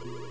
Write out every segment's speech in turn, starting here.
Ugh.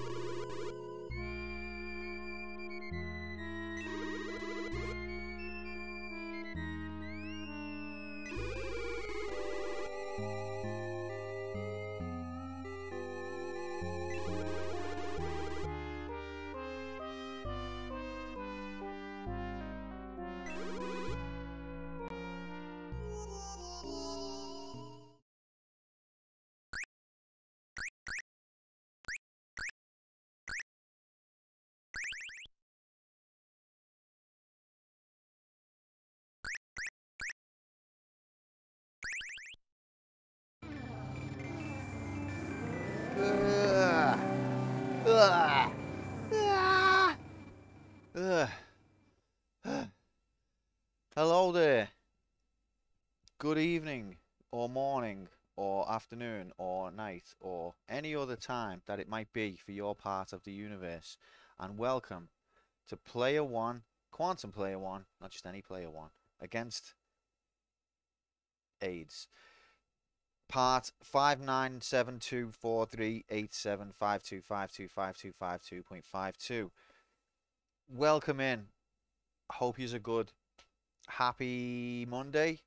Ah. Ugh. Hello there. Good evening, or morning, or afternoon, or night, or any other time that it might be for your part of the universe. And welcome to Player One, Quantum Player One, not just any Player One, against AIDS. Part 5972438752525252.52. Welcome in. Hope yous are good. Happy Monday.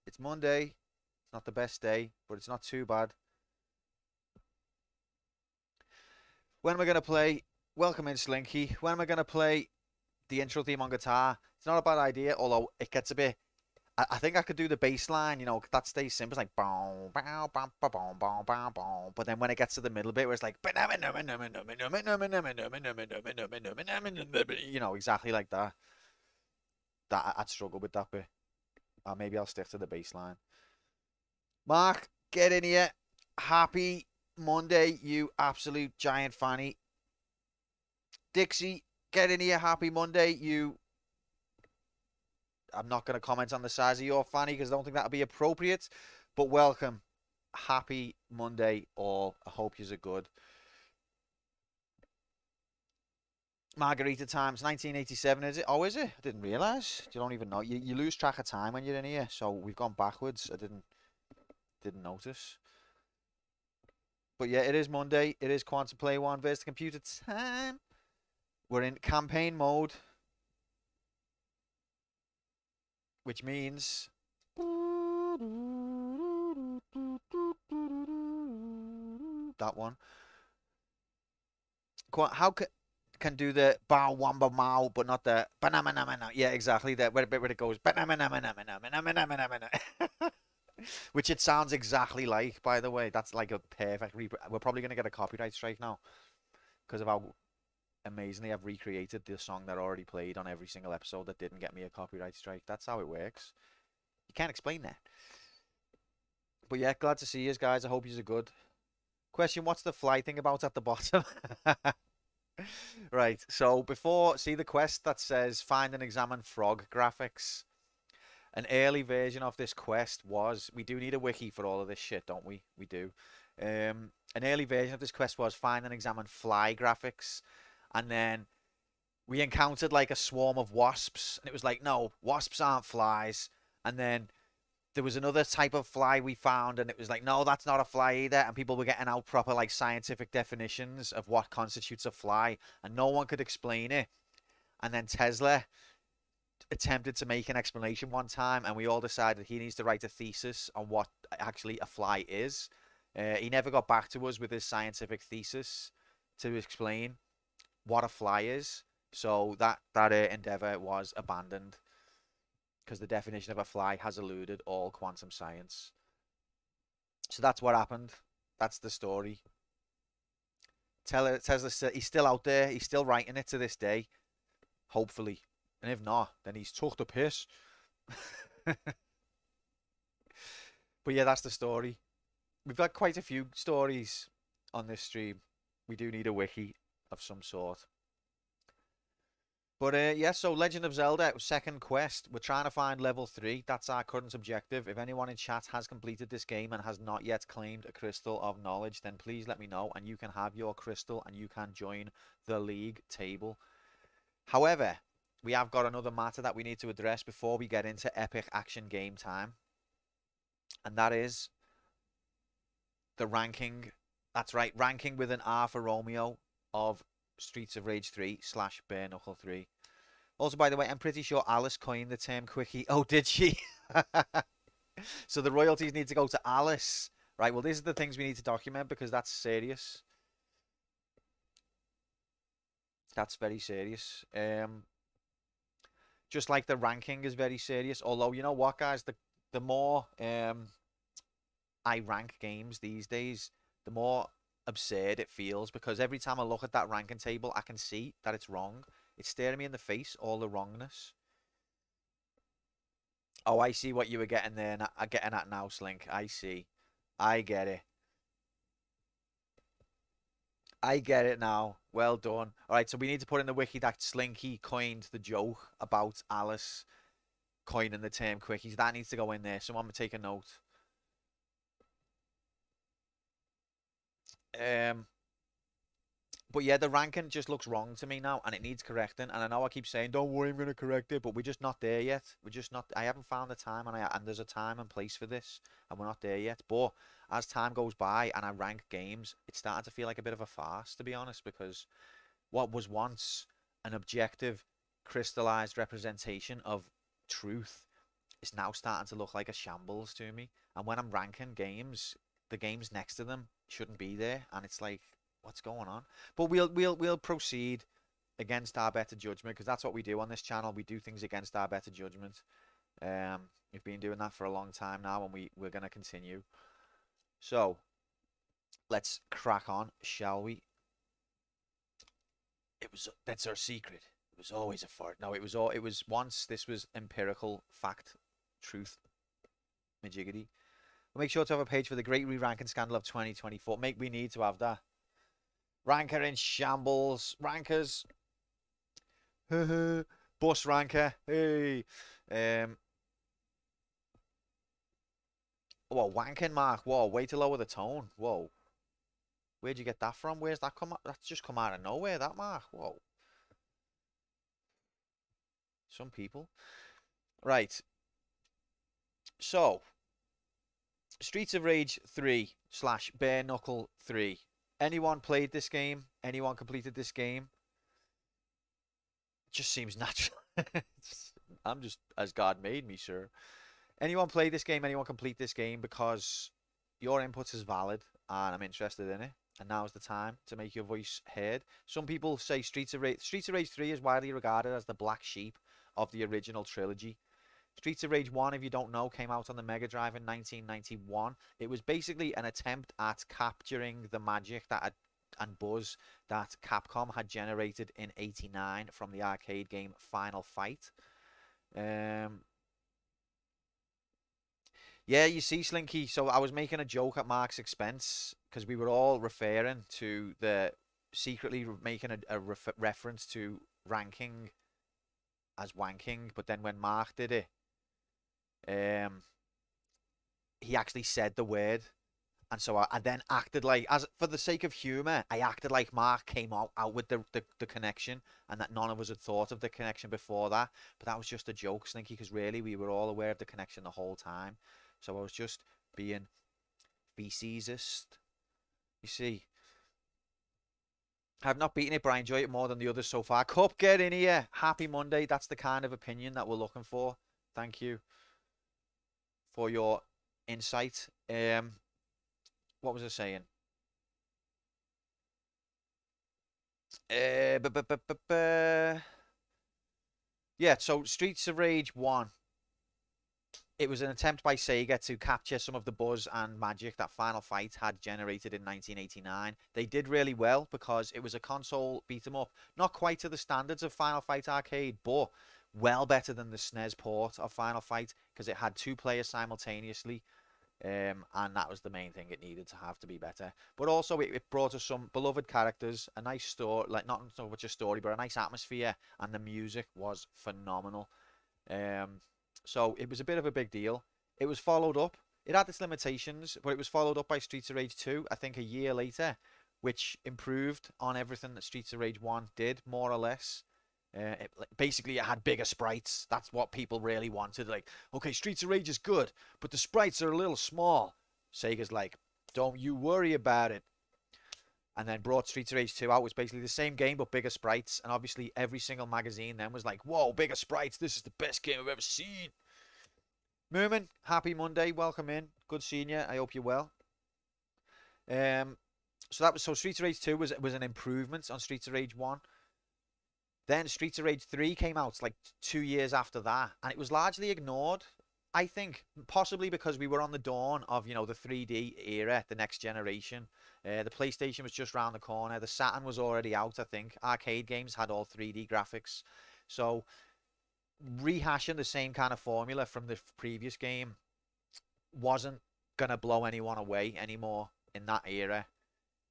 It's Monday. It's not the best day, but it's not too bad. When am I going to play? Welcome in, Slinky. When am I going to play the intro theme on guitar? It's not a bad idea, although it gets a bit... I think I could do the bass line, you know, that stays simple. It's like boom, bow, bow, bow, bow, bow, bow, bow. But then when it gets to the middle bit where it's like, you know, exactly like that. I'd struggle with that bit. Or maybe I'll stick to the bass line. Mark, get in here. Happy Monday, you absolute giant fanny. Dixie, get in here. Happy Monday, you... I'm not going to comment on the size of your fanny because I don't think that'll be appropriate. But welcome. Happy Monday all. I hope yous are good. Margarita Times, 1987, is it? Oh, is it? I didn't realise. You don't even know. You lose track of time when you're in here. So we've gone backwards. I didn't notice. But yeah, it is Monday. It is Quantum Play 1 versus the computer time. We're in campaign mode. Which means... that one. How can do the bow wamba mow, but not the banana. Yeah, exactly. That where it goes which it sounds exactly like, by the way. That's like a perfect we're probably gonna get a copyright strike now because of how amazingly I've recreated the song that I already played on every single episode that didn't get me a copyright strike. That's how it works. You can't explain that. But yeah, glad to see you guys. I hope you are good. Question, what's the fly thing about at the bottom? Right, so see the quest that says find and examine frog graphics. An early version of this quest was, we do need a wiki for all of this shit, don't we? We do. An early version of this quest was find and examine fly graphics. And then we encountered like a swarm of wasps. And it was like, no, wasps aren't flies. And then there was another type of fly we found. And it was like, no, that's not a fly either. And people were getting out proper like scientific definitions of what constitutes a fly. And no one could explain it. And then Tesla attempted to make an explanation one time. And we all decided he needs to write a thesis on what actually a fly is. He never got back to us with his scientific thesis to explain what a fly is, so that endeavor was abandoned because the definition of a fly has eluded all quantum science. So that's what happened. That's the story. Tesla, he's still out there. He's still writing it to this day, hopefully. And if not, then he's took the piss. But yeah, that's the story. We've got quite a few stories on this stream. We do need a wiki of some sort. But yeah, so Legend of Zelda, second quest. We're trying to find level 3. That's our current objective. If anyone in chat has completed this game and has not yet claimed a Crystal of Knowledge, then please let me know and you can have your crystal and you can join the league table. However, we have got another matter that we need to address before we get into epic action game time. And that is the ranking. That's right, ranking with an R for Romeo. of Streets of Rage 3 slash Bare Knuckle 3. Also, by the way, I'm pretty sure Alice coined the term quickie. Oh, did she? So the royalties need to go to Alice. Right, well, these are the things we need to document because that's serious. That's very serious. Just like the ranking is very serious. Although, you know what, guys? The more I rank games these days, the more absurd it feels because every time I look at that ranking table, I can see that it's wrong. It's staring me in the face, all the wrongness. Oh, I see what you were getting there. Getting at now, Slink. I see. I get it. I get it now. Well done. All right, so we need to put in the wiki that Slinky coined the joke about Alice coining the term quickies. That needs to go in there. Someone take a note. But yeah, the ranking just looks wrong to me now, and it needs correcting. And I know I keep saying, "Don't worry, I'm gonna correct it," but we're just not there yet. We're just not. I haven't found the time, and there's a time and place for this, and we're not there yet. But as time goes by and I rank games, it's starting to feel like a bit of a farce, to be honest, because what was once an objective, crystallized representation of truth is now starting to look like a shambles to me. And when I'm ranking games, the games next to them shouldn't be there, and it's like, what's going on? But we'll proceed against our better judgment because that's what we do on this channel. We do things against our better judgment. We've been doing that for a long time now, and we're gonna continue. So let's crack on, shall we? That's our secret. It was always a fart. No, it was once. This was empirical fact, truth, majiggity. We'll make sure to have a page for the great re-ranking scandal of 2024. We need to have that. Ranker in shambles. Rankers. Bus ranker. Hey. Whoa, wanking mark. Whoa, way to lower the tone. Whoa. Where'd you get that from? Where's that come? That's just come out of nowhere, that mark. Whoa. Some people. Right. So, Streets of Rage 3 slash Bare Knuckle 3. Anyone played this game? Anyone completed this game? It just seems natural. I'm just as God made me, sir. Anyone play this game? Anyone complete this game? Because your input is valid and I'm interested in it. And now's the time to make your voice heard. Some people say Streets of Rage 3 is widely regarded as the black sheep of the original trilogy. Streets of Rage 1, if you don't know, came out on the Mega Drive in 1991. It was basically an attempt at capturing the magic and buzz that Capcom had generated in '89 from the arcade game Final Fight. Yeah, you see, Slinky, so I was making a joke at Mark's expense because we were all referring to secretly making a reference to ranking as wanking, but then when Mark did it, he actually said the word, and so I then acted like, as for the sake of humor, I acted like Mark came out with the connection, and that none of us had thought of the connection before that. But that was just a joke, Slinky, because really we were all aware of the connection the whole time. So I was just being facetiousist. You see, I've not beaten it, but I enjoy it more than the others so far. Cup, get in here. Happy Monday. That's the kind of opinion that we're looking for. Thank you for your insight. What was I saying? Yeah, so Streets of Rage 1. It was an attempt by Sega to capture some of the buzz and magic that Final Fight had generated in 1989. They did really well because it was a console beat 'em up. Not quite to the standards of Final Fight Arcade, but well better than the SNES port of Final Fight because it had 2 players simultaneously. And that was the main thing it needed to have to be better. But also it brought us some beloved characters, a nice story, like not so much a story, but a nice atmosphere, and the music was phenomenal. So it was a bit of a big deal. It was followed up. It had its limitations, but it was followed up by Streets of Rage 2, I think a year later, which improved on everything that Streets of Rage 1 did, more or less. Basically, it had bigger sprites. That's what people really wanted. Like, okay, Streets of Rage is good, but the sprites are a little small. Sega's like, don't you worry about it. and then brought Streets of Rage 2 out. It was basically the same game but bigger sprites, and obviously every single magazine then was like, whoa, bigger sprites, this is the best game I've ever seen. Moomin, happy Monday, welcome in, good seeing you, I hope you're well. So Streets of Rage 2 was an improvement on Streets of Rage 1. Then Streets of Rage 3 came out like 2 years after that, and it was largely ignored, I think, possibly because we were on the dawn of, the 3D era, the next generation. The PlayStation was just round the corner. The Saturn was already out, I think. Arcade games had all 3D graphics. So rehashing the same kind of formula from the previous game wasn't going to blow anyone away anymore in that era.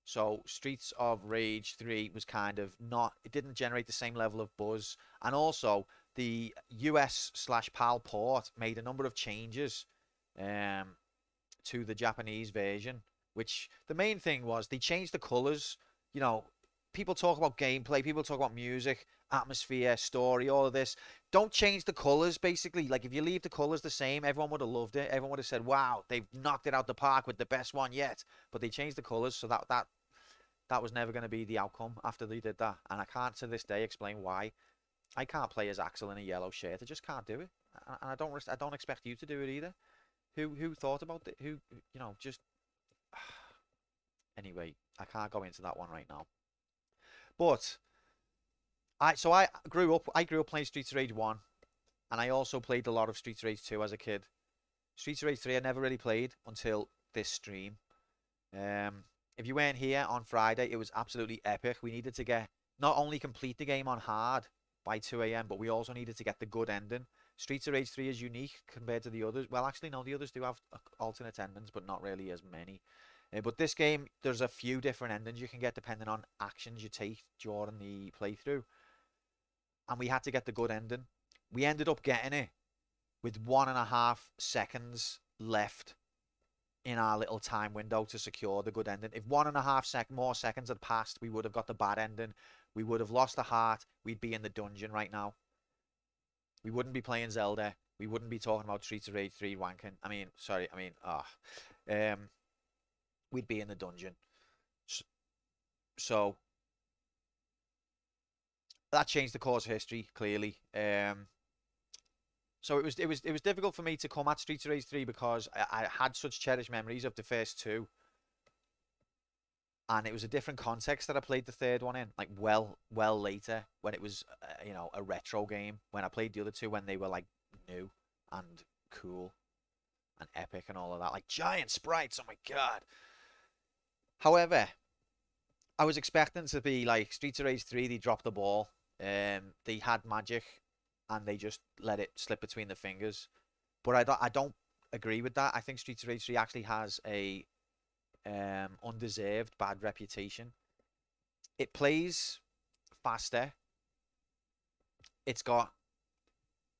So Streets of Rage 3 was kind of not, it didn't generate the same level of buzz. And also, the US/PAL port made a number of changes to the Japanese version, which the main thing was they changed the colors. People talk about gameplay, people talk about music, atmosphere, story, all of this. Don't change the colors, basically. Like, if you leave the colors the same, everyone would have loved it. Everyone would have said, wow, they've knocked it out the park with the best one yet. But they changed the colors, so that was never going to be the outcome after they did that. And I can't, to this day, explain why. I can't play as Axel in a yellow shirt. I just can't do it. And I don't expect you to do it either. Who thought about it? Just... Anyway, I can't go into that one right now. But I grew up playing Streets of Rage 1, and I also played a lot of Streets of Rage 2 as a kid. Streets of Rage 3 I never really played until this stream. If you weren't here on Friday, it was absolutely epic. We needed to get not only complete the game on hard by 2 a.m, but we also needed to get the good ending. Streets of Rage 3 is unique compared to the others. Well, actually, no, the others do have alternate endings, but not really as many. But this game, there's a few different endings you can get depending on actions you take during the playthrough. And we had to get the good ending. We ended up getting it with 1.5 seconds left in our little time window to secure the good ending. If 1.5 more seconds had passed, we would have got the bad ending. We would have lost the heart. We'd be in the dungeon right now. We wouldn't be playing Zelda. We wouldn't be talking about Streets of Rage 3 wanking. We'd be in the dungeon. So that changed the course of history, clearly. So it was difficult for me to come at Streets of Rage 3 because I had such cherished memories of the first two. And it was a different context that I played the third one in, like well later, when it was a retro game. When I played the other two when they were like new and cool and epic and all of that, like giant sprites. Oh my god. However, I was expecting to be like Streets of Rage 3, they dropped the ball. They had magic and they just let it slip between the fingers. But I don't agree with that. I think Streets of Rage 3 actually has a undeserved bad reputation. It plays faster. It's got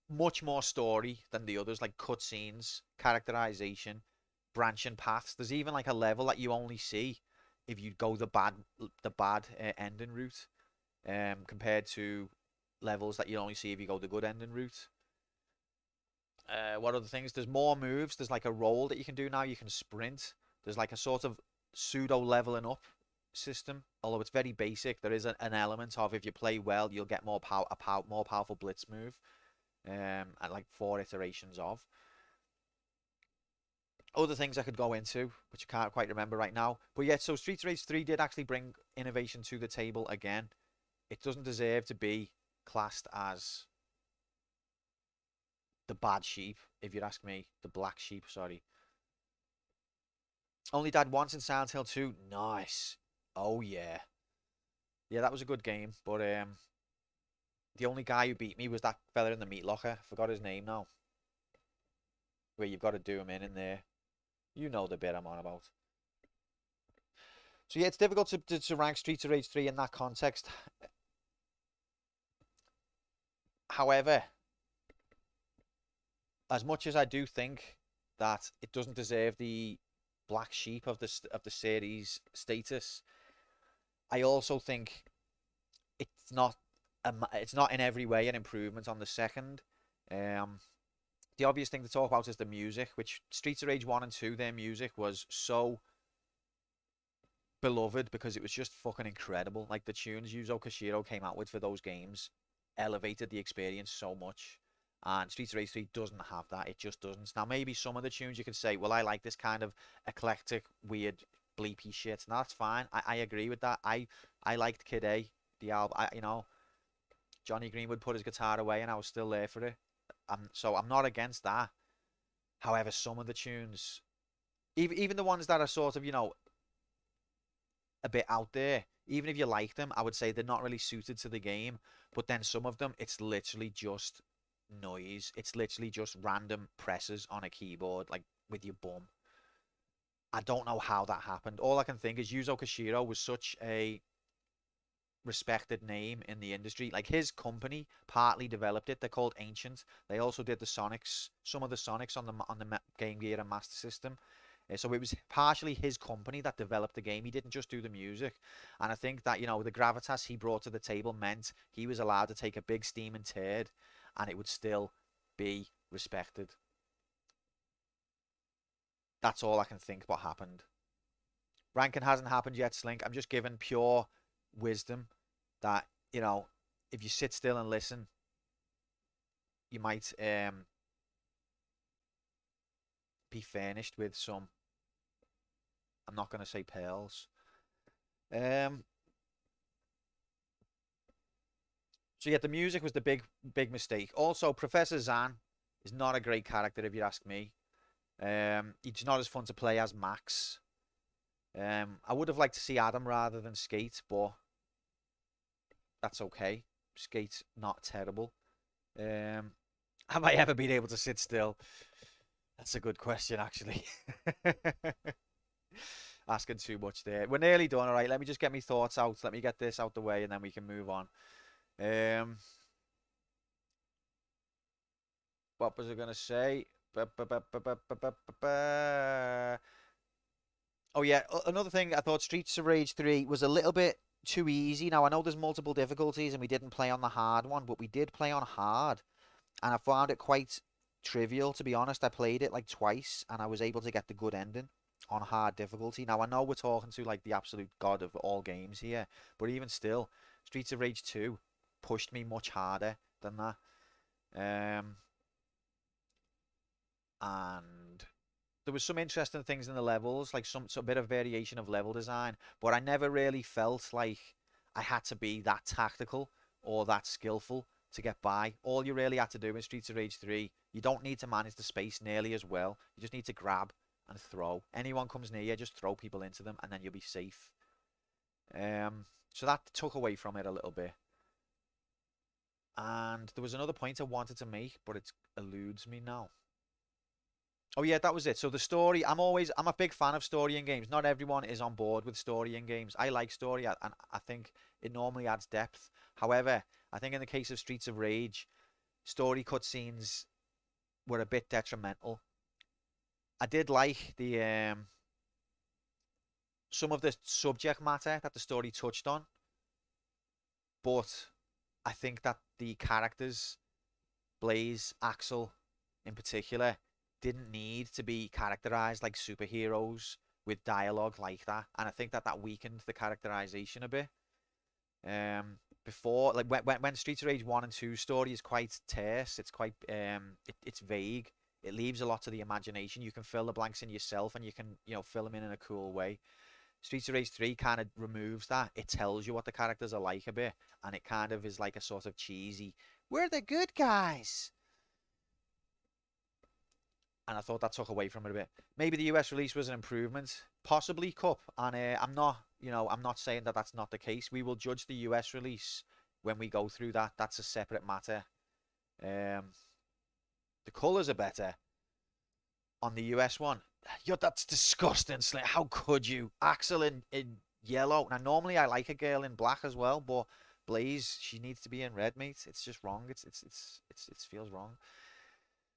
much more story than the others, like cutscenes, characterization, branching paths. There's even like a level that you only see if you go the bad ending route, compared to levels that you only see if you go the good ending route. What other things? There's more moves. There's like a roll that you can do now. You can sprint. There's like a sort of pseudo leveling up system, although it's very basic. There is an element of, if you play well, you'll get more more powerful blitz move, and like 4 iterations of. Other things I could go into, which I can't quite remember right now. But yeah, so Streets of Rage 3 did actually bring innovation to the table again. It doesn't deserve to be classed as the bad sheep, if you'd ask me. The black sheep, sorry. Only died once in Silent Hill 2. Nice. Oh, yeah. Yeah, that was a good game. But the only guy who beat me was that fella in the meat locker. I forgot his name now. Where you've got to do him in there. You know the bit I'm on about. So yeah, it's difficult to rank Streets of Rage 3 in that context. However, as much as I do think that it doesn't deserve the black sheep of the series status, I also think it's not in every way an improvement on the second. The obvious thing to talk about is the music, which Streets of Rage 1 and 2, their music was so beloved because it was just fucking incredible. Like the tunes Yuzo Koshiro came out with for those games elevated the experience so much. And Streets of Rage 3 doesn't have that. It just doesn't. Now, maybe some of the tunes you could say, well, I like this kind of eclectic, weird, bleepy shit. And that's fine. I agree with that. I liked Kid A, the album. You know, Johnny Greenwood put his guitar away and I was still there for it. So I'm not against that. However, some of the tunes, even the ones that are sort of, you know, a bit out there, even if you like them, I would say they're not really suited to the game. But then some of them, it's literally just noise. It's literally just random presses on a keyboard, like with your bum. I don't know how that happened. All I can think is Yuzo Koshiro was such a respected name in the industry. Like his company partly developed it. They're called Ancient. They also did the Sonics, some of the Sonics on the Game Gear and Master System. So it was partially his company that developed the game. He didn't just do the music. And I think that, you know, the gravitas he brought to the table meant he was allowed to take a big steaming turd and it would still be respected. That's all I can think what happened. Ranking hasn't happened yet, Slink. I'm just giving pure wisdom that, you know, if you sit still and listen, you might be furnished with some, I'm not going to say pearls. So yeah, the music was the big mistake. Also, Professor Zan is not a great character if you ask me. He's not as fun to play as Max. I would have liked to see Adam rather than Skate, but that's okay. Skate's not terrible. Have I ever been able to sit still? That's a good question, actually. Asking too much there. We're nearly done, all right? Let me just get my thoughts out. Let me get this out the way, and then we can move on. What was I going to say? Oh, yeah. Another thing, I thought Streets of Rage 3 was a little bit too easy. Now, I know there's multiple difficulties, and we didn't play on the hard one, but we did play on hard. And I found it quite trivial, to be honest. I played it like twice, and I was able to get the good ending on hard difficulty. Now, I know we're talking to like the absolute god of all games here, but even still, Streets of Rage 2 pushed me much harder than that. And there was some interesting things in the levels, like some bit of variation of level design, but I never really felt like I had to be that tactical or that skillful to get by. All you really had to do in Streets of Rage 3, you don't need to manage the space nearly as well. You just need to grab and throw. Anyone comes near you, just throw people into them and then you'll be safe. So that took away from it a little bit. And there was another point I wanted to make, but it eludes me now. Oh yeah, that was it. So the story, I'm a big fan of story in games. Not everyone is on board with story in games. I like story, and I think it normally adds depth. However, I think in the case of Streets of Rage, story cutscenes were a bit detrimental. I did like the some of the subject matter that the story touched on, but I think that the characters, Blaze, Axel in particular, didn't need to be characterized like superheroes with dialogue like that, and I think that that weakened the characterization a bit. Before, like when Streets of Rage 1 and 2 story is quite terse, it's quite it's vague. It leaves a lot to the imagination. You can fill the blanks in yourself, and you can, you know, fill them in a cool way. Streets of Rage 3 kind of removes that. It tells you what the characters are like a bit, and it kind of is like a sort of cheesy, we're the good guys. And I thought that took away from it a bit. Maybe the US release was an improvement, possibly Cup. And I'm not, you know, I'm not saying that that's not the case. We will judge the US release when we go through that. That's a separate matter. The colours are better on the US one. Yo, that's disgusting. How could you? Axel in yellow. Now, normally I like a girl in black as well, but Blaze, she needs to be in red, mate. It's just wrong. It feels wrong.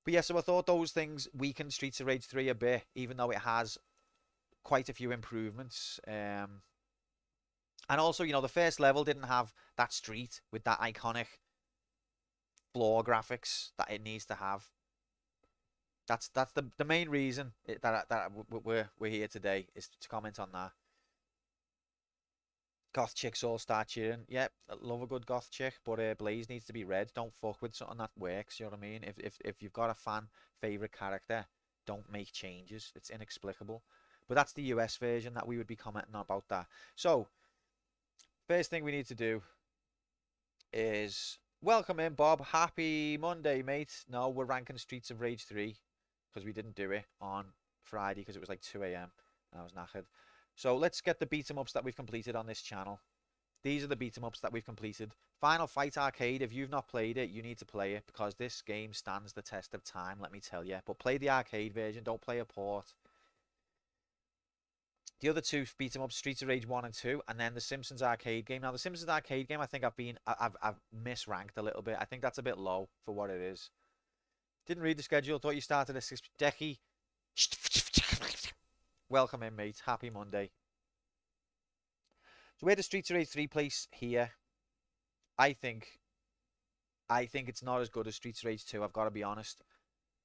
But yeah, so I thought those things weakened Streets of Rage 3 a bit, even though it has quite a few improvements. And also, you know, the first level didn't have that street with that iconic floor graphics that it needs to have. That's the main reason that we're here today, is to comment on that. Goth chicks all start cheering. Yep, I love a good goth chick, but Blaze needs to be red. Don't fuck with something that works. You know what I mean? If you've got a fan favorite character, don't make changes. It's inexplicable. But that's the US version that we would be commenting about that. So first thing we need to do is welcome in, Bob. Happy Monday, mate. No, we're ranking Streets of Rage 3 because we didn't do it on Friday because it was like 2 a.m. I was knackered. So let's get the beat 'em ups that we've completed on this channel. These are the beat 'em ups that we've completed. Final Fight Arcade, if you've not played it, you need to play it because this game stands the test of time, let me tell you. But play the arcade version, don't play a port. The other two beat 'em ups, Streets of Rage 1 and 2, and then the Simpsons arcade game. Now the Simpsons arcade game, I think I've misranked a little bit. I think that's a bit low for what it is. Didn't read the schedule, thought you started at 6. Decky. Welcome in, mate. Happy Monday. So we're the Streets of Rage 3 place here. I think it's not as good as Streets of Rage 2, I've got to be honest.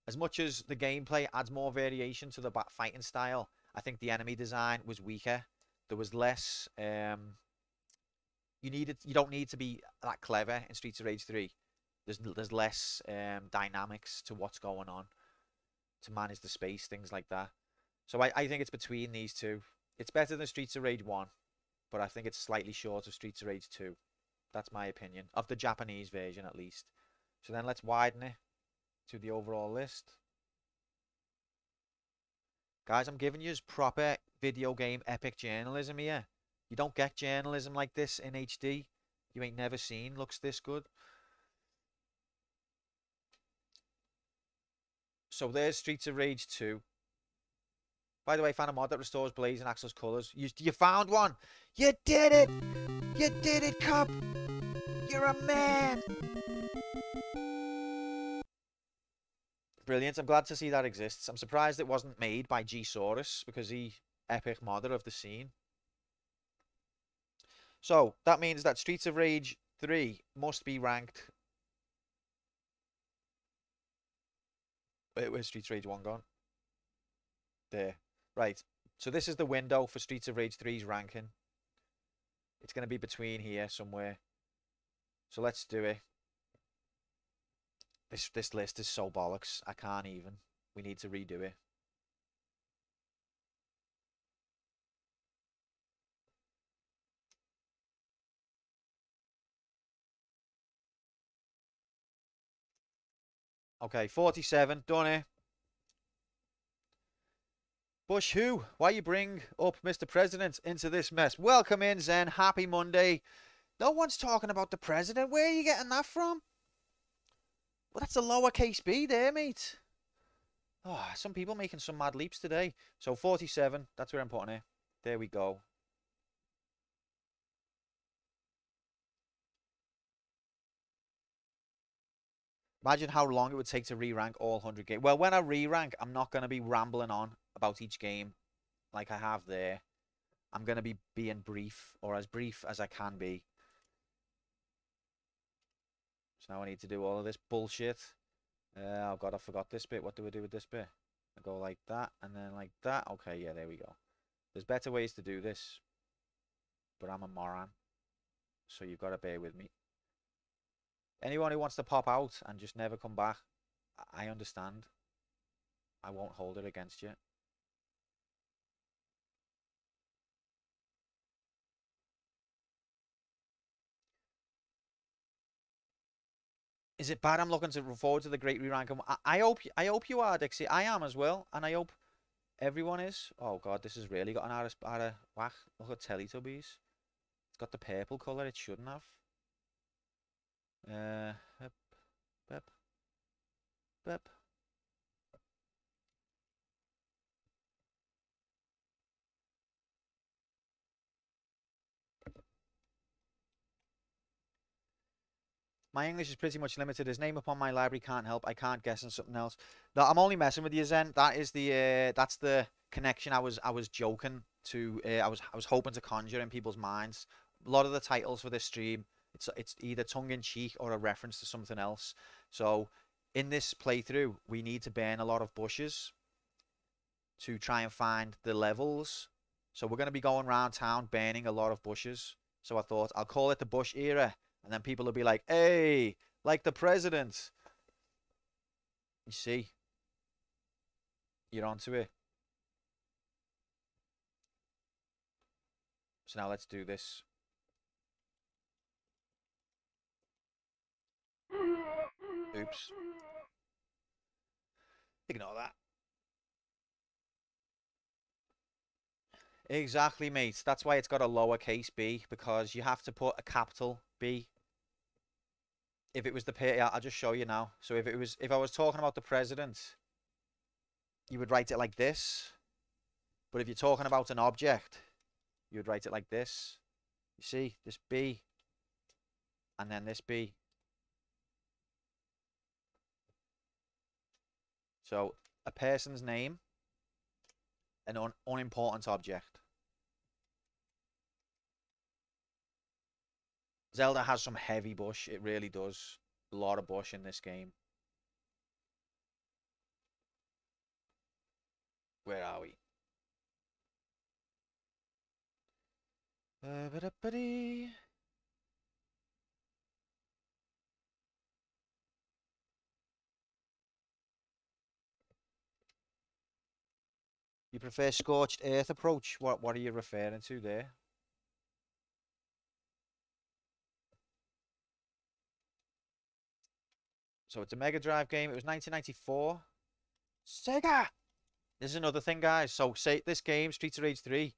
As much as the gameplay adds more variation to the fighting style, I think the enemy design was weaker. There was less you don't need to be that clever in Streets of Rage 3. There's less dynamics to what's going on to manage the space, things like that. So I think it's between these two. It's better than Streets of Rage 1, but I think it's slightly short of Streets of Rage 2. That's my opinion, of the Japanese version at least. So then let's widen it to the overall list. Guys, I'm giving you proper video game epic journalism here. You don't get journalism like this in HD. You ain't never seen looks this good. So there's Streets of Rage 2. By the way, found a mod that restores Blaze and Axel's colours. You found one! You did it! You did it, Cup! You're a man! Brilliant. I'm glad to see that exists. I'm surprised it wasn't made by G-Saurus because he epic modder of the scene. So that means that Streets of Rage 3 must be ranked. Wait, where's Streets of Rage 1 gone? There. Right. So this is the window for Streets of Rage 3's ranking. It's going to be between here somewhere. So let's do it. This list is so bollocks. I can't even. We need to redo it. Okay, 47. Done it. Bush who? Why you bring up Mr. President into this mess? Welcome in, Zen. Happy Monday. No one's talking about the president. Where are you getting that from? Well, that's a lowercase b there, mate. Oh, some people making some mad leaps today. So 47, that's where I'm putting it. There we go. Imagine how long it would take to re-rank all 100 games. Well, when I re-rank, I'm not going to be rambling on about each game like I have there. I'm going to be being brief, or as brief as I can be. So now I need to do all of this bullshit. Oh god, I forgot this bit. What do I do with this bit? I go like that, and then like that. Okay, yeah, there we go. There's better ways to do this. But I'm a moron. So you've got to bear with me. Anyone who wants to pop out and just never come back, I understand. I won't hold it against you. Is it bad? I'm looking forward to the great re-rank. I hope you are, Dixie. I am as well, and I hope everyone is. Oh god, this has really got an out of whack. Look at Teletubbies. It's got the purple colour it shouldn't have. Bep, bep, bep. My English is pretty much limited. His name upon my library can't help. I can't guess on something else. No, I'm only messing with you, Zen. That is that's the connection I was joking to. I was hoping to conjure in people's minds. A lot of the titles for this stream, it's either tongue in cheek or a reference to something else. So in this playthrough, we need to burn a lot of bushes to try and find the levels. So we're going to be going around town burning a lot of bushes So I thought I'll call it the Bush era, and then people will be like, "Hey, like the president." You see, you're onto it. So now let's do this. Oops. Ignore that. Exactly, mate. That's why it's got a lowercase b, because you have to put a capital B. If it was the yeah, I'll just show you now. So if I was talking about the president, you would write it like this. But if you're talking about an object, you would write it like this. You see, this B, and then this B. So a person's name, an unimportant object. Zelda has some heavy bush. It really does. A lot of bush in this game. Where are we? You prefer scorched earth approach? What are you referring to there? So it's a Mega Drive game. It was 1994. Sega! This is another thing, guys. So say this game, Streets of Rage 3,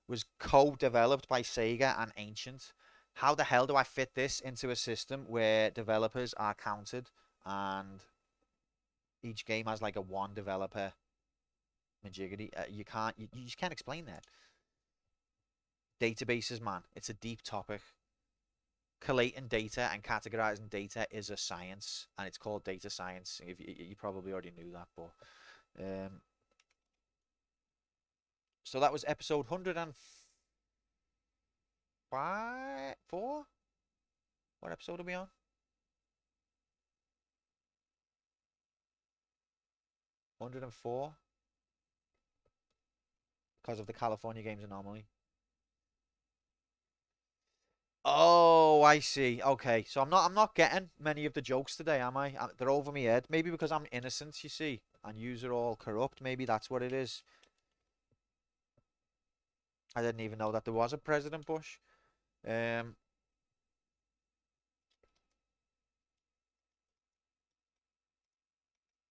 was co-developed by Sega and Ancient. How the hell do I fit this into a system where developers are counted and each game has like a one developer majigity? You just can't explain that. Databases, man. It's a deep topic. Collating data and categorizing data is a science, and it's called data science. If you probably already knew that, but so that was episode 105, 4. What episode are we on? 104, because of the California Games anomaly. Oh, I see. Okay, so I'm not getting many of the jokes today, am I? They're over my head. Maybe because I'm innocent, you see, and yous are all corrupt. Maybe that's what it is. I didn't even know that there was a President Bush. Um,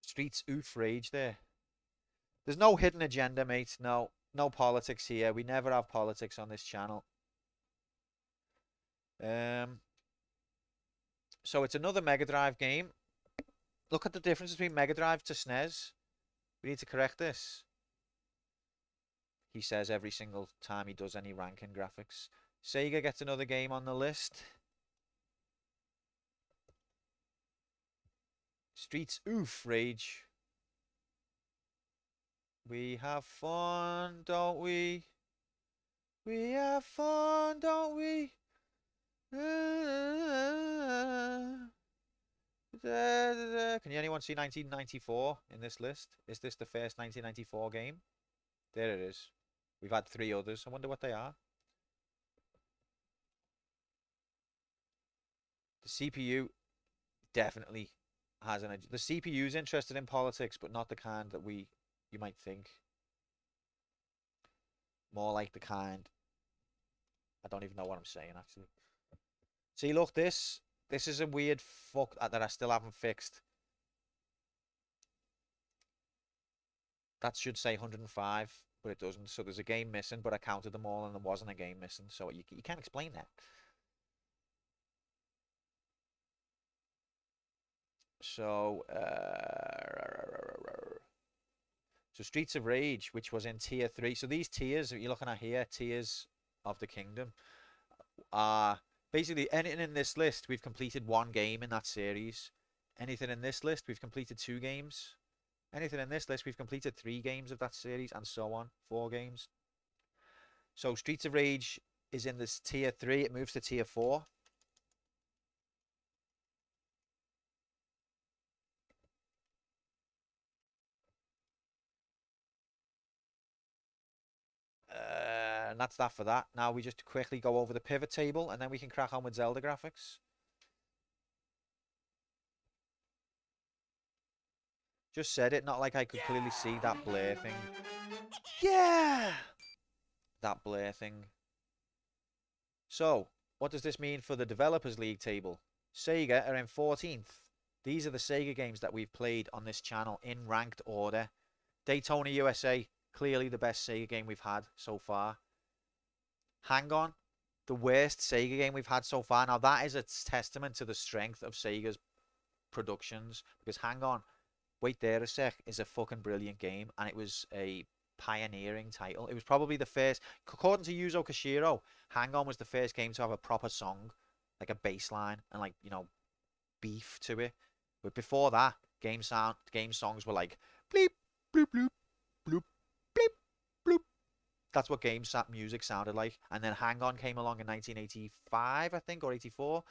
Streets oof rage there. There's no hidden agenda, mate. No, no politics here. We never have politics on this channel. Um, so it's another Mega Drive game. Look at the difference between Mega Drive to SNES. We need to correct this. He says every single time he does any ranking graphics. Sega gets another game on the list. Streets oof rage. We have fun, don't we? We have fun, don't we? Can anyone see 1994 in this list? Is this the first 1994 game? There it is. We've had 3 others. I wonder what they are. The CPU definitely has an... The CPU's interested in politics, but not the kind that you might think. More like the kind... I don't even know what I'm saying, actually. See, look, this is a weird fuck that I still haven't fixed. That should say 105, but it doesn't. So there's a game missing, but I counted them all and there wasn't a game missing. So you can't explain that. So, so Streets of Rage, which was in tier 3. So these tiers that you're looking at here, tiers of the kingdom, are basically anything in this list. We've completed 1 game in that series. Anything in this list, we've completed 2 games. Anything in this list, we've completed 3 games of that series, and so on. 4 games. So Streets of Rage is in this tier 3. It moves to tier 4. And that's that for that. Now we just quickly go over the pivot table, and then we can crack on with Zelda graphics. Just said it, not like I could clearly see that blur thing. Yeah! That blur thing. So, what does this mean for the Developers League table? Sega are in 14th. These are the Sega games that we've played on this channel in ranked order. Daytona USA, clearly the best Sega game we've had so far. Hang On, the worst Sega game we've had so far. Now, that is a testament to the strength of Sega's productions, because Hang On, wait there a sec, is a fucking brilliant game, and it was a pioneering title. It was probably the first, according to Yuzo Koshiro, Hang On was the first game to have a proper song, like a bass line and, like, you know, beef to it. But before that, game songs were like bleep bloop bloop bloop bleep bloop. That's what music sounded like. And then Hang On came along in 1985, I think, or 84,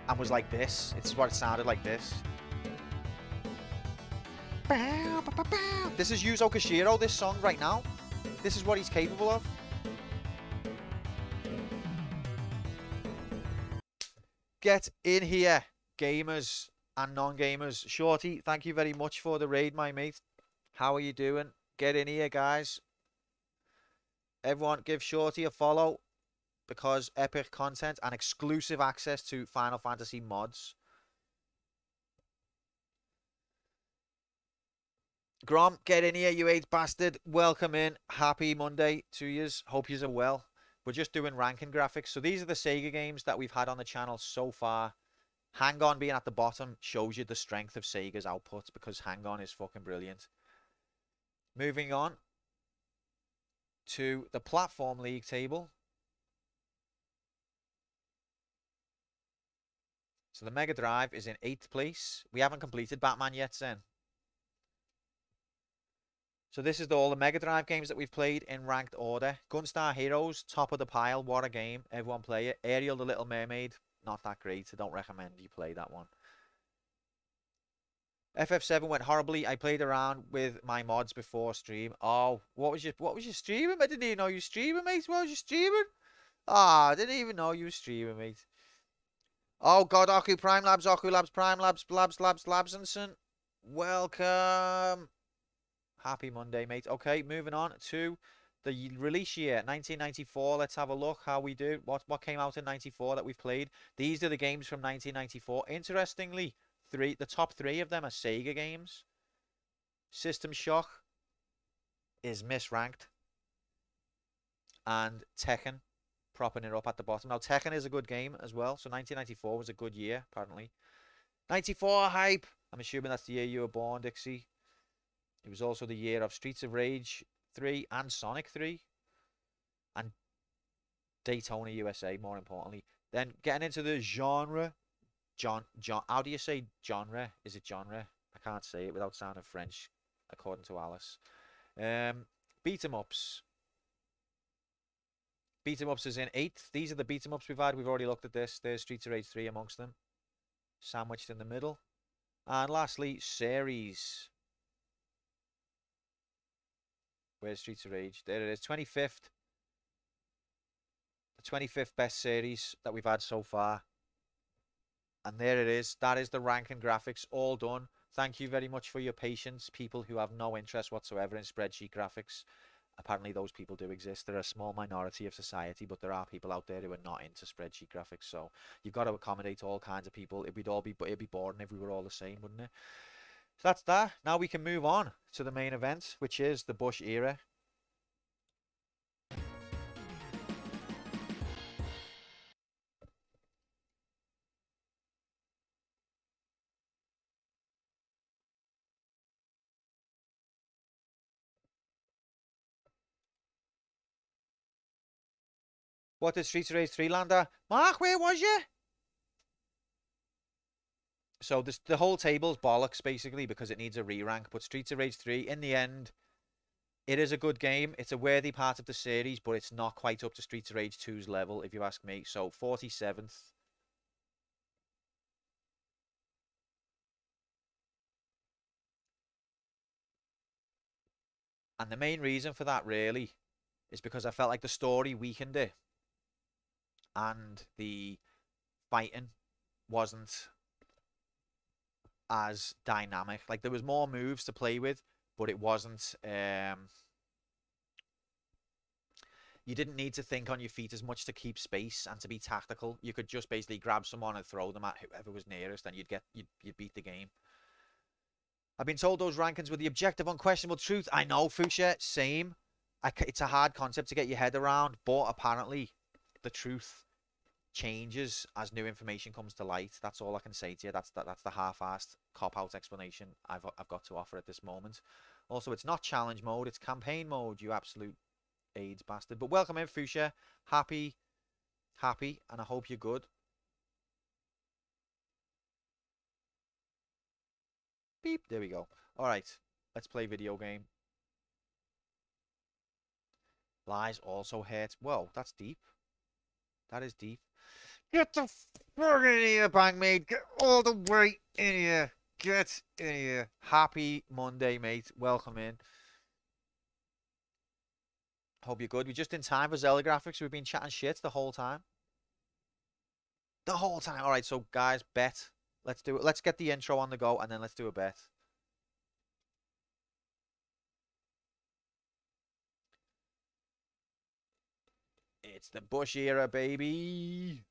and was like this. It's what it sounded like, this. This is Yuzo Koshiro, this song right now. This is what he's capable of. Get in here, gamers and non-gamers. Shorty, thank you very much for the raid, my mate. How are you doing? Get in here, guys. Everyone give Shorty a follow, because epic content and exclusive access to Final Fantasy mods. Grom, get in here, you 8 bastard. Welcome in. Happy Monday to yous. Hope yous are well. We're just doing ranking graphics. So these are the Sega games that we've had on the channel so far. Hang On being at the bottom shows you the strength of Sega's output, because Hang On is fucking brilliant. Moving on to the Platform League table. So the Mega Drive is in 8th place. We haven't completed Batman yet, Zen. So this is all the Mega Drive games that we've played in ranked order. Gunstar Heroes, top of the pile. What a game. Everyone play it. Ariel the Little Mermaid, not that great. I don't recommend you play that one. FF7 went horribly. I played around with my mods before stream. Oh, what was your streaming? I didn't even know you were streaming, mate. What was you streaming? Ah, I didn't even know you were streaming, mate. Oh God, Oku Prime Labs, Oku Labs, Prime Labs, Labsinson. Welcome. Happy Monday, mate. Okay, moving on to the release year, 1994. Let's have a look how we do. What came out in 94 that we've played. These are the games from 1994. Interestingly, the top 3 of them are Sega games. System Shock is misranked, and Tekken propping it up at the bottom. Now, Tekken is a good game as well, so 1994 was a good year, apparently. 94 hype. I'm assuming that's the year you were born, Dixie. It was also the year of Streets of Rage 3 and Sonic 3. And Daytona USA, more importantly. Then getting into the genre. How do you say genre? Is it genre? I can't say it without sounding French, according to Alice. Beat 'em ups. Beat 'em ups is in 8th. These are the beat 'em ups we've had. We've already looked at this. There's Streets of Rage 3 amongst them, sandwiched in the middle. And lastly, series. Where's Streets of Rage? There it is. 25th. The 25th best series that we've had so far. And there it is. That is the ranking graphics all done. Thank you very much for your patience, people who have no interest whatsoever in spreadsheet graphics. Apparently those people do exist. They're a small minority of society, but there are people out there who are not into spreadsheet graphics. So you've got to accommodate all kinds of people. It'd be boring if we were all the same, wouldn't it? So that's that. Now we can move on to the main event, which is the Bush era. What did Streets of Rage 3 land at? Mark, where was you? So the whole table's bollocks, basically, because it needs a re-rank. But Streets of Rage 3, in the end, it is a good game. It's a worthy part of the series, but it's not quite up to Streets of Rage 2's level, if you ask me. So, 47th. And the main reason for that, really, is because I felt like the story weakened it and the fighting wasn't as dynamic. Like, there was more moves to play with, but it wasn't you didn't need to think on your feet as much to keep space and to be tactical. You could just basically grab someone and throw them at whoever was nearest, and you'd beat the game. I've been told those rankings were the objective, unquestionable truth. I know, Fuchsia, same. It's a hard concept to get your head around, but apparently the truth changes as new information comes to light. That's all I can say to you. That's the half-assed cop-out explanation I've got to offer at this moment. Also, it's not challenge mode, it's campaign mode, you absolute AIDS bastard. But welcome in, Fuchsia. Happy, and I hope you're good. Beep. There we go. All right, let's play video game. Lies also hurt. Whoa, that's deep. That is deep. Get the fuck in here, Bangmate. Get all the way in here. Get in here. Happy Monday, mate. Welcome in. Hope you're good. We're just in time for Zelda graphics. We've been chatting shit the whole time. The whole time. All right, so guys, bet. Let's do it. Let's get the intro on the go, and then let's do a bet. It's the Bush era, baby.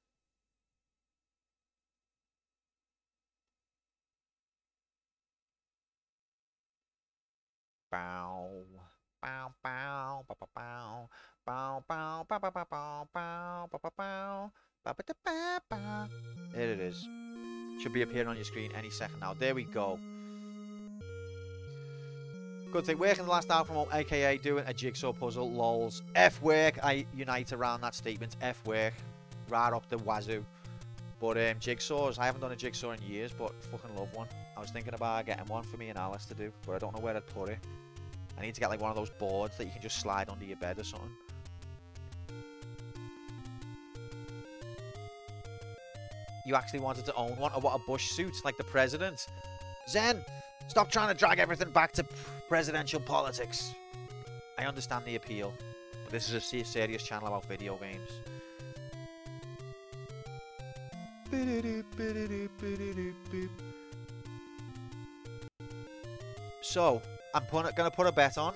Bow. Bow, bow, bow, bow, bow, bow, bow, bow, bow, bow, bow, bow, bow, bow, bow, bow. There it is. Should be appearing on your screen any second now. There we go. Good thing. Working the last hour from home, aka doing a jigsaw puzzle. Lols. F work. I unite around that statement. F work. Right up the wazoo. But jigsaws. I haven't done a jigsaw in years, but fucking love one. I was thinking about getting one for me and Alice to do, but I don't know where I'd put it. I need to get like one of those boards that you can just slide under your bed or something. You actually wanted to own one? Or what, a Bush suit? Like the president? Zen! Stop trying to drag everything back to presidential politics. I understand the appeal, but this is a serious channel about video games. So, I'm going to put a bet on.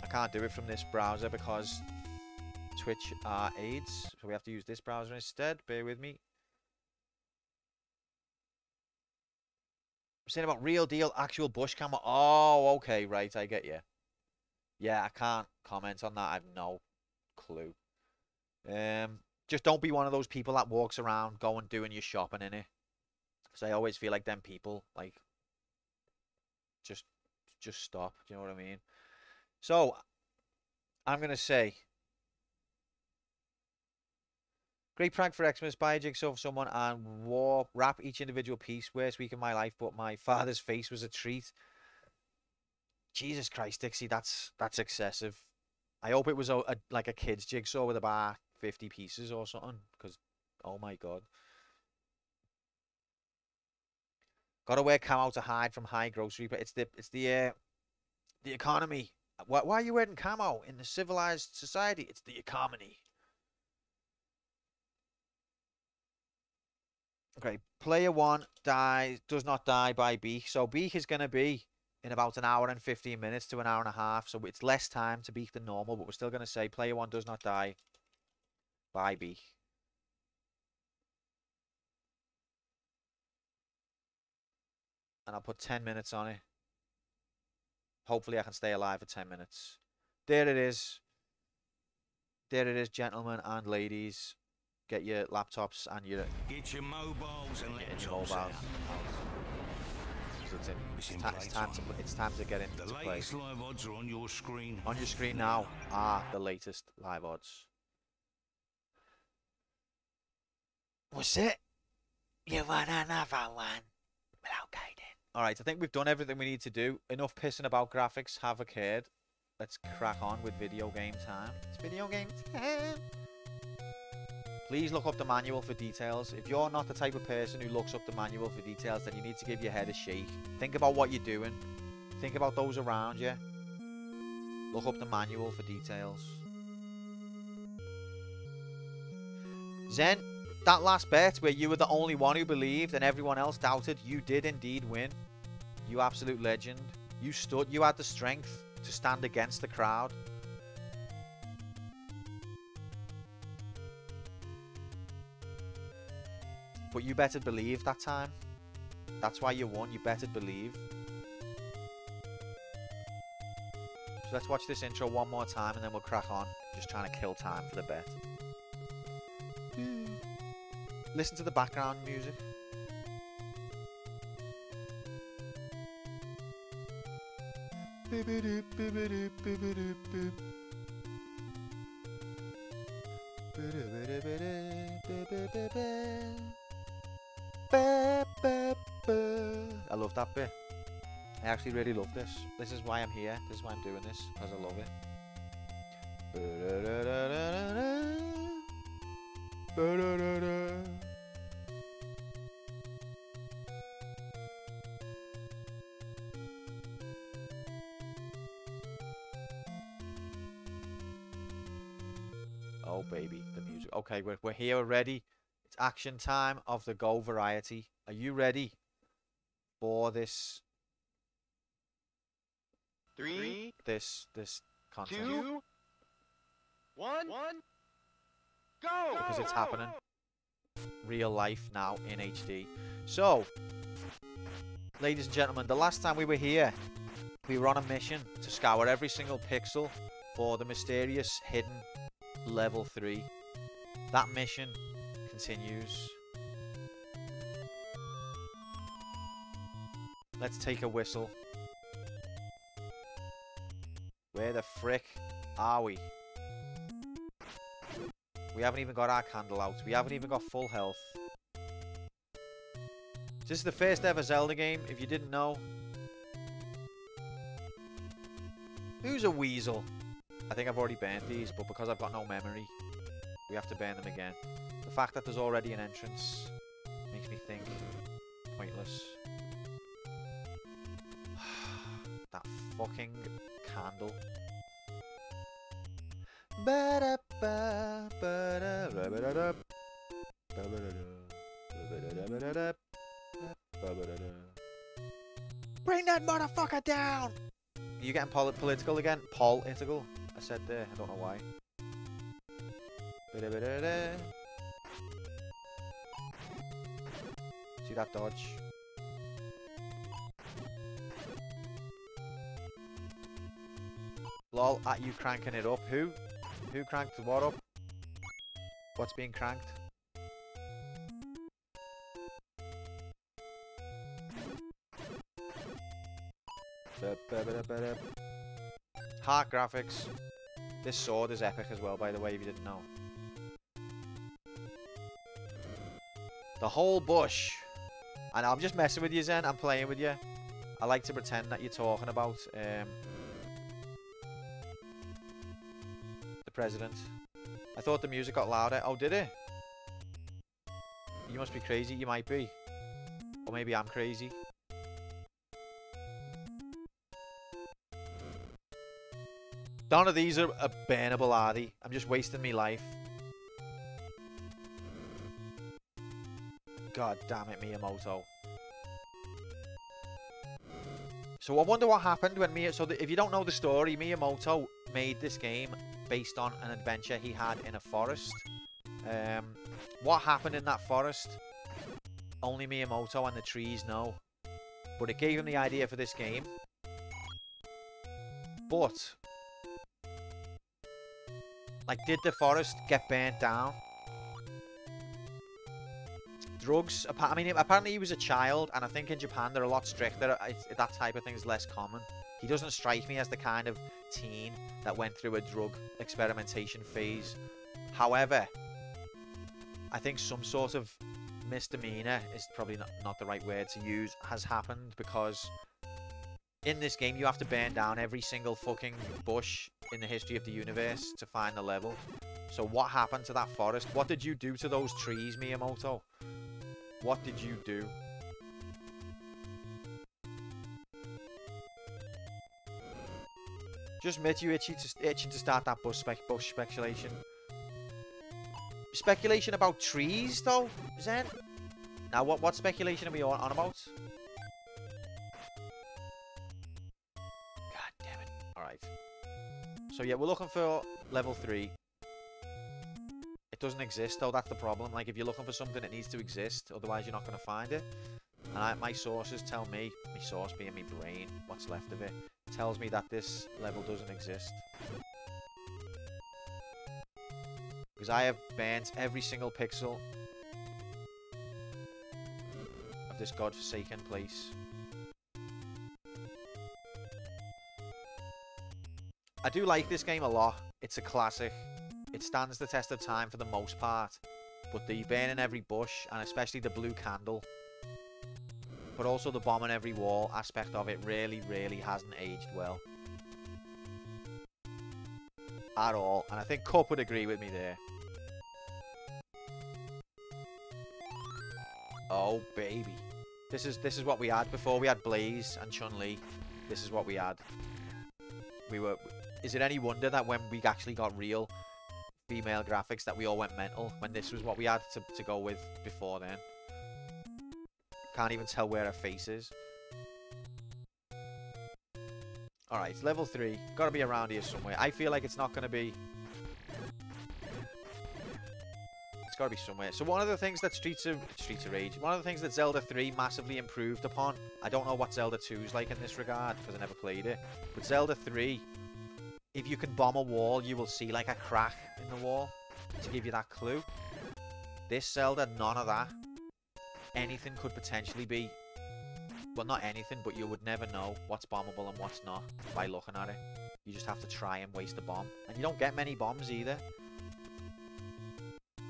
I can't do it from this browser because Twitch are AIDS, so we have to use this browser instead. Bear with me. I'm saying about real deal, actual bush camera. Oh, okay, right, I get you. Yeah, I can't comment on that. I have no clue. Just don't be one of those people that walks around going doing your shopping in it. Because I always feel like them people, like, just stop. Do you know what I mean? So, I'm going to say, great prank for Xmas. Buy a jigsaw for someone and wrap each individual piece. Worst week of my life, but my father's face was a treat. Jesus Christ, Dixie, that's excessive. I hope it was like a kid's jigsaw with about 50 pieces or something, because, oh my God. Gotta wear camo to hide from high grocery, but it's the economy. Why are you wearing camo in the civilized society? It's the economy. Okay, player 1 does not die by Beak. So Beak is going to be in about an hour and 15 minutes to an hour and a half. So it's less time to Beak than normal, but we're still going to say player 1 does not die by Beak. And I'll put 10 minutes on it. Hopefully I can stay alive for 10 minutes. There it is. There it is, gentlemen and ladies. Get your laptops and your... Get your mobiles and laptops out. It's time to get into play. The latest live odds are on your screen. On your screen now are the latest live odds. What's it? You want another one? Okay then. Alright, I think we've done everything we need to do. Enough pissing about graphics have occurred. Let's crack on with video game time. It's video game time. Please look up the manual for details. If you're not the type of person who looks up the manual for details, then you need to give your head a shake. Think about what you're doing. Think about those around you. Look up the manual for details. Zen, that last bet where you were the only one who believed and everyone else doubted, you did indeed win. You absolute legend. You stood, you had the strength to stand against the crowd. But you better believe that time. That's why you won. You better believe. So let's watch this intro one more time and then we'll crack on. Just trying to kill time for the bet. Listen to the background music. I love that bit. I actually really love this. This is why I'm here. This is why I'm doing this, because I love it. Oh baby, the music. Okay, we're here, we're ready. It's action time of the Go variety. Are you ready for this? This content. 2, 1, go! Because it's happening. Real life now in HD. So, ladies and gentlemen, the last time we were here, we were on a mission to scour every single pixel for the mysterious hidden level 3. That mission continues. Let's take a whistle. Where the frick are we? We haven't even got our candle out. We haven't even got full health. This is the first ever Zelda game, if you didn't know. Who's a weasel? I think I've already burnt these, but because I've got no memory, we have to burn them again. The fact that there's already an entrance makes me think pointless. That fucking candle. Bring that motherfucker down! Are you getting political again? Political? I said there, I don't know why. See that dodge? Lol, at you cranking it up. Who? Who cranked what up? What's being cranked? Heart graphics. This sword is epic as well, by the way, if you didn't know. The whole bush. And I'm just messing with you, Zen. I'm playing with you. I like to pretend that you're talking about the president. I thought the music got louder. Oh, did it? You must be crazy. You might be. Or maybe I'm crazy. None of these are bannable, are they? I'm just wasting my life. God damn it, Miyamoto. So I wonder what happened when if you don't know the story, Miyamoto made this game based on an adventure he had in a forest. What happened in that forest? Only Miyamoto and the trees know. But it gave him the idea for this game. But like, did the forest get burnt down? Drugs. I mean, apparently he was a child, and I think in Japan they're a lot stricter. That type of thing is less common. He doesn't strike me as the kind of teen that went through a drug experimentation phase. However, I think some sort of misdemeanor is probably not the right word to use, has happened, because in this game you have to burn down every single fucking bush in the history of the universe to find the level. So what happened to that forest? What did you do to those trees, Miyamoto? What did you do? Just admit you itching to start that bush speculation. Speculation about trees, though, Zen? Now, what speculation are we on about? God damn it. Alright. So, yeah, we're looking for level 3. It doesn't exist, though. That's the problem. Like, if you're looking for something, it needs to exist. Otherwise, you're not going to find it. And my sources tell me, my source being my brain, what's left of it, tells me that this level doesn't exist. Because I have burnt every single pixel of this godforsaken place. I do like this game a lot. It's a classic. It stands the test of time for the most part. But the burning every bush, and especially the blue candle, but also the bomb on every wall aspect of it really, really hasn't aged well. At all. And I think Cup would agree with me there. Oh, baby. This is what we had before. We had Blaze and Chun-Li. This is what we had. Is it any wonder that when we actually got real female graphics that we all went mental when this was what we had to go with before then? Can't even tell where her face is. Alright, level 3. Gotta be around here somewhere. I feel like it's not gonna be... It's gotta be somewhere. So one of the things that Streets of Rage, one of the things that Zelda 3 massively improved upon, I don't know what Zelda 2 is like in this regard, because I never played it, but Zelda 3, if you can bomb a wall, you will see like a crack in the wall to give you that clue. This Zelda, none of that. Anything could potentially be, well, not anything, but you would never know what's bombable and what's not by looking at it. You just have to try and waste a bomb. And you don't get many bombs either. You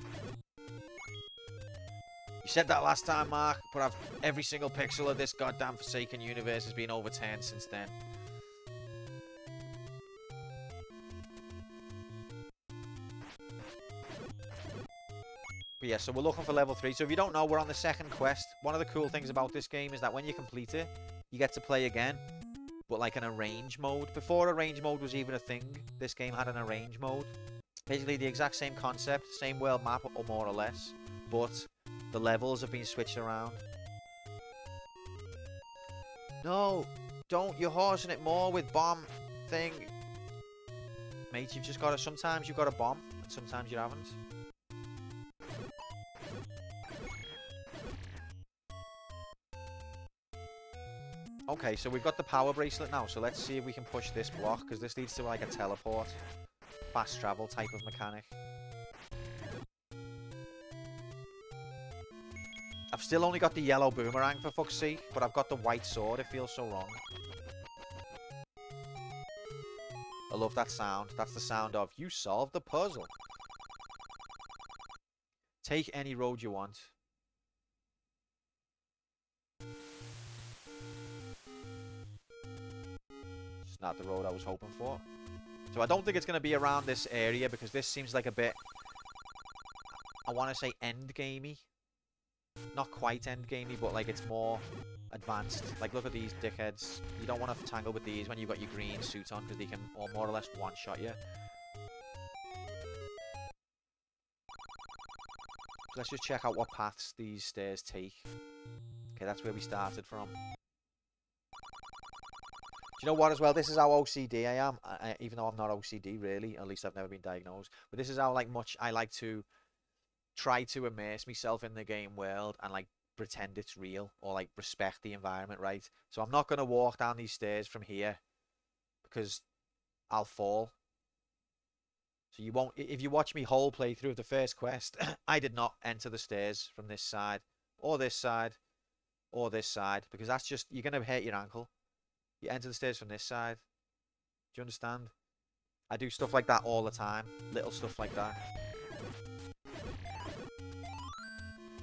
said that last time, Mark, but every single pixel of this goddamn Forsaken universe has been overturned since then. But yeah, so we're looking for level 3. So if you don't know, we're on the second quest. One of the cool things about this game is that when you complete it, you get to play again, but like an arrange mode. Before arrange mode was even a thing, this game had an arrange mode. Basically the exact same concept, same world map, or more or less, but the levels have been switched around. No, don't. You're horsing it more with bomb thing. Mate, you've just got to... Sometimes you've got a bomb, and sometimes you haven't. Okay, so we've got the power bracelet now, so let's see if we can push this block, because this leads to like a teleport. Fast travel type of mechanic. I've still only got the yellow boomerang for fuck's sake, but I've got the white sword. It feels so wrong. I love that sound. That's the sound of, you solved the puzzle. Take any road you want. It's not the road I was hoping for. So I don't think it's going to be around this area, because this seems like a bit, I want to say endgamey. Not quite endgamey, but like it's more advanced. Like, look at these dickheads. You don't want to tangle with these when you've got your green suit on, because they can more or less one-shot you. Let's just check out what paths these stairs take. Okay, that's where we started from. Do you know what as well? This is how OCD I am. Even though I'm not OCD really, at least I've never been diagnosed. But this is how much I like to try to immerse myself in the game world and like pretend it's real, or like respect the environment, right? So I'm not going to walk down these stairs from here because I'll fall. So you won't, if you watch me whole playthrough of the first quest, I did not enter the stairs from this side or this side or this side, because that's just, you're going to hurt your ankle. You enter the stairs from this side. Do you understand? I do stuff like that all the time. Little stuff like that.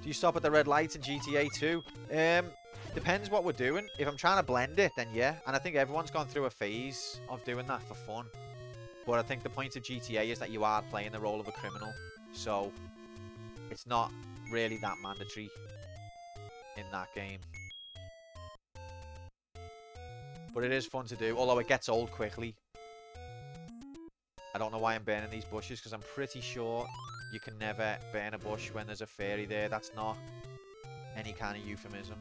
Do you stop at the red lights in GTA 2? Depends what we're doing. If I'm trying to blend it, then yeah. And I think everyone's gone through a phase of doing that for fun. But I think the point of GTA is that you are playing the role of a criminal. So, it's not really that mandatory in that game. But it is fun to do, although it gets old quickly. I don't know why I'm burning these bushes, because I'm pretty sure you can never burn a bush when there's a fairy there. That's not any kind of euphemism.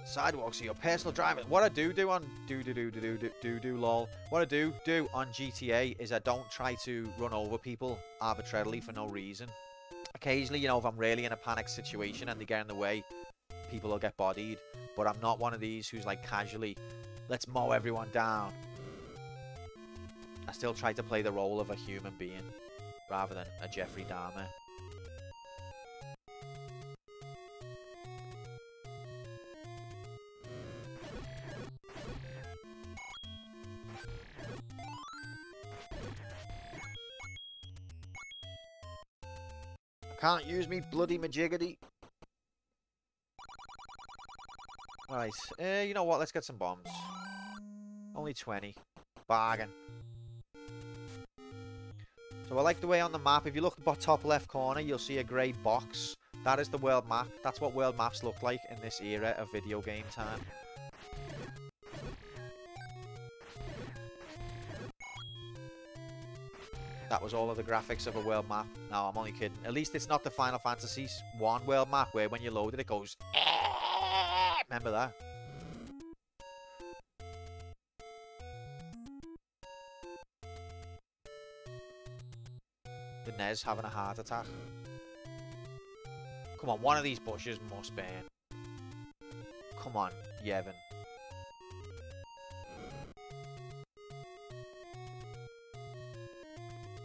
Sidewalks are your personal drivers. What I do on lol. What I do on GTA is I don't try to run over people arbitrarily for no reason. Occasionally, you know, if I'm really in a panic situation and they get in the way, people will get bodied. But I'm not one of these who's like casually, let's mow everyone down. I still try to play the role of a human being rather than a Jeffrey Dahmer. Can't use me bloody majiggity. Right, you know what? Let's get some bombs. Only 20. Bargain. So I like the way on the map, if you look at the top left corner, you'll see a grey box. That is the world map. That's what world maps look like in this era of video game time. That was all of the graphics of a world map. No, I'm only kidding. At least it's not the Final Fantasy 1 world map where when you load it, it goes... Remember that? The NES having a heart attack. Come on, one of these bushes must burn. Come on, Yevon.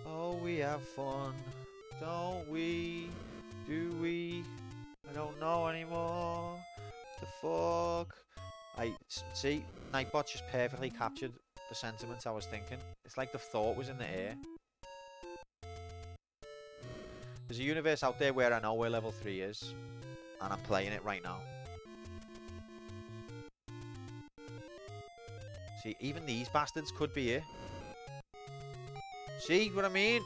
Oh, we have fun, don't we? Do we? I don't know anymore. The fuck? See, Nightbot just perfectly captured the sentiments I was thinking. It's like the thought was in the air. There's a universe out there where I know where level 3 is, and I'm playing it right now. See, even these bastards could be it. See what I mean?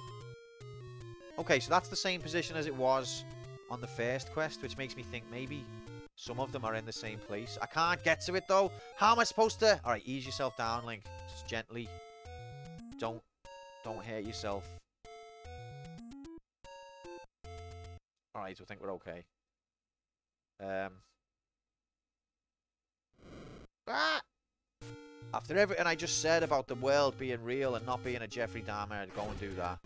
Okay, so that's the same position as it was on the first quest, which makes me think maybe some of them are in the same place. I can't get to it, though. How am I supposed to... Alright, ease yourself down, Link. Just gently. Don't hurt yourself. Alright, I think we're okay. After everything I just said about the world being real and not being a Jeffrey Dahmer, I'd go and do that.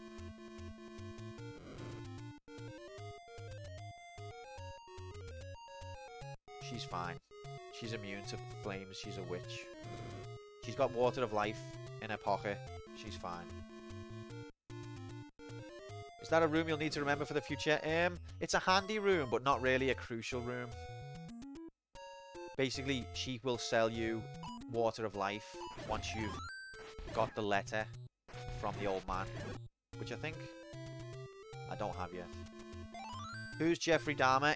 She's fine. She's immune to flames. She's a witch. She's got water of life in her pocket. She's fine. Is that a room you'll need to remember for the future? It's a handy room, but not really a crucial room. Basically, she will sell you water of life once you've got the letter from the old man, which I think I don't have yet. Who's Jeffrey Dahmer?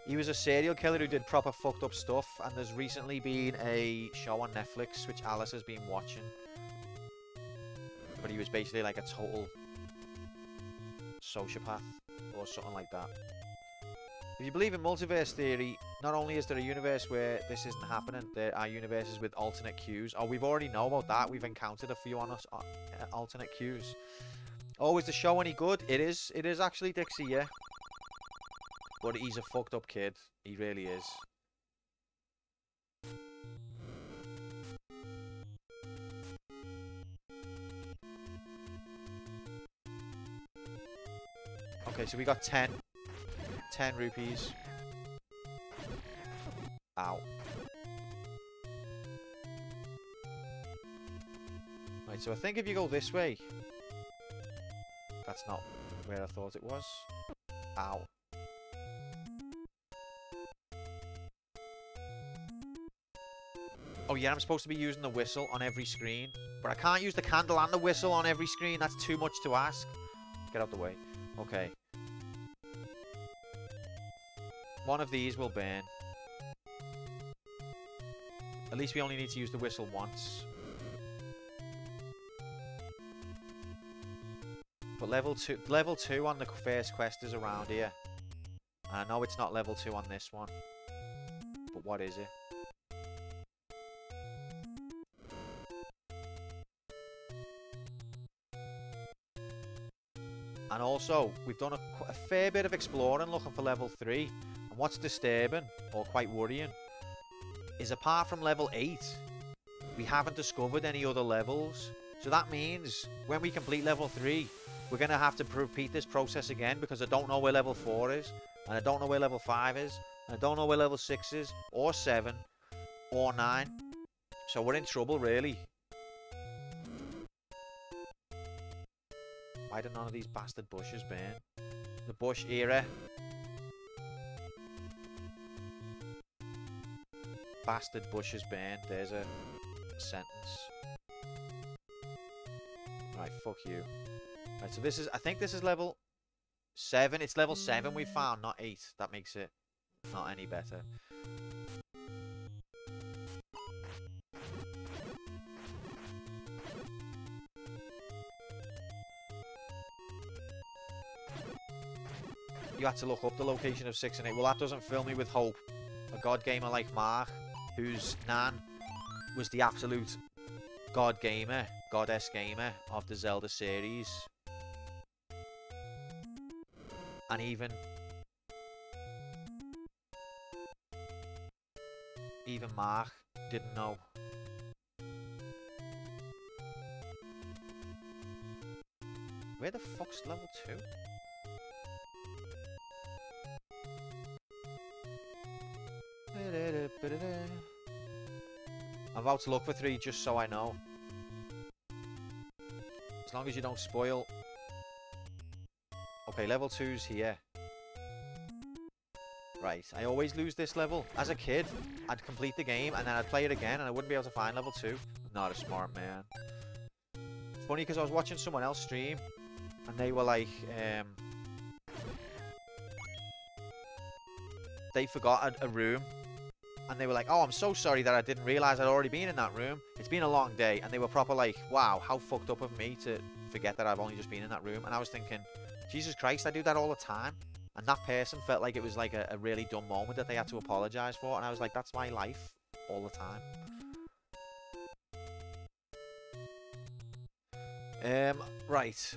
He was a serial killer who did proper fucked up stuff, and there's recently been a show on Netflix which Alice has been watching, but he was basically like a total sociopath or something like that. If you believe in multiverse theory, not only is there a universe where this isn't happening, there are universes with alternate Qs. Oh, we've already know about that. We've encountered a few on us alternate Qs. Oh, is the show any good? It is actually, Dixie, yeah. But he's a fucked up kid. He really is. Okay, so we got 10 rupees. Ow. Right, so I think if you go this way... That's not where I thought it was. Ow. Oh yeah, I'm supposed to be using the whistle on every screen. But I can't use the candle and the whistle on every screen. That's too much to ask. Get out the way. Okay. One of these will burn. At least we only need to use the whistle once. But level 2 on the first quest is around here. And I know it's not level 2 on this one. But what is it? And also, we've done a fair bit of exploring looking for level 3. And what's disturbing, or quite worrying, is apart from level 8, we haven't discovered any other levels. So that means when we complete level 3, we're going to have to repeat this process again, because I don't know where level 4 is, and I don't know where level 5 is, and I don't know where level 6 is, or 7, or 9. So we're in trouble, really. Why do none of these bastard bushes burn? The bush era. Bastard bushes burn. There's a sentence. Right, fuck you. Right, so this is, I think this is level 7. It's level 7 we found, not 8. That makes it not any better. You had to look up the location of 6 and 8. Well, that doesn't fill me with hope. A god gamer like Mark, whose nan was the absolute god gamer, goddess gamer of the Zelda series. And even Mark didn't know. Where the fuck's level 2? I'm about to look for 3 just so I know. As long as you don't spoil. Okay, level 2's here. Right, I always lose this level. As a kid, I'd complete the game and then I'd play it again and I wouldn't be able to find level 2. Not a smart man. It's funny because I was watching someone else stream and they were like, they forgot a room. And they were like, oh, I'm so sorry that I didn't realise I'd already been in that room. It's been a long day. And they were proper like, wow, how fucked up of me to forget that I've only just been in that room. And I was thinking, Jesus Christ, I do that all the time. And that person felt like it was like a really dumb moment that they had to apologise for. And I was like, that's my life all the time. Right.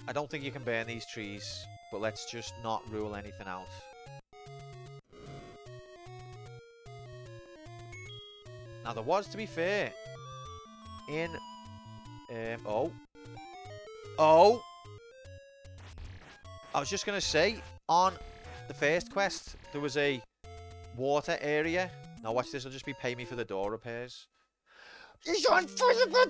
I don't think you can burn these trees. But let's just not rule anything out. Now there was, to be fair, in I was just gonna say, on the first quest there was a water area. Now watch this, will just be pay me for the door repairs. He's on fire, but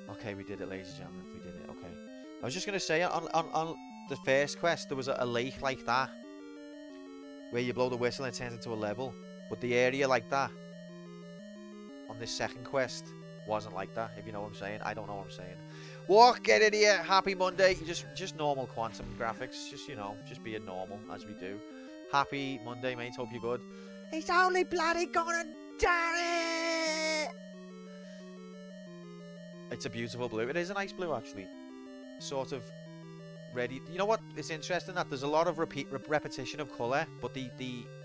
Okay, we did it, ladies and gentlemen. We did it. Okay. I was just gonna say, on the first quest, there was a lake like that, where you blow the whistle and it turns into a level. But the area like that on this second quest wasn't like that. If you know what I'm saying, I don't know what I'm saying. Walk, get in here. Happy Monday. Just normal quantum graphics. Just, you know, just being normal as we do. Happy Monday, mate. Hope you're good. He's only bloody gonna die. It's a beautiful blue. It is a nice blue, actually. Sort of ready. You know what? It's interesting that there's a lot of repetition of colour, but they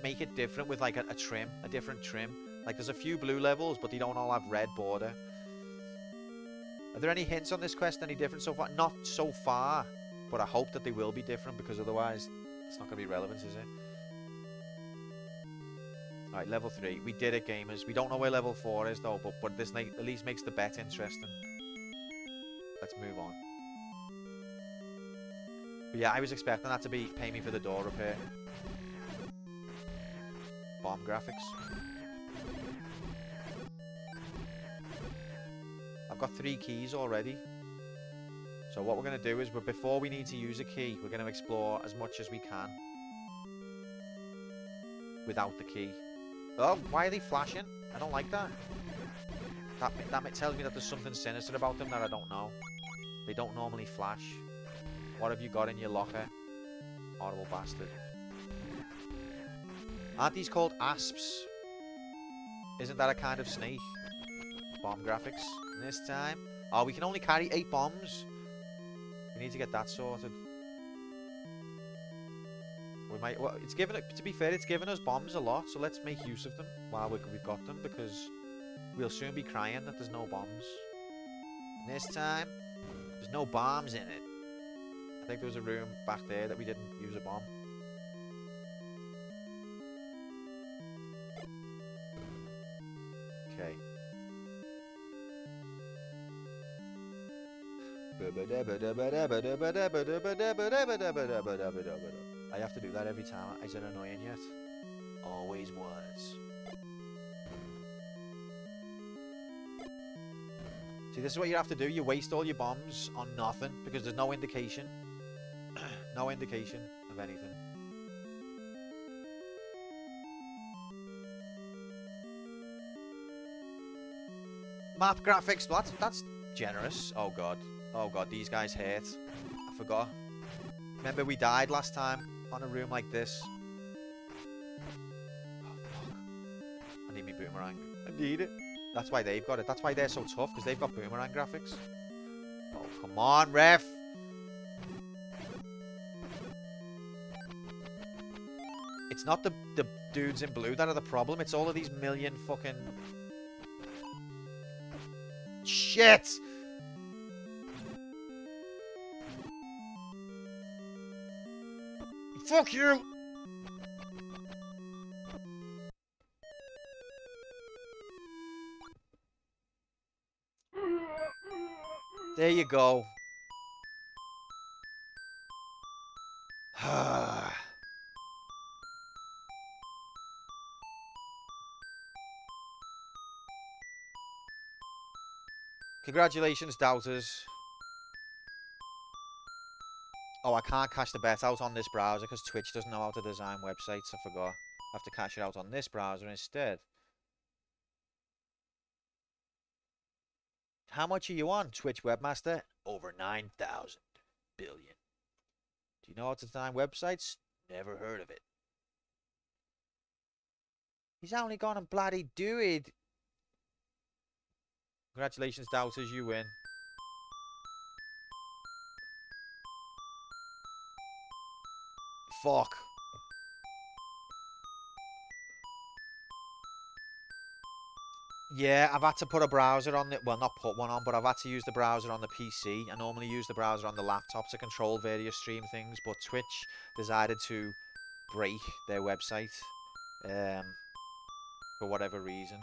make it different with like a trim, a different trim. Like there's a few blue levels, but they don't all have red border. Are there any hints on this quest any different so far? Not so far, but I hope that they will be different, because otherwise it's not going to be relevant, is it? Alright, level 3. We did it, gamers. We don't know where level 4 is, though, but this at least makes the bet interesting. Let's move on. But yeah, I was expecting that to be pay me for the door repair. Bomb graphics. I've got 3 keys already. So what we're going to do is, before we need to use a key, we're going to explore as much as we can without the key. Oh, why are they flashing? I don't like that. That tells me that there's something sinister about them that I don't know. They don't normally flash. What have you got in your locker? Horrible bastard. Aren't these called asps? Isn't that a kind of snake? Bomb graphics. This time. Oh, we can only carry 8 bombs. We need to get that sorted. We might. Well, it's given. To be fair, it's given us bombs a lot, so let's make use of them while we've got them, because we'll soon be crying that there's no bombs. And this time, there's no bombs in it. I think there was a room back there that we didn't use a bomb. Okay. I have to do that every time. Is it annoying yet? Always was. See, this is what you have to do. You waste all your bombs on nothing because there's no indication. No indication of anything. Map graphics. Well, that's generous. Oh god. Oh god, these guys hurt. I forgot. Remember we died last time on a room like this. Oh fuck. I need me boomerang. I need it. That's why they've got it. That's why they're so tough, because they've got boomerang graphics. Oh, come on, ref! It's not the dudes in blue that are the problem. It's all of these million fucking... Shit! Fuck you! There you go. Congratulations, doubters. Oh, I can't cash the bet out on this browser because Twitch doesn't know how to design websites. I forgot. I have to cash it out on this browser instead. How much are you on, Twitch Webmaster? Over 9,000 billion. Do you know how to design websites? Never heard of it. He's only gonna bloody do it. Congratulations, doubters, you win. Fuck. Yeah, I've had to put a browser on it. Well, not put one on, but I've had to use the browser on the PC. I normally use the browser on the laptop to control various stream things, but Twitch decided to break their website for whatever reason.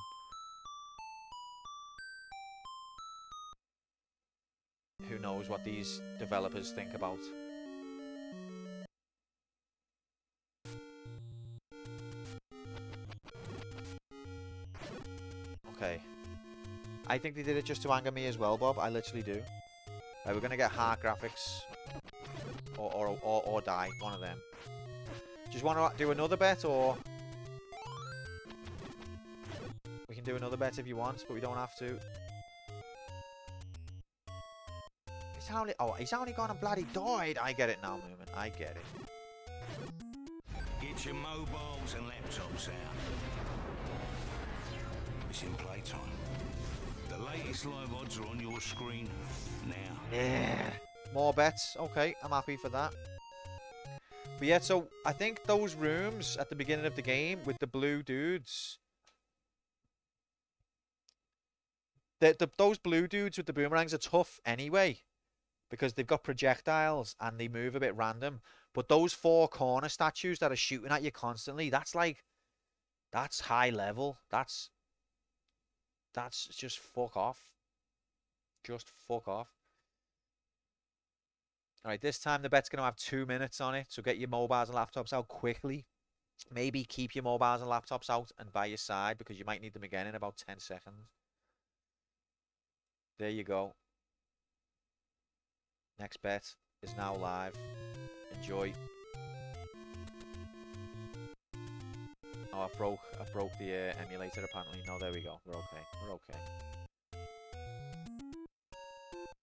Who knows what these developers think about. Okay. I think they did it just to anger me as well, Bob. I literally do. Right, we're gonna get heart graphics. Or die. One of them. Just want to do another bet, or... We can do another bet if you want, but we don't have to. He's only gone and bloody died. I get it now, Moomin. I get it. Get your mobiles and laptops out. It's in playtime. The latest live odds are on your screen now. Yeah. More bets. Okay, I'm happy for that. But yeah, so I think those rooms at the beginning of the game with the blue dudes... Those blue dudes with the boomerangs are tough anyway. Because they've got projectiles and they move a bit random. But those 4 corner statues that are shooting at you constantly, that's like... That's high level. That's just fuck off. Just fuck off. Alright, this time the bet's going to have 2 minutes on it. So get your mobiles and laptops out quickly. Maybe keep your mobiles and laptops out and by your side, because you might need them again in about 10 seconds. There you go. Next bet is now live. Enjoy. Oh, I broke the emulator apparently. No, there we go. We're okay. We're okay.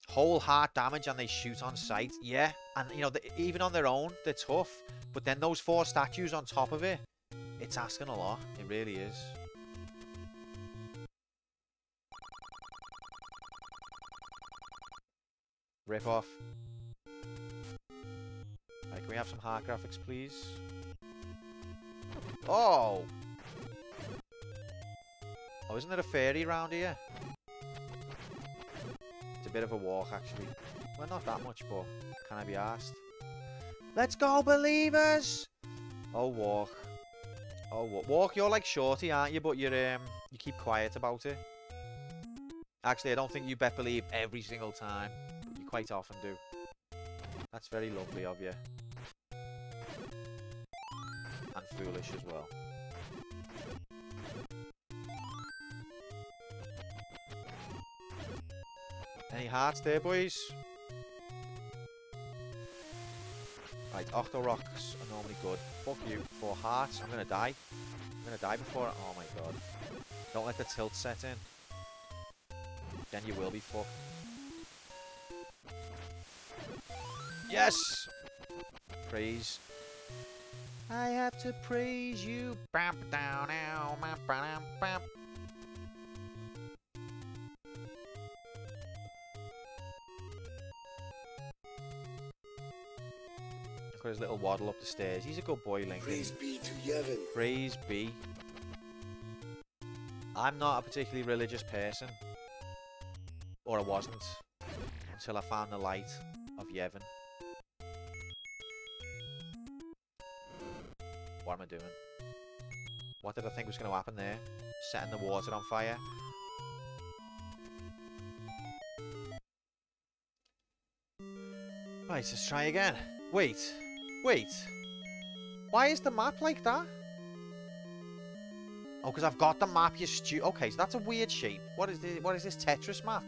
Whole heart damage and they shoot on sight. Yeah, and you know, even on their own, they're tough. But then those 4 statues on top of it, it's asking a lot. It really is. Rip off. Right, can we have some heart graphics, please? Oh! Oh, isn't there a fairy around here? It's a bit of a walk, actually. Well, not that much, but can I be asked? Let's go, believers! Oh, walk. Oh, walk, you're like Shorty, aren't you? But you're, you keep quiet about it. Actually, I don't think you bet believe every single time. But you quite often do. That's very lovely of you. And foolish as well. Any hearts there, boys? Right, Octo Rocks are normally good. Fuck you. 4 hearts. I'm gonna die. I'm gonna die before... Oh my god. Don't let the tilt set in. Then you will be fucked. Yes! Praise. I have to praise you. Bam, down, now, bam, bam, bam. Look at his little waddle up the stairs. He's a good boy, Link. Praise be to Yevon. Praise be. I'm not a particularly religious person. Or I wasn't. Until I found the light of Yevon. What am I doing? What did I think was going to happen there? Setting the water on fire. Right, let's try again. Wait. Wait. Why is the map like that? Oh, because I've got the map, you Okay, so that's a weird shape. What is this Tetris map?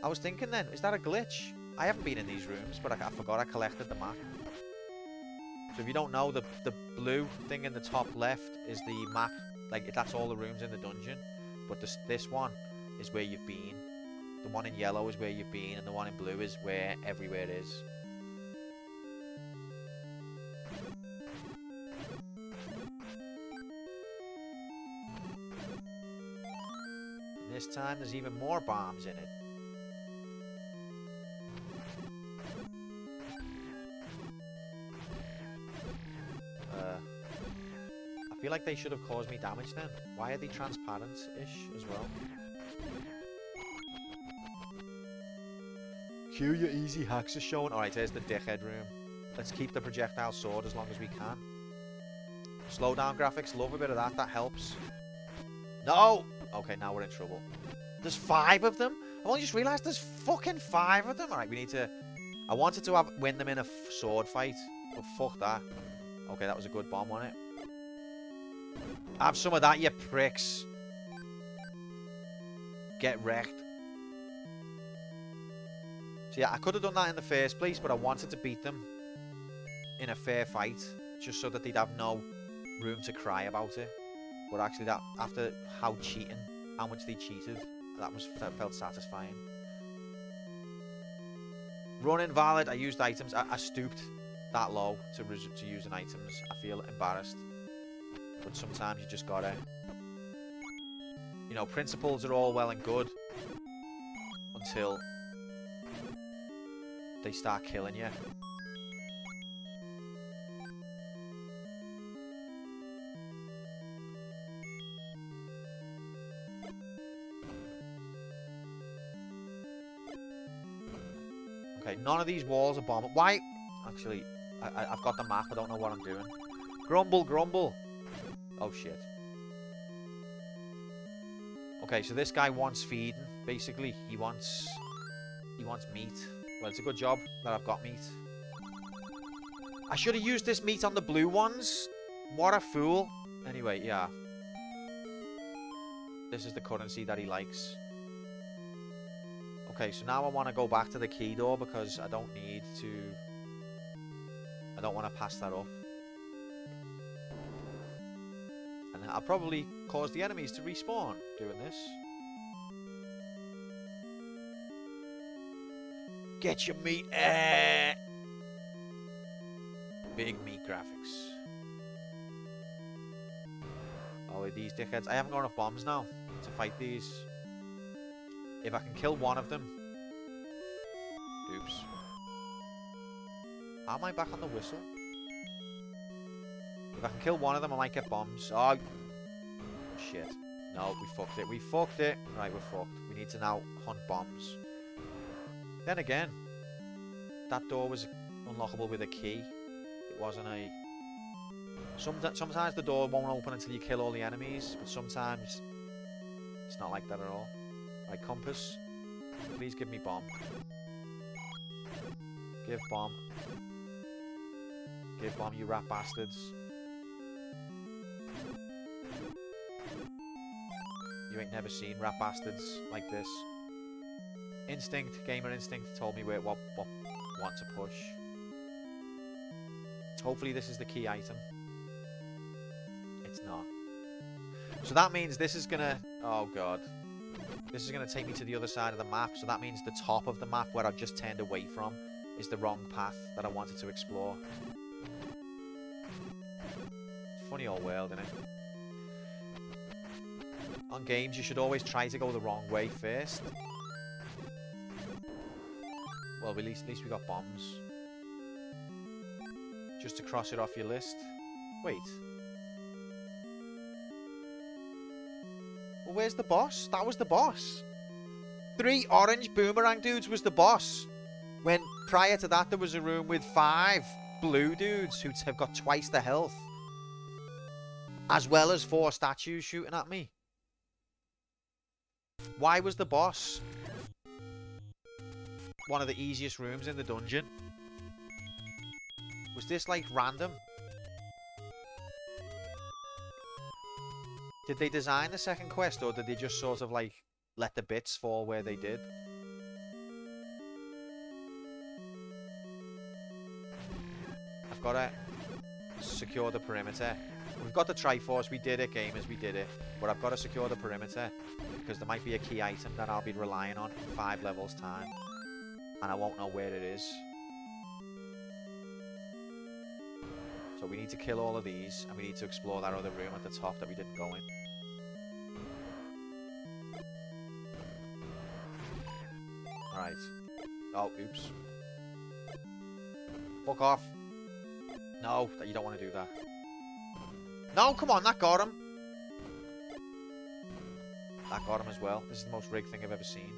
I was thinking then, is that a glitch? I haven't been in these rooms, but I forgot I collected the map. So if you don't know, the blue thing in the top left is the map. Like, that's all the rooms in the dungeon. But this one is where you've been. The one in yellow is where you've been, and the one in blue is where everywhere is. And this time there's even more bombs in it. I feel like they should have caused me damage then. Why are they transparent-ish as well? Cue your easy hacks are shown. Alright, there's the dickhead room. Let's keep the projectile sword as long as we can. Slow down graphics, love a bit of that, that helps. No! Okay, now we're in trouble. There's 5 of them? I've only just realised there's fucking 5 of them. Alright, we need to... I wanted to win them in a sword fight, but fuck that. Okay, that was a good bomb, wasn't it? Have some of that, you pricks. Get wrecked. So yeah, I could have done that in the first place, but I wanted to beat them in a fair fight, just so that they'd have no room to cry about it. But actually, that after how much they cheated, that felt satisfying. Run invalid. I used items. I stooped that low to use an items. I feel embarrassed. But sometimes you just gotta... You know, principles are all well and good until they start killing you. Okay, none of these walls are bombing. Why? Actually, I've got the map. I don't know what I'm doing. Grumble, grumble. Oh, shit. Okay, so this guy wants feeding, basically. He wants meat. Well, it's a good job that I've got meat. I should have used this meat on the blue ones. What a fool. Anyway, yeah. This is the currency that he likes. Okay, so now I want to go back to the key door because I don't want to pass that up. And I'll probably cause the enemies to respawn doing this. Get your meat. Big meat graphics. Oh, these dickheads. I haven't got enough bombs now to fight these. If I can kill one of them. Oops. How am I back on the whistle? If I can kill one of them, I might get bombs. Oh, shit. No, we fucked it. We fucked it. Right, we're fucked. We need to now hunt bombs. Then again, that door was unlockable with a key. It wasn't a... Sometimes the door won't open until you kill all the enemies, but sometimes it's not like that at all. Right, compass. Please give me bomb. Give bomb. Give bomb, you rat bastards. You ain't never seen rat bastards like this. Instinct, gamer instinct told me what to push. Hopefully this is the key item. It's not. So that means this is gonna... Oh god. This is gonna take me to the other side of the map. So that means the top of the map where I've just turned away from is the wrong path that I wanted to explore. Funny old world, innit? On games, you should always try to go the wrong way first. Well, at least we got bombs. Just to cross it off your list. Wait. Well, where's the boss? That was the boss. 3 orange boomerang dudes was the boss. When prior to that, there was a room with 5 blue dudes who have got twice the health. As well as 4 statues shooting at me. Why was the boss one of the easiest rooms in the dungeon? Was this like random? Did they design the second quest, or did they just sort of like let the bits fall where they did? I've got to secure the perimeter. We've got the Triforce, we did it, gamers, we did it. But I've got to secure the perimeter, because there might be a key item that I'll be relying on in 5 levels time. And I won't know where it is. So we need to kill all of these, and we need to explore that other room at the top that we didn't go in. Alright. Oh, oops. Fuck off. No, you don't want to do that. No, come on, that got him. That got him as well. This is the most rigged thing I've ever seen.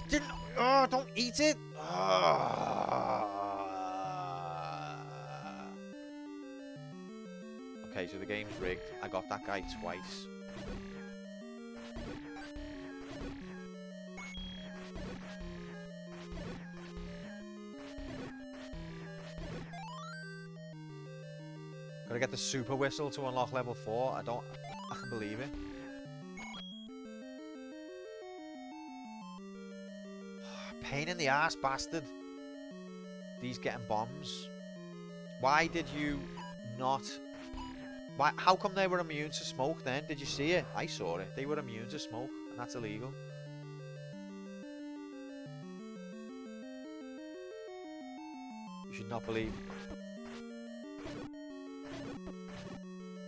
He didn't... Oh, don't eat it! Okay, so the game's rigged. I got that guy twice. Gotta get the super whistle to unlock level 4. I can believe it. Pain in the ass, bastard. These getting bombs. Why did you not... Why? How come they were immune to smoke then? Did you see it? I saw it. They were immune to smoke, and that's illegal. You should not believe...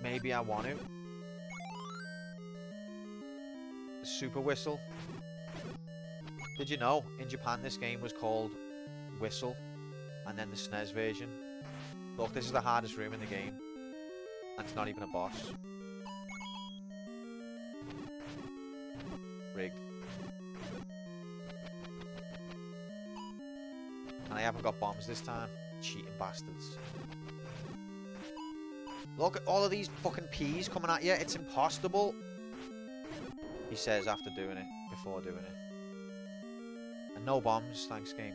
Maybe I want to. The super whistle. Did you know, in Japan this game was called Whistle, and then the SNES version. Look, this is the hardest room in the game. And it's not even a boss. Rigged. And I haven't got bombs this time. Cheating bastards. Look at all of these fucking peas coming at you. It's impossible. He says after doing it. Before doing it. And no bombs. Thanks, game.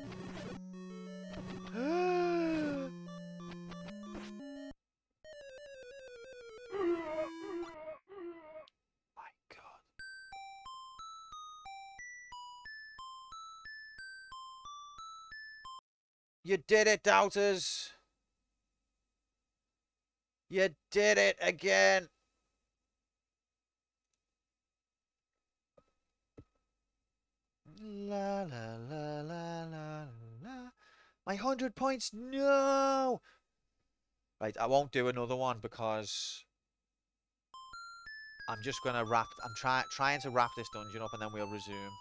My god. You did it, doubters. You did it again. La la la la la la. My 100 points. No. Right, I won't do another one because I'm just gonna wrap. I'm trying to wrap this dungeon up and then we'll resume.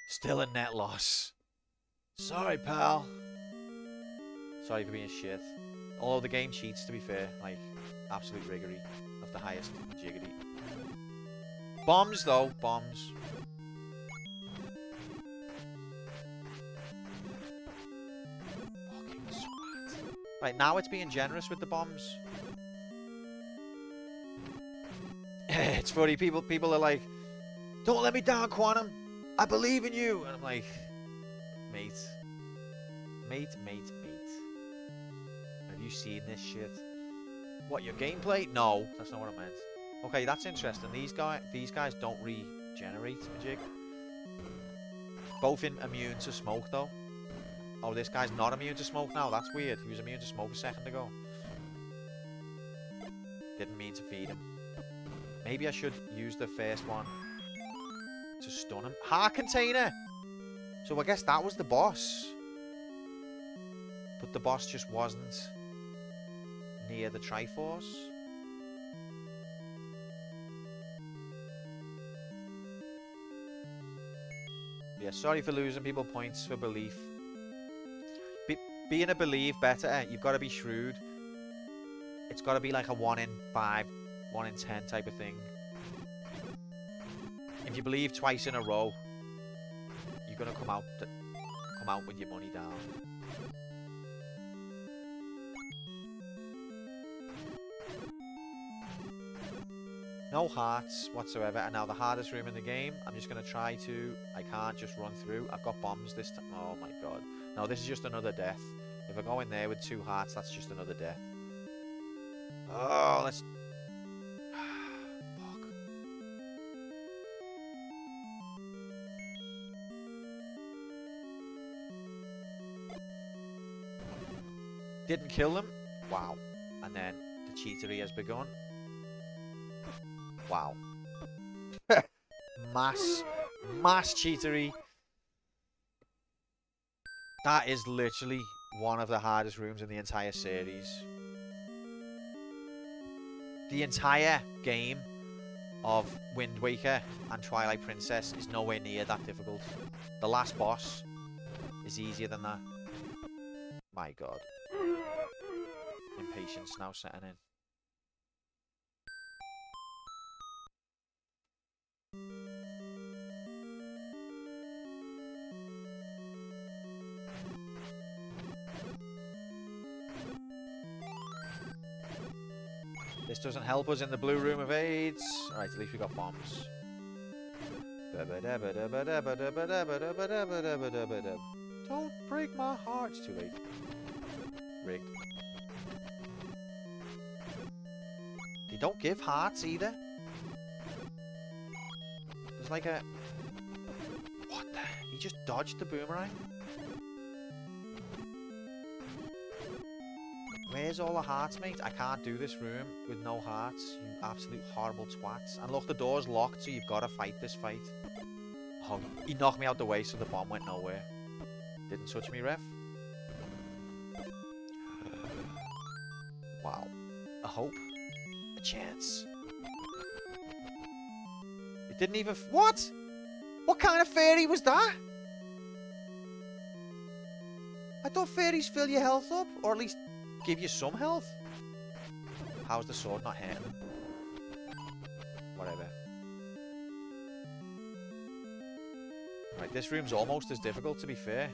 Still a net loss. Sorry, pal. Sorry for being shit. Although the game cheats, to be fair, like absolute riggery of the highest jiggity. Bombs though, bombs. Fucking swat. Right, now it's being generous with the bombs. It's funny, people are like, don't let me down, Quantum. I believe in you. And I'm like, mate. Have you seen this shit? What, your gameplay? No, that's not what I meant. Okay, that's interesting. These guys don't regenerate a jig. Both immune to smoke though. Oh, this guy's not immune to smoke now. That's weird. He was immune to smoke a second ago. Didn't mean to feed him. Maybe I should use the first one to stun him. Heart container! So I guess that was the boss. But the boss just wasn't near the Triforce. Yeah, sorry for losing people points for belief. Being a believe better, you've got to be shrewd. It's got to be like a 1 in 5, 1 in 10 type of thing. If you believe twice in a row, you're gonna come out with your money down. No hearts whatsoever, and now the hardest room in the game. I'm just gonna try to. I can't just run through. I've got bombs this time. Oh my god! No, this is just another death. If I go in there with 2 hearts, that's just another death. Oh, let's. Fuck. Didn't kill them. Wow. And then the cheatery has begun. Wow. Mass cheatery. That is literally one of the hardest rooms in the entire series. The entire game of Wind Waker and Twilight Princess is nowhere near that difficult. The last boss is easier than that. My god. Impatience now setting in. This doesn't help us in the blue room of AIDS. Alright, at least we got bombs. Don't break my heart. It's too late. Rigged. They don't give hearts either. There's like a... What the... He just dodged the boomerang? Where's all the hearts, mate? I can't do this room with no hearts. You absolute horrible twats. And look, the door's locked, so you've got to fight this fight. Oh, he knocked me out the way, so the bomb went nowhere. Didn't touch me, ref. Wow. A hope. A chance. It didn't even... What? What kind of fairy was that? I thought fairies fill your health up, or at least give you some health. How's the sword not hitting him? Whatever. Right, this room's almost as difficult, to be fair.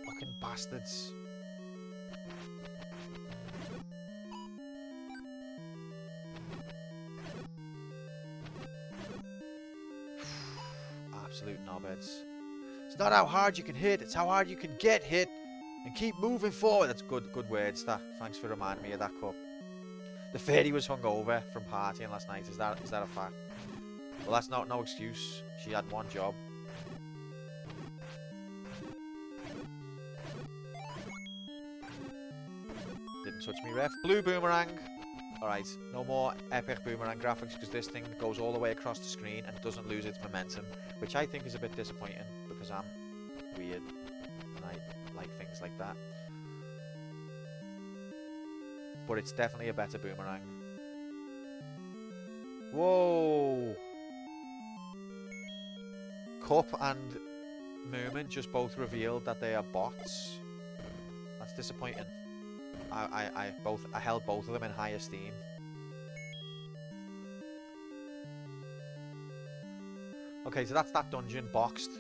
Fucking bastards. Absolute knobheads. It's not how hard you can hit, it's how hard you can get hit and keep moving forward. That's good words, that. Thanks for reminding me of that, cup. The fairy was hungover from partying last night. Is that a fact? Well, that's not no excuse. She had one job. Shouldn't touch me, ref. Blue boomerang. Alright, no more epic boomerang graphics because this thing goes all the way across the screen and doesn't lose its momentum, which I think is a bit disappointing because I'm weird and I like things like that. But it's definitely a better boomerang. Whoa! Cup and Moomin just both revealed that they are bots. That's disappointing. I held both of them in high esteem. Okay, so that's that dungeon boxed.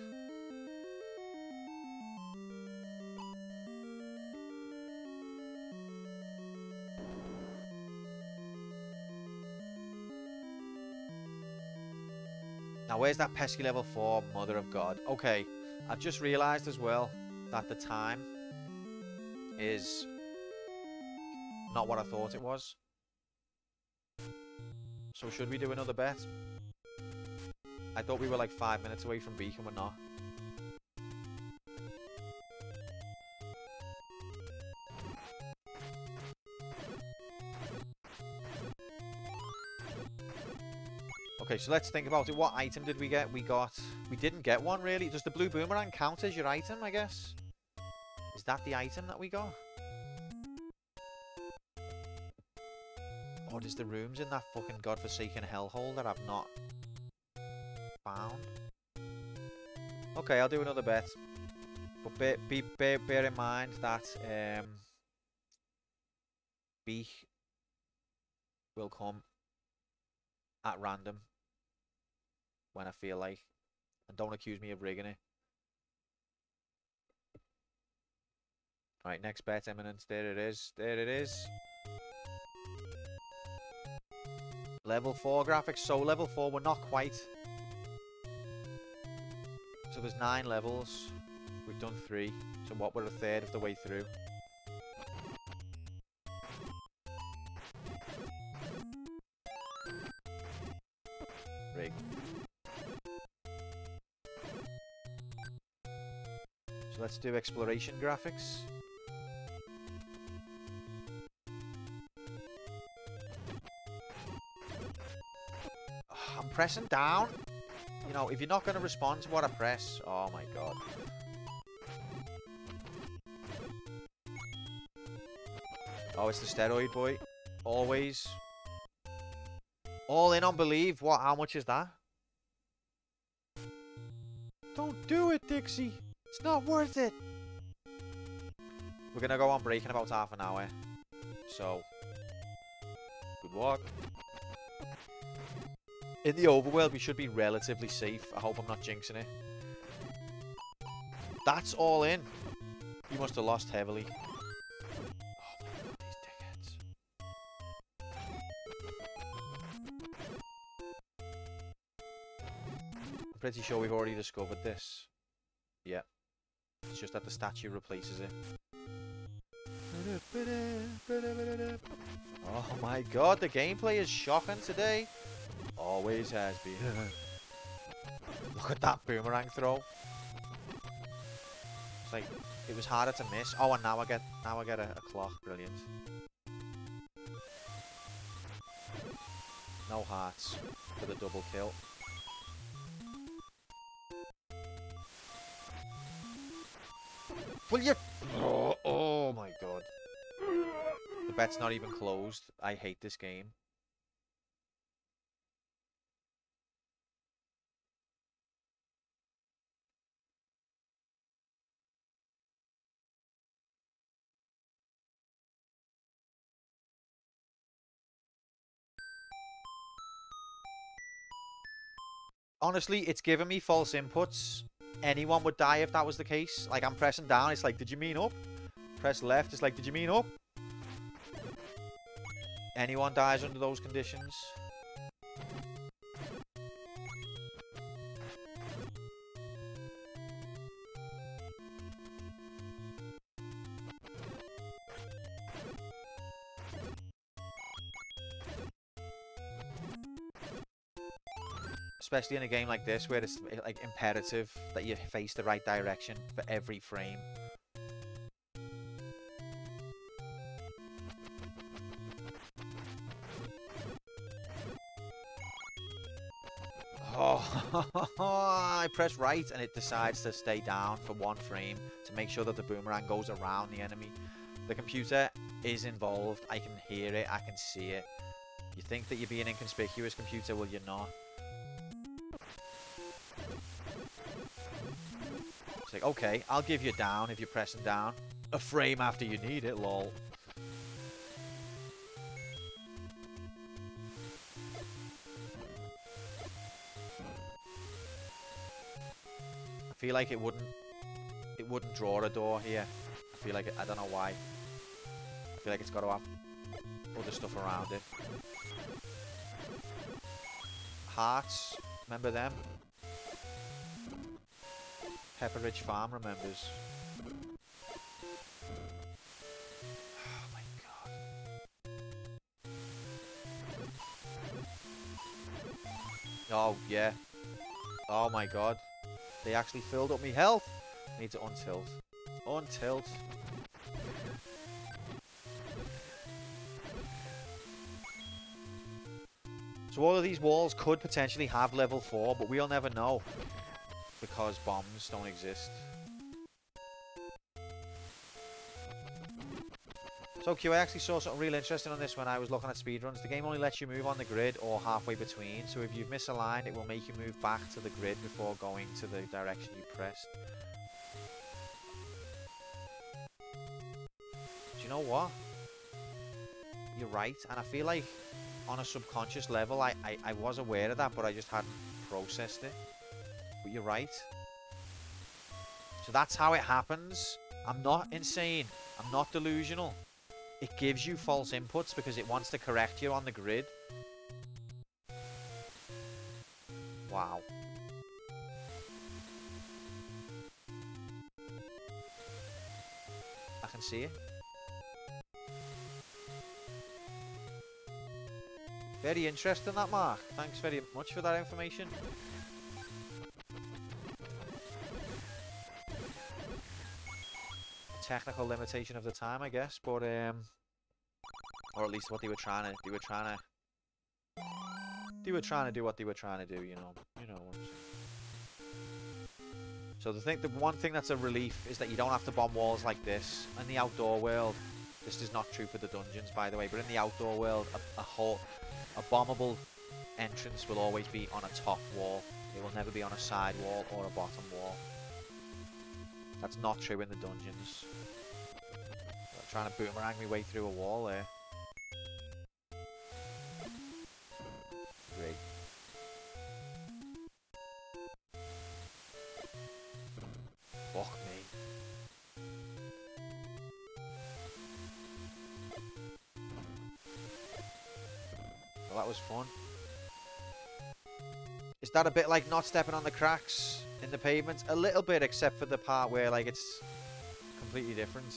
Now where's that pesky level 4 Mother of God? Okay, I've just realised as well that the time is not what I thought it was. So should we do another bet? I thought we were like 5 minutes away from Beacon, we're not. Okay, so let's think about it. What item did we get? We didn't get one really. Does the blue boomerang count as your item, I guess? Is that the item that we got? Or is the rooms in that fucking godforsaken hellhole that I've not found? Okay, I'll do another bet. But bear in mind that Beak will come at random when I feel like. And don't accuse me of rigging it. Alright, next bet imminent. There it is. There it is. Level 4 graphics. So level 4 we're not quite. So there's 9 levels. We've done 3. So what, we're a third of the way through. Rig. So let's do exploration graphics. I'm pressing down. You know, if you're not going to respond to what I press... Oh my god. Oh, it's the steroid boy. Always. All in on believe. What? How much is that? Don't do it, Dixie. It's not worth it. We're going to go on break in about half an hour. So, good luck. In the overworld, we should be relatively safe. I hope I'm not jinxing it. That's all in. You must have lost heavily. Oh my god, these dickheads. I'm pretty sure we've already discovered this. Yeah. It's just that the statue replaces it. Oh my god, the gameplay is shocking today. Always has been. Look at that boomerang throw. It's like it was harder to miss. Oh, and now I get a clock. Brilliant. No hearts for the double kill. Will you? Oh my god. The bet's not even closed. I hate this game. Honestly, it's giving me false inputs. Anyone would die if that was the case. Like, I'm pressing down, it's like, did you mean up? Press left, it's like, did you mean up? Anyone dies under those conditions. Especially in a game like this, where it's like imperative that you face the right direction for every frame. Oh, I press right and it decides to stay down for 1 frame to make sure that the boomerang goes around the enemy. The computer is involved. I can hear it. I can see it. You think that you're being inconspicuous, computer? Well, you're not. It's like, okay, I'll give you down if you're pressing down. A frame after you need it, lol. I feel like it wouldn't draw a door here. I feel like I don't know why. I feel like it's got to have other stuff around it. Hearts, remember them? Pepperidge Farm remembers. Oh my god. Oh yeah. Oh my god. They actually filled up my health. Need to untilt. Untilt. So all of these walls could potentially have level 4, but we'll never know. Because bombs don't exist. So Q, I actually saw something really interesting on this when I was looking at speedruns. The game only lets you move on the grid or halfway between. So if you've misaligned, it will make you move back to the grid before going to the direction you pressed. Do you know what? You're right. And I feel like on a subconscious level, I was aware of that, but I just hadn't processed it. But you're right. So that's how it happens. I'm not insane. I'm not delusional. It gives you false inputs because it wants to correct you on the grid. Wow. I can see it. Very interesting, that, Mark. Thanks very much for that information. Technical limitation of the time, I guess, but or at least what they were trying to do what they were trying to do, you know what I'm saying. So the one thing that's a relief is that you don't have to bomb walls like this. In the outdoor world, this is not true for the dungeons, by the way, but in the outdoor world, a bombable entrance will always be on a top wall. It will never be on a side wall or a bottom wall. That's not true in the dungeons. I'm trying to boomerang my way through a wall there. Great. Fuck me. Well, that was fun. Is that a bit like not stepping on the cracks in the pavement? A little bit, except for the part where like it's completely different.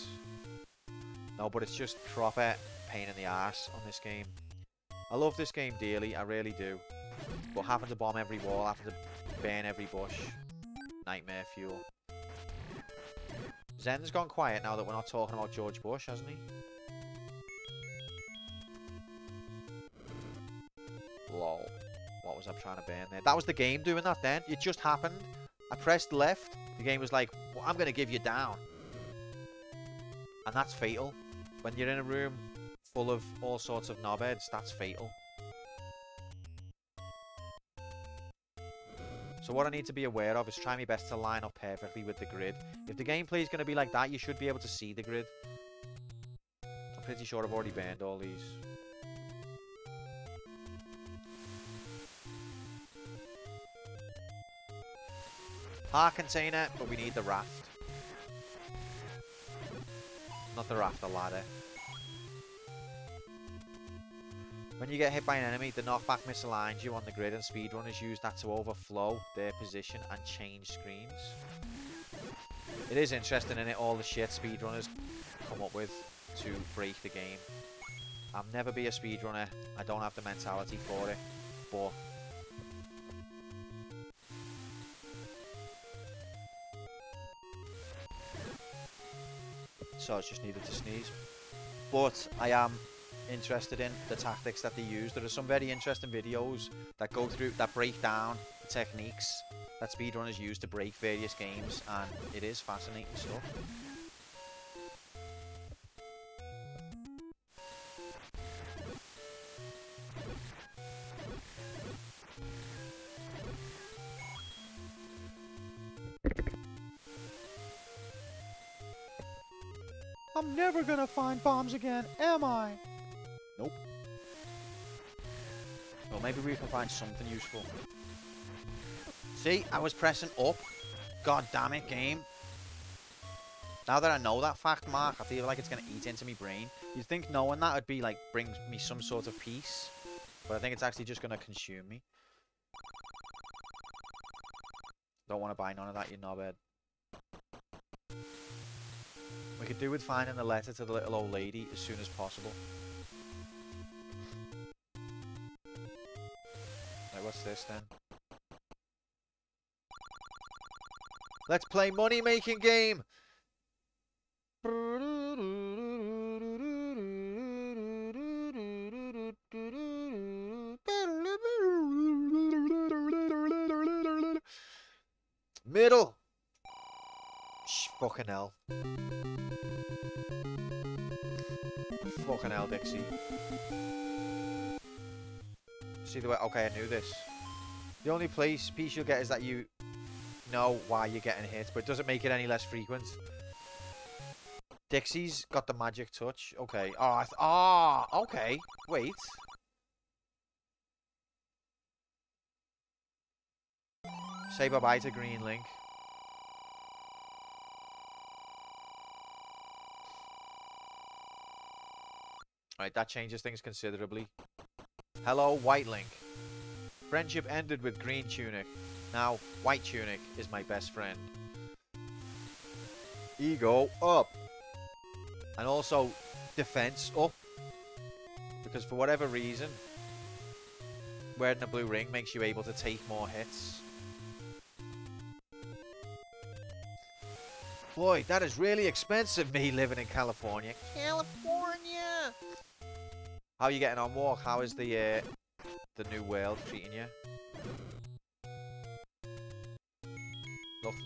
No, but it's just proper pain in the arse on this game. I love this game dearly, I really do. But having to bomb every wall, having to burn every bush, nightmare fuel. Zen's gone quiet now that we're not talking about George Bush, hasn't he? Lol. What was I trying to burn there? That was the game doing that then. It just happened. I pressed left. The game was like, well, I'm going to give you down. And that's fatal. When you're in a room full of all sorts of knobheads, that's fatal. So what I need to be aware of is try my best to line up perfectly with the grid. If the gameplay is going to be like that, you should be able to see the grid. I'm pretty sure I've already burned all these. Heart container, but we need the raft. Not the raft, the ladder. When you get hit by an enemy, the knockback misaligns you on the grid, and speedrunners use that to overflow their position and change screens. It is interesting, isn't it, all the shit speedrunners come up with to break the game. I'll never be a speedrunner. I don't have the mentality for it, but so I just needed to sneeze. But I am interested in the tactics that they use. There are some very interesting videos that go through, that break down the techniques that speedrunners use to break various games, and it is fascinating stuff. I'm never gonna find bombs again, am I? Nope. Well, maybe we can find something useful. See, I was pressing up. God damn it, game. Now that I know that fact, Mark, I feel like it's gonna eat into my brain. You'd think knowing that would be like, brings me some sort of peace. But I think it's actually just gonna consume me. Don't want to buy none of that, you knobhead. We could do with finding the letter to the little old lady as soon as possible. Right, what's this then? Let's play money-making game! Middle! Fucking hell. Fucking hell, Dixie. See the way... Okay, I knew this. The only piece you'll get is that you know why you're getting hit, but it doesn't make it any less frequent. Dixie's got the magic touch. Okay. Oh, okay. Wait. Say bye-bye to Green Link. Right, that changes things considerably. Hello, White Link. Friendship ended with Green Tunic. Now, White Tunic is my best friend. Ego up. And also, defense up. Because for whatever reason, wearing a blue ring makes you able to take more hits. Boy, that is really expensive, me living in California. California! How are you getting on, Walk? How is the new world treating you?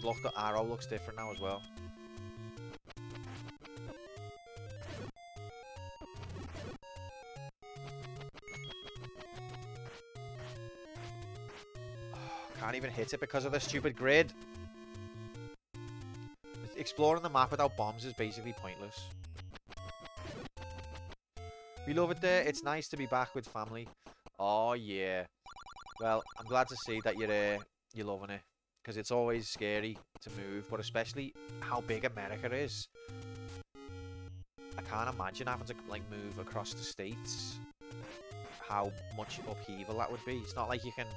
Look, the arrow looks different now as well. Can't even hit it because of the stupid grid. Exploring the map without bombs is basically pointless. We love it there. It's nice to be back with family. Oh yeah. Well, I'm glad to see that you're loving it, because it's always scary to move, but especially how big America is. I can't imagine having to like move across the states. How much upheaval that would be. It's not like you can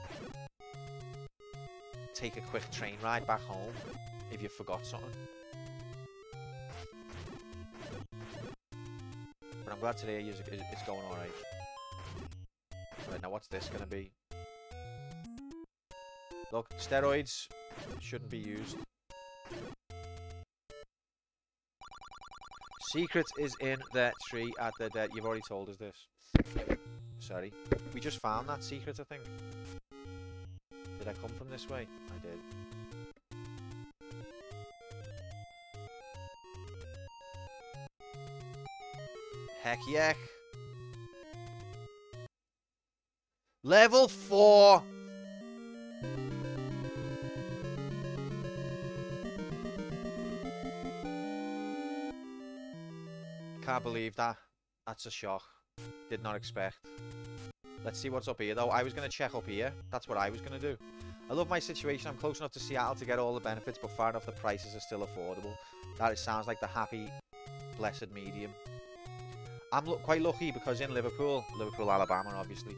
take a quick train ride back home if you forgot something. But I'm glad today it's going alright. Right, now what's this gonna be? Look, steroids shouldn't be used. Secret is in the tree at the dead. You've already told us this. Sorry. We just found that secret, I think. Did I come from this way? I did. Heck yeah. Level 4. Can't believe that. That's a shock. Did not expect. Let's see what's up here though. I was going to check up here. That's what I was going to do. I love my situation. I'm close enough to Seattle to get all the benefits, but far enough the prices are still affordable. That sounds like the happy, blessed medium. I'm quite lucky because in Liverpool, Alabama obviously,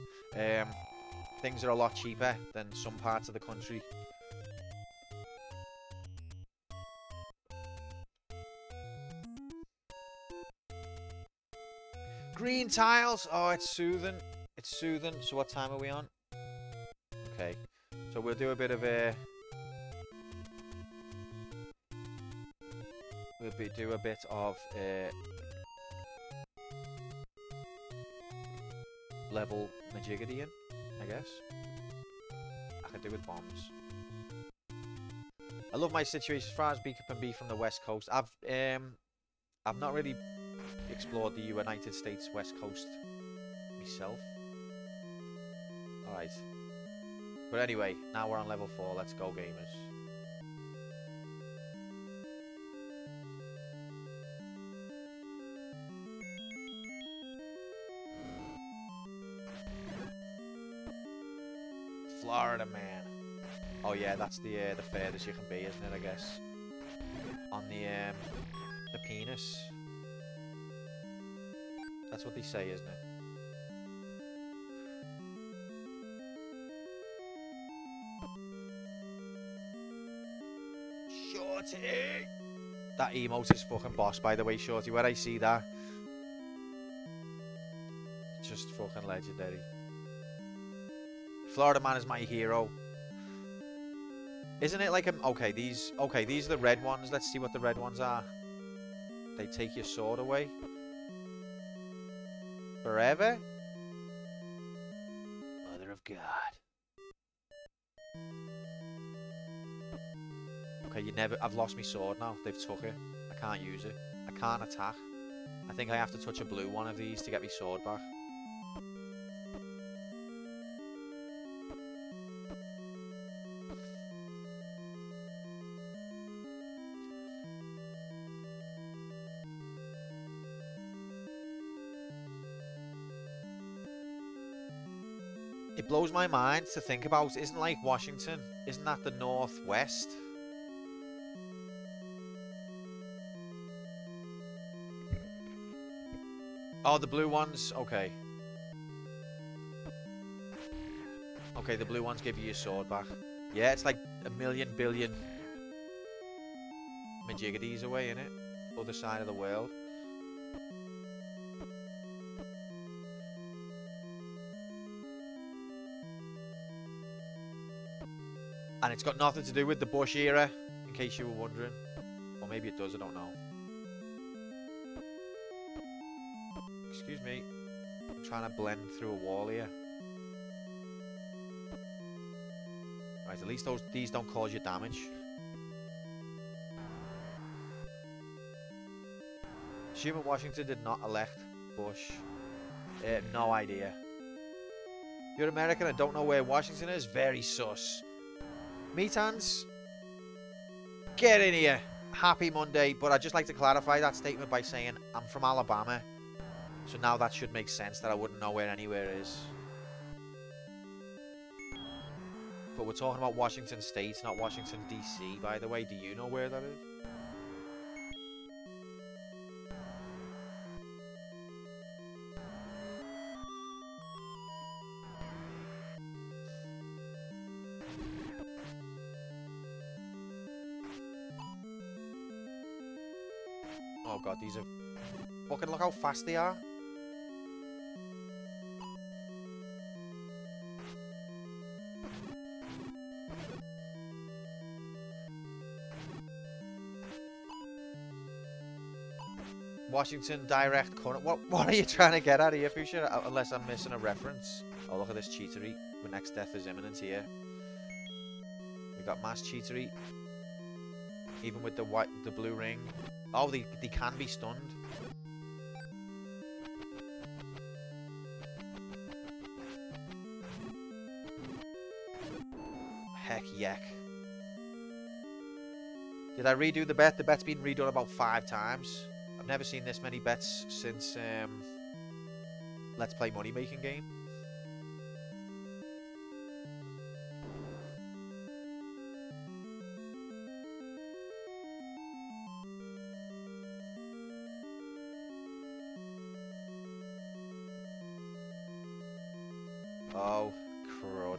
things are a lot cheaper than some parts of the country. Green tiles! Oh, it's soothing. It's soothing. So what time are we on? Okay. So we'll do a bit of a... do a bit of level Majigity in, I guess. I could do with bombs. I love my situation as far as Beacon and B from the West Coast. I've not really explored the United States West Coast myself. Alright. But anyway, now we're on level 4. Let's go, gamers. Florida man. Oh yeah, that's the furthest you can be, isn't it? I guess. On the penis. That's what they say, isn't it? Shorty! That emote is fucking boss, by the way, Shorty. Where I see that, just fucking legendary. Florida man is my hero. Isn't it like okay, these are the red ones. Let's see what the red ones are. They take your sword away. Forever? Mother of God. Okay, I've lost my sword now. They've took it. I can't use it. I can't attack. I think I have to touch a blue one of these to get my sword back. It blows my mind to think about. Isn't like Washington? Isn't that the Northwest? Oh, the blue ones. Okay. Okay, the blue ones give you your sword back. Yeah, it's like a million billion Majigities away, innit? Other side of the world. And it's got nothing to do with the Bush era, in case you were wondering. Or maybe it does, I don't know. Excuse me. I'm trying to blend through a wall here. Right, at least these don't cause you damage. Assuming Washington did not elect Bush. No idea. You're American and don't know where Washington is? Very sus. Meathands, get in here. Happy Monday, but I'd just like to clarify that statement by saying I'm from Alabama. So now that should make sense that I wouldn't know where anywhere is. But we're talking about Washington State, not Washington DC, by the way. Do you know where that is? Oh god, these are... Fucking look how fast they are. Washington direct current. What are you trying to get at here, Fuchsia? Unless I'm missing a reference. Oh, look at this cheatery. The next death is imminent here. We got mass cheatery. Even with the blue ring. Oh, they can be stunned. Heck yuck. Did I redo the bet? The bet's been redone about 5 times. I've never seen this many bets since Let's Play Money Making Game. Oh, crud.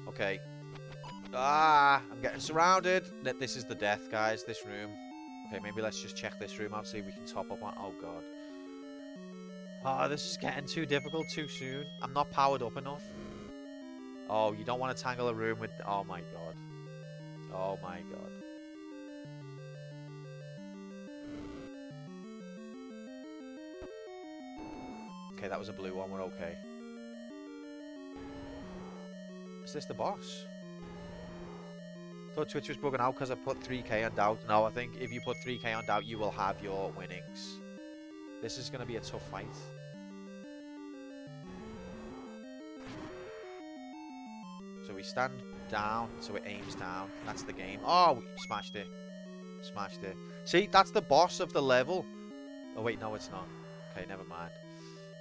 Okay. Ah, I'm getting surrounded. This is the death, guys, this room. Okay, maybe let's just check this room out, see if we can top up on... Oh, God. Oh, this is getting too difficult too soon. I'm not powered up enough. Oh, you don't want to tangle a room with... Oh, my God. Oh, my God. Okay, that was a blue one. We're okay. Is this the boss? Thought Twitch was bugging out because I put 3k on doubt. No, I think if you put 3k on doubt, you will have your winnings. This is going to be a tough fight. So we stand down, so it aims down. That's the game. Oh, we smashed it. Smashed it. See, that's the boss of the level. Oh, wait, no, it's not. Okay, never mind.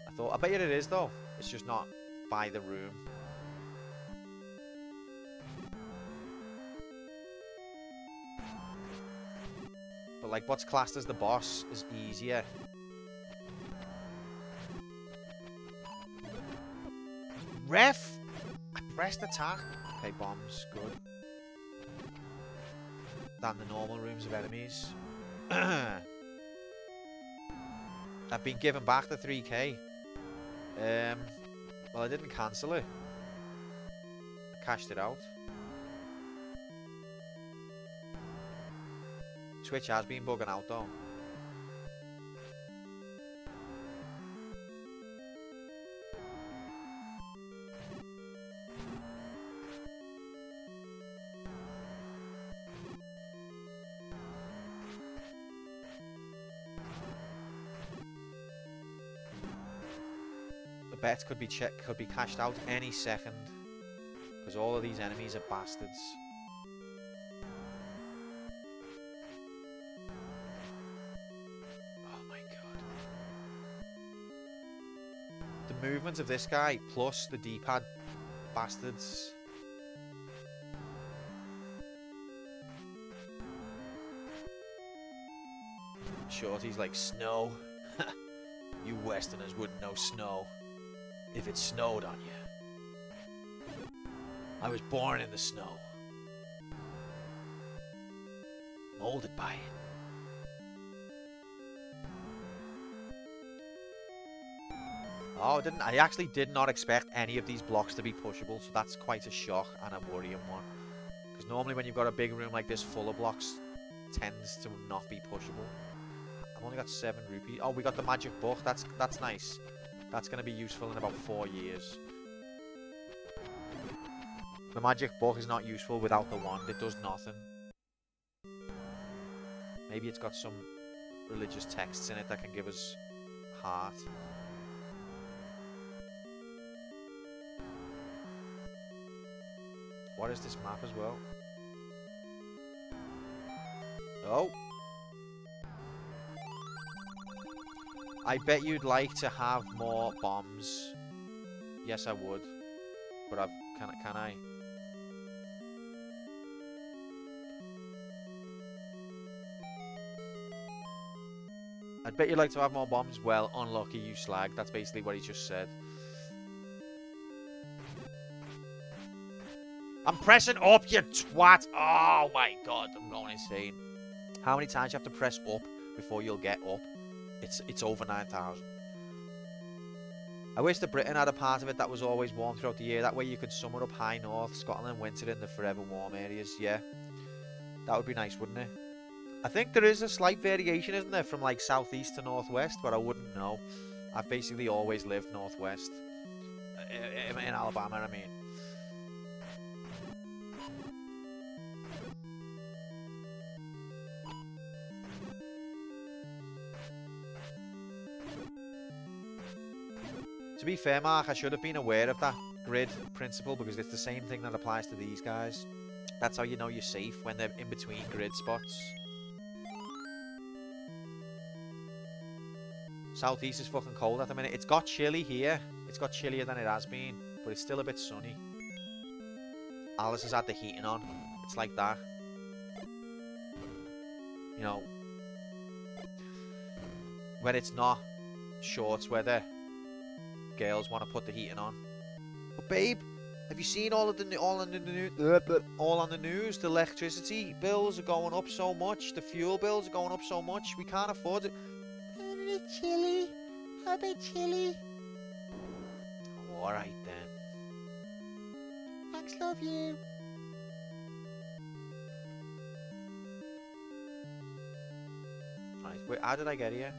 I bet you it is, though. It's just not by the room. But, like, what's classed as the boss is easier. Ref! I pressed attack. Okay, bombs. Good. Than the normal rooms of enemies. I've been given back the 3k. Well, I didn't cancel it. I cashed it out. Twitch has been bugging out though. The bets could be cashed out any second, because all of these enemies are bastards. Movements of this guy plus the D-pad bastards. Shorty's like, snow. You Westerners wouldn't know snow if it snowed on you. I was born in the snow, molded by it. Oh, I actually did not expect any of these blocks to be pushable, so that's quite a shock and a worrying one. Because normally when you've got a big room like this full of blocks, it tends to not be pushable. I've only got 7 rupees. Oh, we got the magic book. That's nice. That's going to be useful in about 4 years. The magic book is not useful without the wand. It does nothing. Maybe it's got some religious texts in it that can give us heart. What is this map as well? Oh. I bet you'd like to have more bombs. Yes, I would. But can I? I'd bet you'd like to have more bombs. Well, unlucky, you slag. That's basically what he just said. I'm pressing up, you twat. Oh my god, I'm going insane. How many times you have to press up before you'll get up? It's over 9,000. I wish that Britain had a part of it that was always warm throughout the year. That way you could summer up high north, Scotland, winter in the forever warm areas. Yeah, that would be nice, wouldn't it? I think there is a slight variation, isn't there, from like southeast to northwest, but I wouldn't know. I've basically always lived northwest. In Alabama, I mean. To be fair, Mark, I should have been aware of that grid principle because it's the same thing that applies to these guys. That's how you know you're safe, when they're in between grid spots. Southeast is fucking cold at the minute. It's got chilly here. It's got chillier than it has been, but it's still a bit sunny. Alice has had the heating on. It's like that. You know, when it's not shorts weather, girls want to put the heating on. But babe, have you seen all on the news? The electricity bills are going up so much. The fuel bills are going up so much. We can't afford it. A bit chilly. A bit chilly. Oh, all right then. Thanks, love you. Right, wait, how did I get here?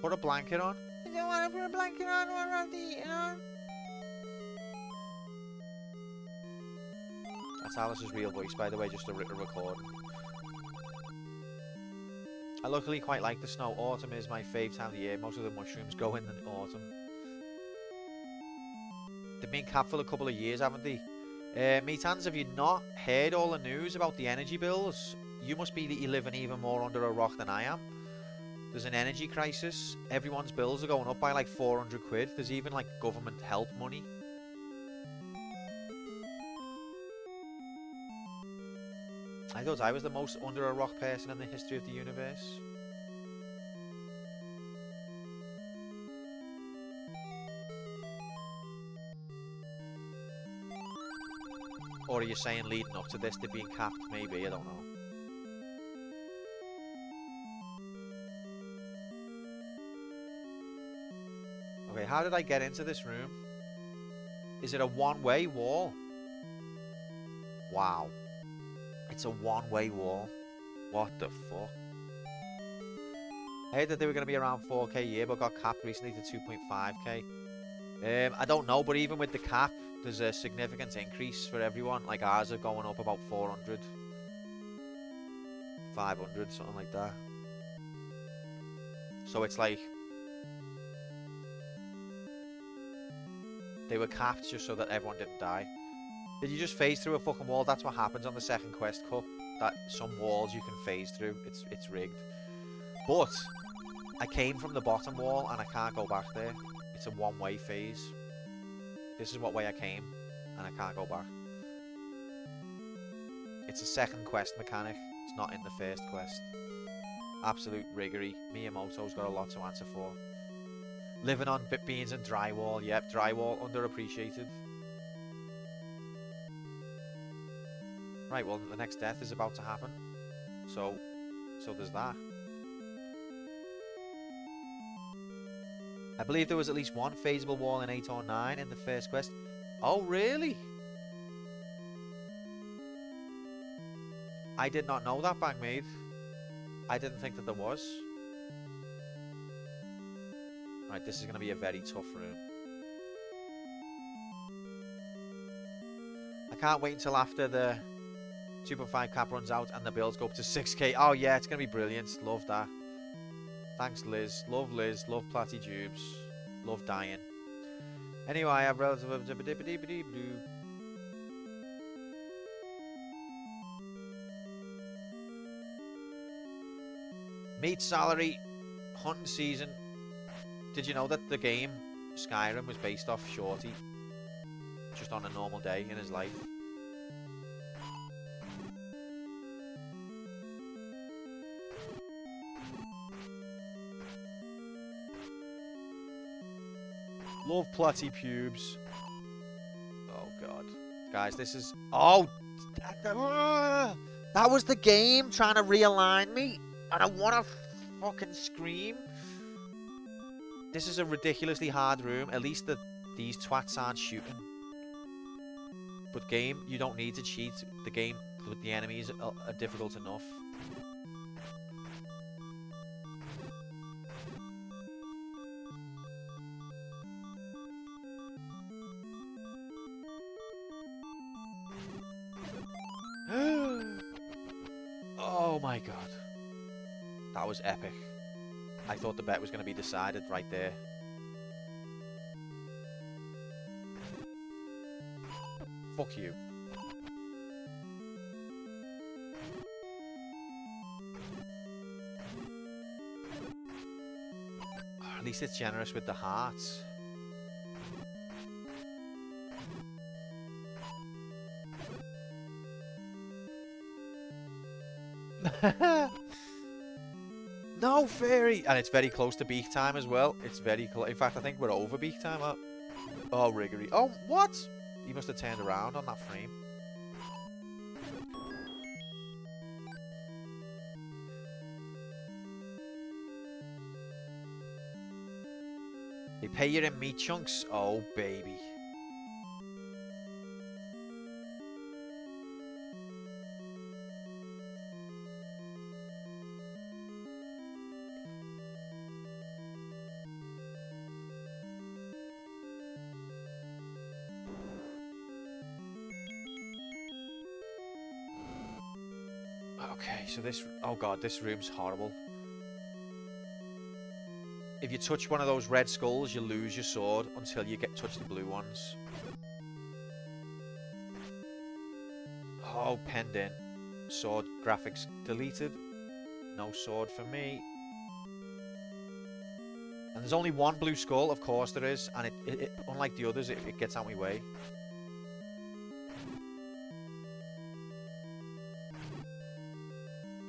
Put a blanket on. I don't want to put a blanket on. I want to eat on. That's Alice's real voice, by the way, just a recording. I luckily quite like the snow. Autumn is my favourite time of the year. Most of the mushrooms go in the autumn. They've been capped for a couple of years, haven't they? Meatans, have you not heard all the news about the energy bills? You must be living even more under a rock than I am. There's an energy crisis. Everyone's bills are going up by like 400 quid. There's even like government help money. I thought I was the most under a rock person in the history of the universe. Or are you saying leading up to this they're being capped? Maybe, I don't know. Okay, how did I get into this room? Is it a one-way wall? Wow. It's a one-way wall. What the fuck? I heard that they were going to be around 4k a year, but got capped recently to 2.5k. I don't know, but even with the cap, there's a significant increase for everyone. Like ours are going up about 400, 500, something like that. So it's like they were capped just so that everyone didn't die. Did you just phase through a fucking wall? That's what happens on the second quest cup. That some walls you can phase through. It's rigged. But I came from the bottom wall and I can't go back there. It's a one-way phase. This is what way I came and I can't go back. It's a second quest mechanic. It's not in the first quest. Absolute riggery. Miyamoto's got a lot to answer for. Living on beans and drywall. Yep, drywall underappreciated. Right, well, the next death is about to happen. So there's that. I believe there was at least one phaseable wall in 8 or 9 in the first quest. Oh, really? I did not know that, Bangmaid. I didn't think that there was. Right, this is going to be a very tough room. I can't wait until after the 2.5 cap runs out and the bills go up to 6k. Oh yeah, it's going to be brilliant. Love that. Thanks, Liz. Love Platty Jubes. Love dying. Anyway, I have relative... Meat salary. Hunting season. Did you know that the game Skyrim was based off Shorty? Just on a normal day in his life. Love Platty Pubes. Oh god. Guys, this is... Oh! That was the game trying to realign me. And I want to fucking scream. This is a ridiculously hard room. At least these twats aren't shooting. But game, you don't need to cheat. The game with the enemies are difficult enough. Oh my god. That was epic. I thought the bet was going to be decided right there. Fuck you. At least it's generous with the hearts. No, fairy! And it's very close to beak time as well. It's very close. In fact, I think we're over beak time. Oh, riggery. Oh, what? You must have turned around on that frame. They pay you in meat chunks. Oh, baby. Okay, so this... Oh god, this room's horrible. If you touch one of those red skulls, you lose your sword until you touch the blue ones. Oh, penned in. Sword graphics deleted. No sword for me. And there's only one blue skull, of course there is. And it unlike the others, it gets out of my way.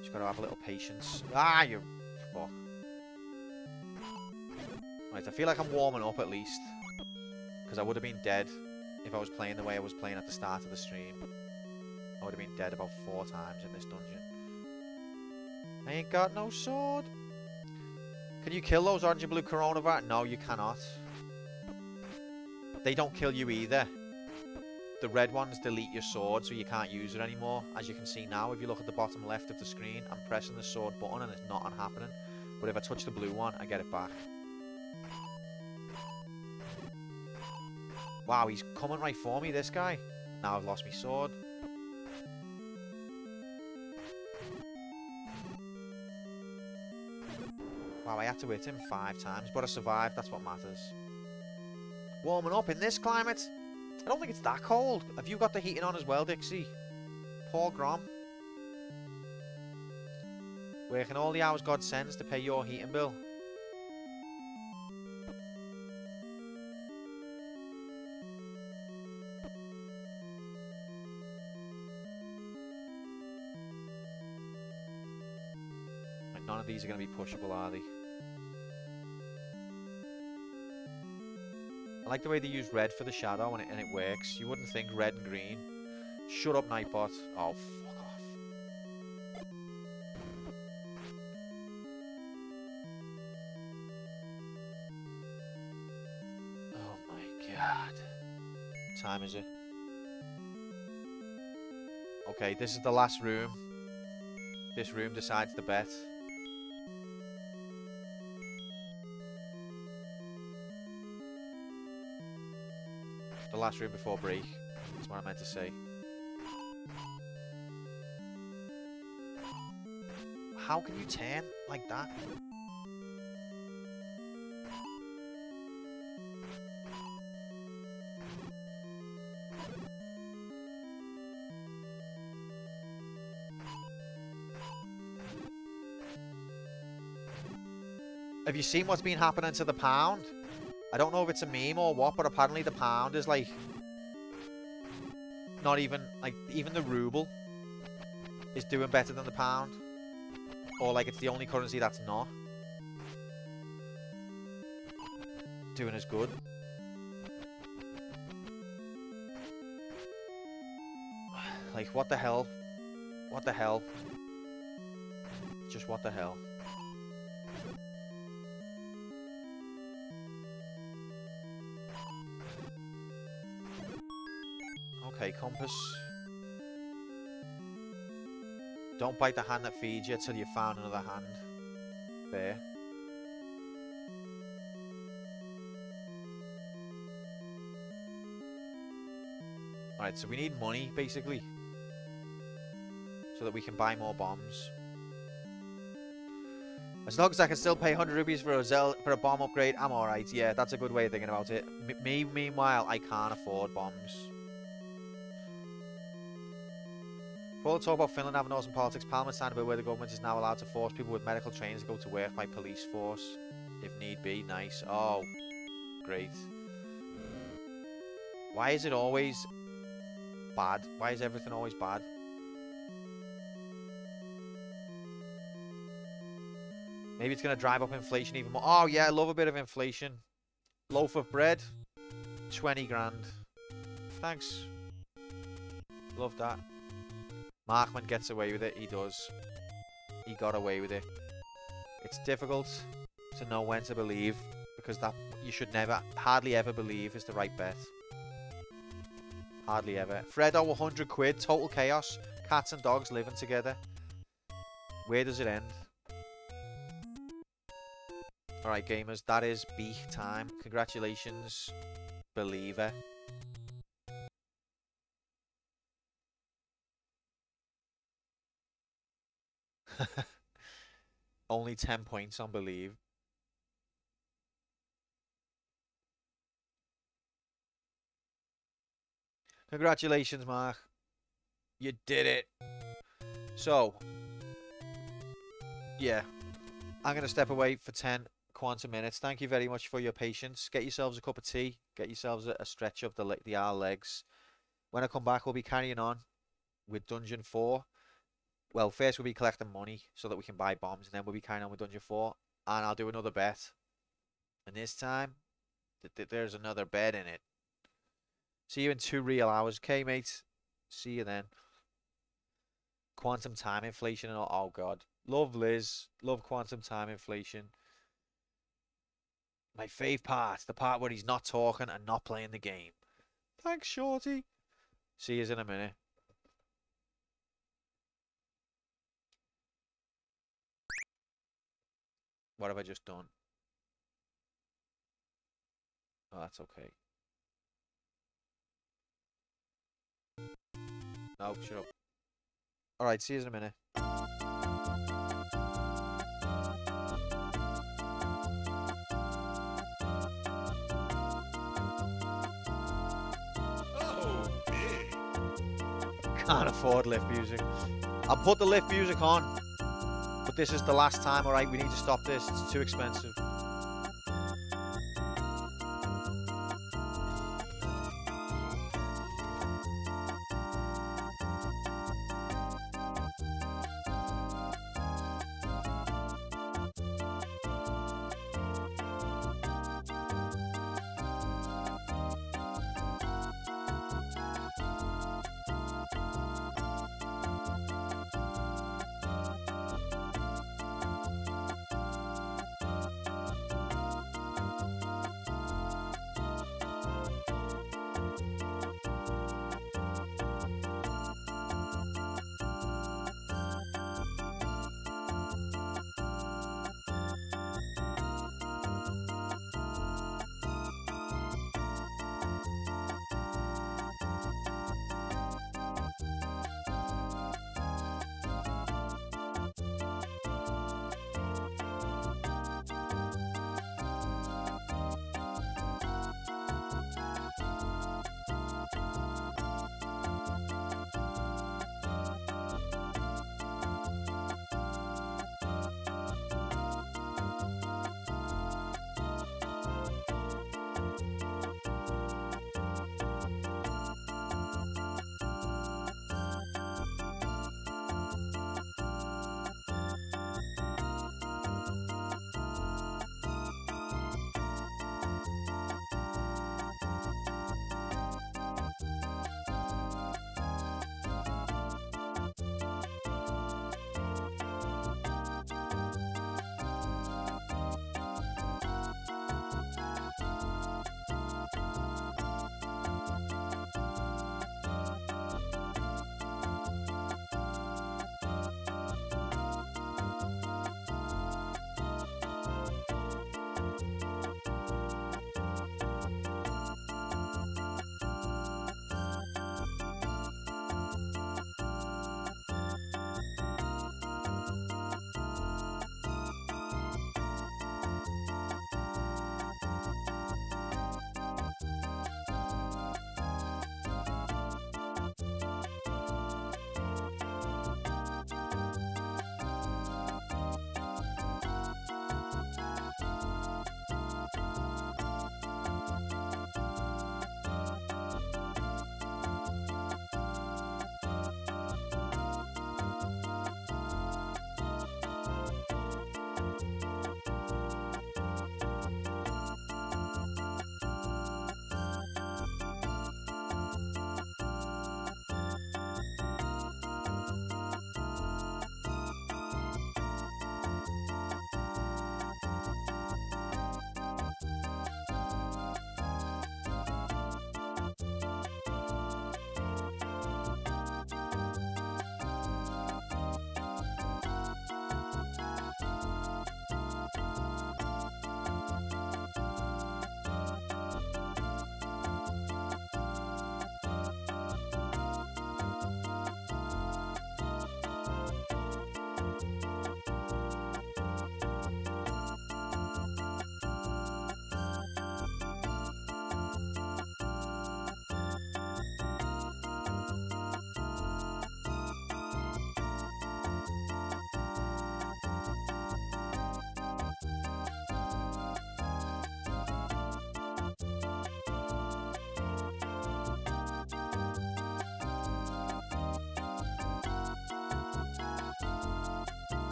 Just gotta have a little patience. Ah, you fuck. Right, I feel like I'm warming up at least. Because I would have been dead if I was playing the way I was playing at the start of the stream. I would have been dead about 4 times in this dungeon. I ain't got no sword. Can you kill those orange and blue coronavirus? No, you cannot. They don't kill you either. The red ones delete your sword, so you can't use it anymore. As you can see now, if you look at the bottom left of the screen, I'm pressing the sword button and it's not happening. But if I touch the blue one, I get it back. Wow, he's coming right for me, this guy. Now I've lost my sword. Wow, I had to hit him 5 times, but I survived. That's what matters. Warming up in this climate? I don't think it's that cold. Have you got the heating on as well, Dixie? Poor Grom. Working all the hours God sends to pay your heating bill. Like, none of these are going to be pushable, are they? I like the way they use red for the shadow and it works. You wouldn't think red and green. Shut up, Nightbot. Oh, fuck off. Oh my god. What time is it? Okay, this is the last room. This room decides the bet. The last room before break. That's what I meant to say. How can you turn like that? Have you seen what's been happening to the pound? I don't know if it's a meme or what, but apparently the pound is like... Not even... Like, even the ruble is doing better than the pound. Or like it's the only currency that's not doing as good. Like, what the hell? What the hell? Just what the hell? Okay, compass. Don't bite the hand that feeds you till you've found another hand. Fair. Alright, so we need money, basically. So that we can buy more bombs. As long as I can still pay 100 rupees for a bomb upgrade, I'm alright. Yeah, that's a good way of thinking about it. Meanwhile, I can't afford bombs. For all the talk about Finland having awesome politics, Parliament signed a bill where the government is now allowed to force people with medical trainings to go to work by police force, if need be. Nice. Oh, great. Why is it always bad? Why is everything always bad? Maybe it's going to drive up inflation even more. Oh, yeah, I love a bit of inflation. Loaf of bread, 20 grand. Thanks. Love that. Markman gets away with it. He does. He got away with it. It's difficult to know when to believe, because that you should never, hardly ever believe is the right bet. Hardly ever. Fredo, 100 quid. Total chaos. Cats and dogs living together. Where does it end? Alright, gamers. That is beak time. Congratulations, believer. Only 10 points on Believe. Congratulations, Mark. You did it. So, yeah. I'm going to step away for 10 quantum minutes. Thank you very much for your patience. Get yourselves a cup of tea. Get yourselves a stretch of the our legs. When I come back, we'll be carrying on with Dungeon 4. Well, first we'll be collecting money so that we can buy bombs, and then we'll be carrying on with Dungeon 4. And I'll do another bet. And this time, there's another bet in it. See you in 2 real hours, okay, mate? See you then. Quantum time inflation and all. Oh, God. Love Liz. Love quantum time inflation. My fave part. The part where he's not talking and not playing the game. Thanks, Shorty. See you in a minute. What have I just done? Oh, that's okay. No, shut up. Alright, see you in a minute. Can't afford lift music. I'll put the lift music on. But this is the last time, alright? We need to stop this. It's too expensive.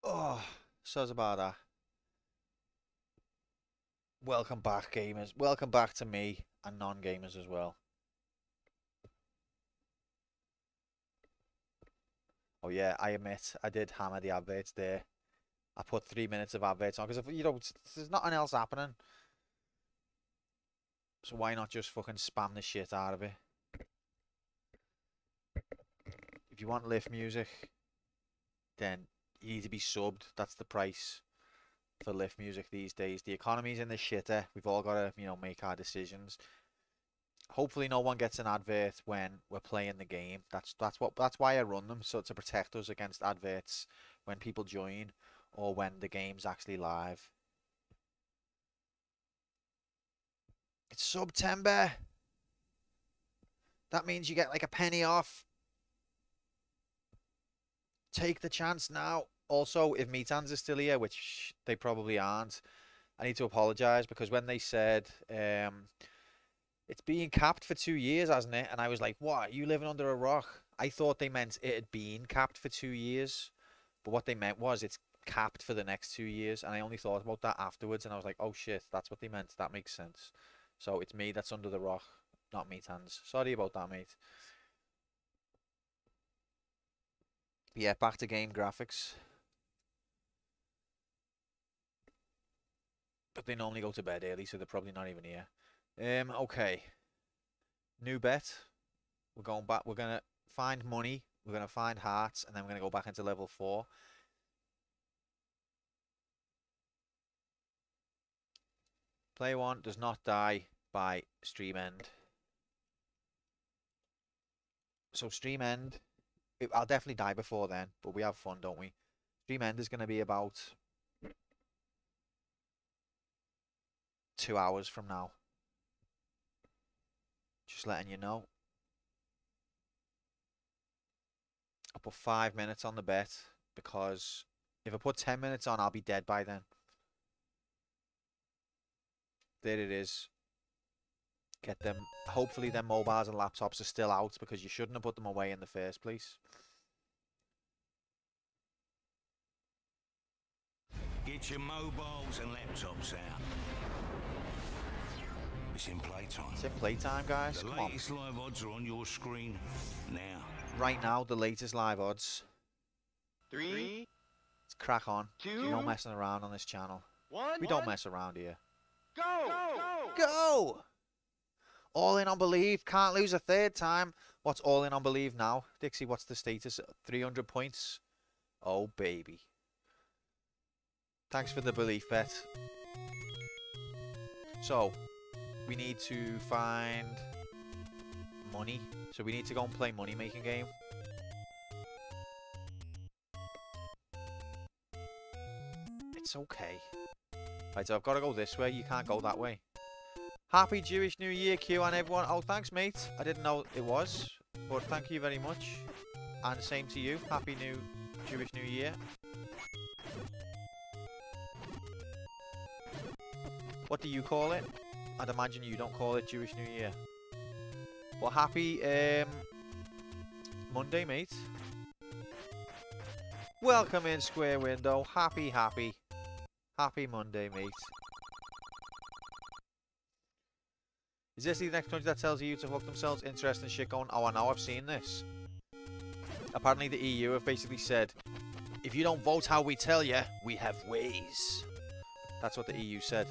Oh, so's about that. Welcome back, gamers. Welcome back to me and non-gamers as well. Oh yeah, I admit I did hammer the adverts there. I put 3 minutes of adverts on because if you know there's nothing else happening, so why not just fucking spam the shit out of it? If you want lift music, then you need to be subbed. That's the price for lift music these days. The economy's in the shitter. We've all got to, you know, make our decisions. Hopefully no one gets an advert when we're playing the game. That's why I run them, so to protect us against adverts when people join or when the game's actually live. It's September. That means you get like a penny off. Take the chance now. Also, if Meathands are still here, which they probably aren't, I need to apologise because when they said it's being capped for 2 years, hasn't it? And I was like, what? Are you living under a rock? I thought they meant it had been capped for 2 years. But what they meant was it's capped for the next 2 years. And I only thought about that afterwards. And I was like, oh shit, that's what they meant. That makes sense. So it's me that's under the rock, not Meathands. Sorry about that, mate. Yeah, back to game graphics. But they normally go to bed early, so they're probably not even here. Okay. New bet. We're going back. We're going to find money. We're going to find hearts. And then we're going to go back into level 4. Player 1 does not die by stream end. So stream end. I'll definitely die before then. But we have fun, don't we? Stream end is going to be about 2 hours from now. Just letting you know. I'll put 5 minutes on the bet because if I put 10 minutes on, I'll be dead by then. There it is. Get them. Hopefully their mobiles and laptops are still out because you shouldn't have put them away in the first place. Get your mobiles and laptops out. It's in playtime. It's in playtime, guys. The Come on. latest live odds are on your screen now. Right now, the latest live odds. 3, Let's crack on. 2, No messing around on this channel. 1. We don't mess around here. Go! Go! All in on Believe. Can't lose a third time. What's all in on Believe now? Dixie, what's the status? 300 points. Oh, baby. Thanks for the belief bet. So, we need to find money. So we need to go and play money making game. It's okay. Right, so I've got to go this way. You can't go that way. Happy Jewish New Year, Q, and everyone. Oh, thanks, mate. I didn't know it was, but thank you very much. And same to you. Happy New Jewish New Year. What do you call it? I'd imagine you don't call it Jewish New Year. Well, happy Monday, mate. Welcome in, Square Window. Happy Monday, mate. Is this the next country that tells you to hook themselves? Interesting shit going. Oh, I know, I've seen this. Apparently the EU have basically said, if you don't vote how we tell you, we have ways. That's what the EU said.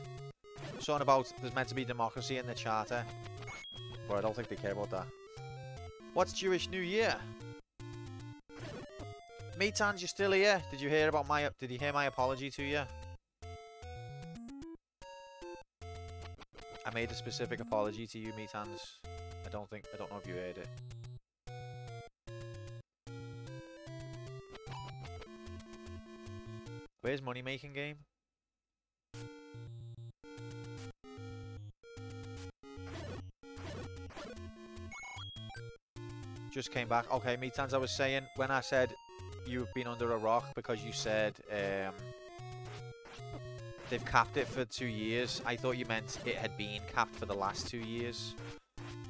Something about there's meant to be democracy in the charter. But I don't think they care about that. What's Jewish New Year? Meatans, you're still here? Did you hear about my... Did you hear my apology to you? I made a specific apology to you, Meatans. I don't know if you heard it. Where's money making game? Just came back. Okay, Meatans, I was saying when I said you've been under a rock because you said they've capped it for 2 years. I thought you meant it had been capped for the last 2 years.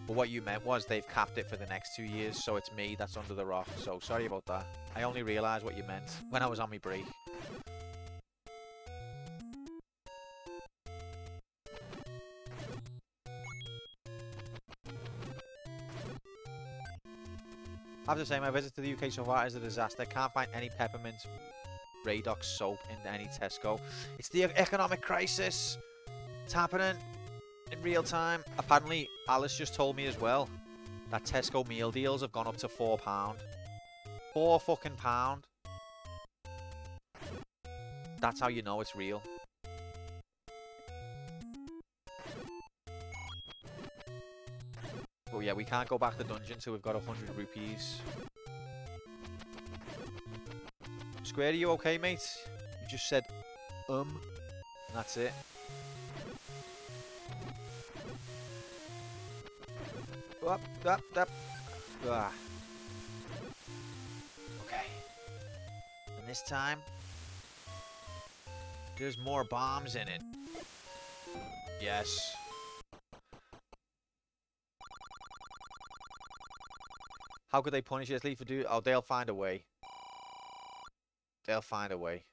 But what you meant was they've capped it for the next 2 years, so it's me that's under the rock. So sorry about that. I only realised what you meant when I was on my break. I have to say, my visit to the UK so far is a disaster. Can't find any peppermint Radox soap in any Tesco. It's the economic crisis. It's happening in real time. Apparently, Alice just told me as well that Tesco meal deals have gone up to £4. £4 fucking pound. That's how you know it's real. But yeah, we can't go back to the dungeon till we've got 100 rupees. Square, are you okay, mate? You just said, and that's it. Up. Ah. Okay. And this time, there's more bombs in it. Yes. How could they punish us, Lee, for do? Oh, they'll find a way. They'll find a way.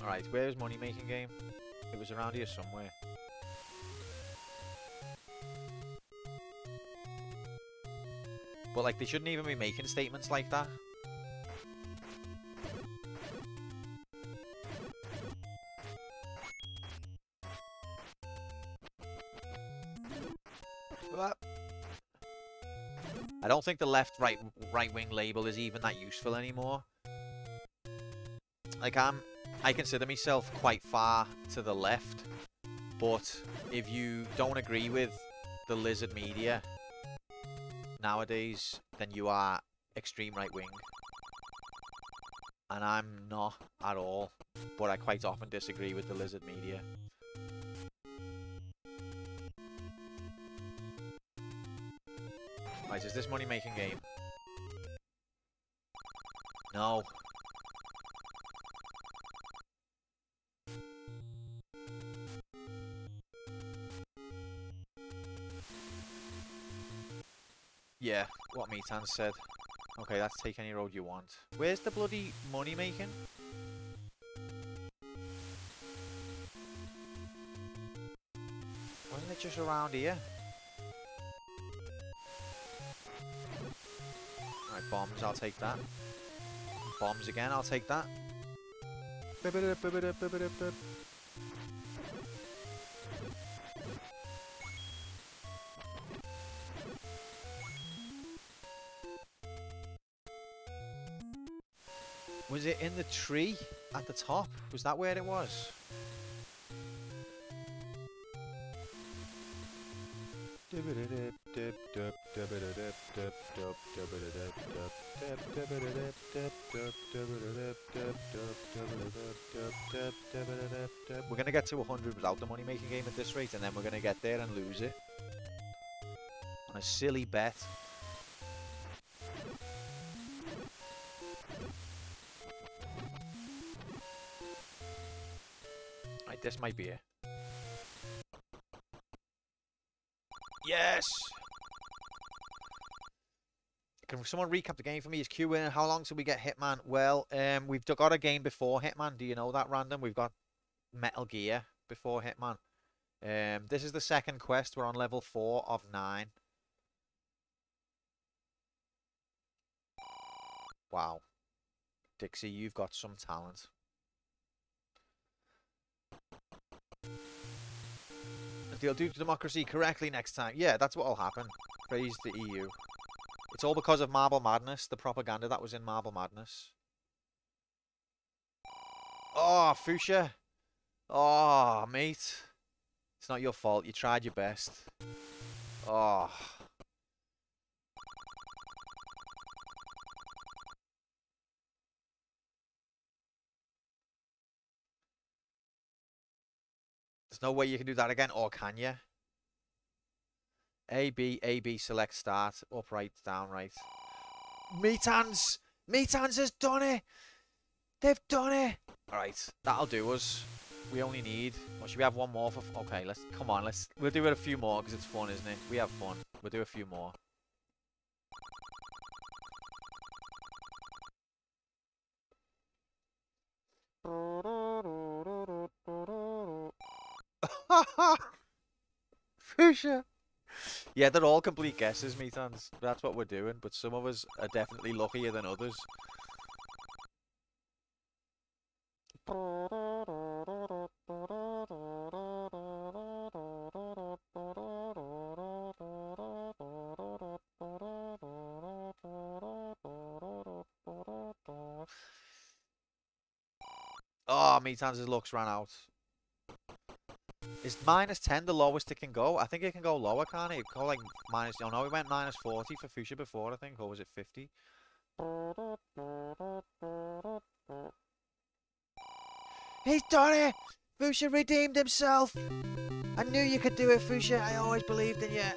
Alright, where's money making game? It was around here somewhere. But like, they shouldn't even be making statements like that. I don't think the right wing label is even that useful anymore. Like, I consider myself quite far to the left, but if you don't agree with the Lizard media nowadays, then you are extreme right wing. And I'm not at all, but I quite often disagree with the Lizard media. Right, is this money making game? No. Yeah, what Metan said. Okay, let's take any road you want. Where's the bloody money making? Wasn't it just around here? Alright, bombs, I'll take that. Bombs again, I'll take that. Was it in the tree at the top? Was that where it was? We're going to get to 100 without the money making game at this rate, and then we're going to get there and lose it. On a silly bet. Right, this might be it. Yes! Can someone recap the game for me? Is Q winning? How long till we get Hitman? Well, we've got a game before Hitman. Do you know that, Random? We've got Metal Gear before Hitman. This is the second quest. We're on level 4 of 9. Wow. Dixie, you've got some talent. They'll do democracy correctly next time. Yeah, that's what'll happen. Praise the EU. It's all because of Marble Madness, the propaganda that was in Marble Madness. Oh, Fuchsia. Oh, mate. It's not your fault. You tried your best. Oh. There's no way you can do that again, or can you? A, B, select start, up, right, down, right. Metans! Metans has done it! They've done it! Alright, that'll do us. We only need... Well, should we have one more for... Okay, come on, we'll do it a few more, because it's fun, isn't it? We have fun. We'll do a few more. Fuchsia. Yeah, they're all complete guesses, Metans. That's what we're doing, but some of us are definitely luckier than others. Oh, Metans' luck's ran out. Is -10 the lowest it can go? I think it can go lower, can't it? It can go like minus... Oh no, we went -40 for Fuchsia before, I think. Or was it 50? He's done it! Fuchsia redeemed himself! I knew you could do it, Fuchsia. I always believed in you.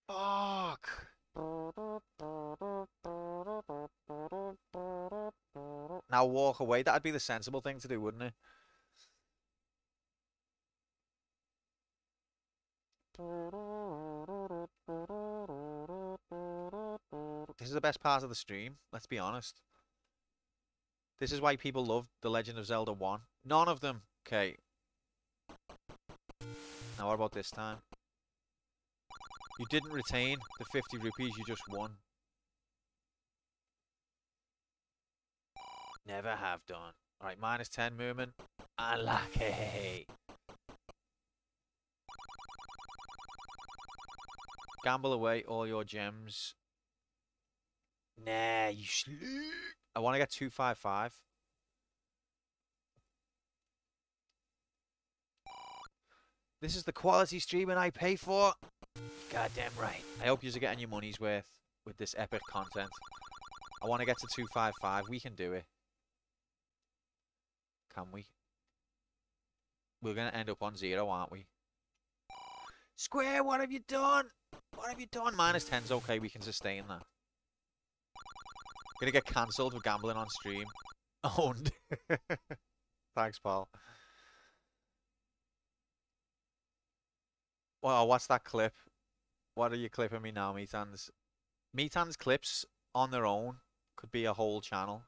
Fuck! Now walk away. That'd be the sensible thing to do, wouldn't it? This is the best part of the stream, let's be honest. This is why people love The Legend of Zelda 1. None of them. Okay. Now what about this time? You didn't retain the 50 rupees you just won. Never have done. Alright, -10 movement. Unlucky. Gamble away all your gems. Nah, you I want to get 255. This is the quality streaming I pay for. Goddamn right. I hope you're getting your money's worth with this epic content. I want to get to 255. We can do it. Can we? We're going to end up on 0, aren't we? Square, what have you done? What have you done? -10's okay. We can sustain that. Gonna get cancelled for gambling on stream. Owned. Thanks, pal. Well, what's that clip? What are you clipping me now, Metans? Metans clips on their own could be a whole channel.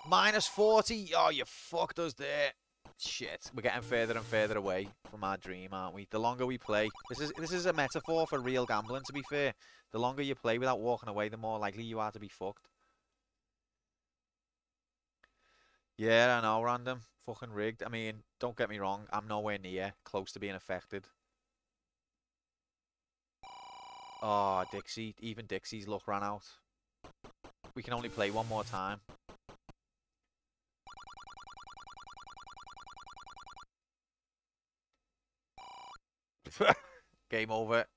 -40. Oh, you fucked us there. Shit, we're getting further and further away from our dream, aren't we? The longer we play, this is a metaphor for real gambling. To be fair, the longer you play without walking away, the more likely you are to be fucked. Yeah, I know, random, fucking rigged. I mean, don't get me wrong, I'm nowhere near close to being affected. Oh, Dixie, even Dixie's luck ran out. We can only play one more time. Game over.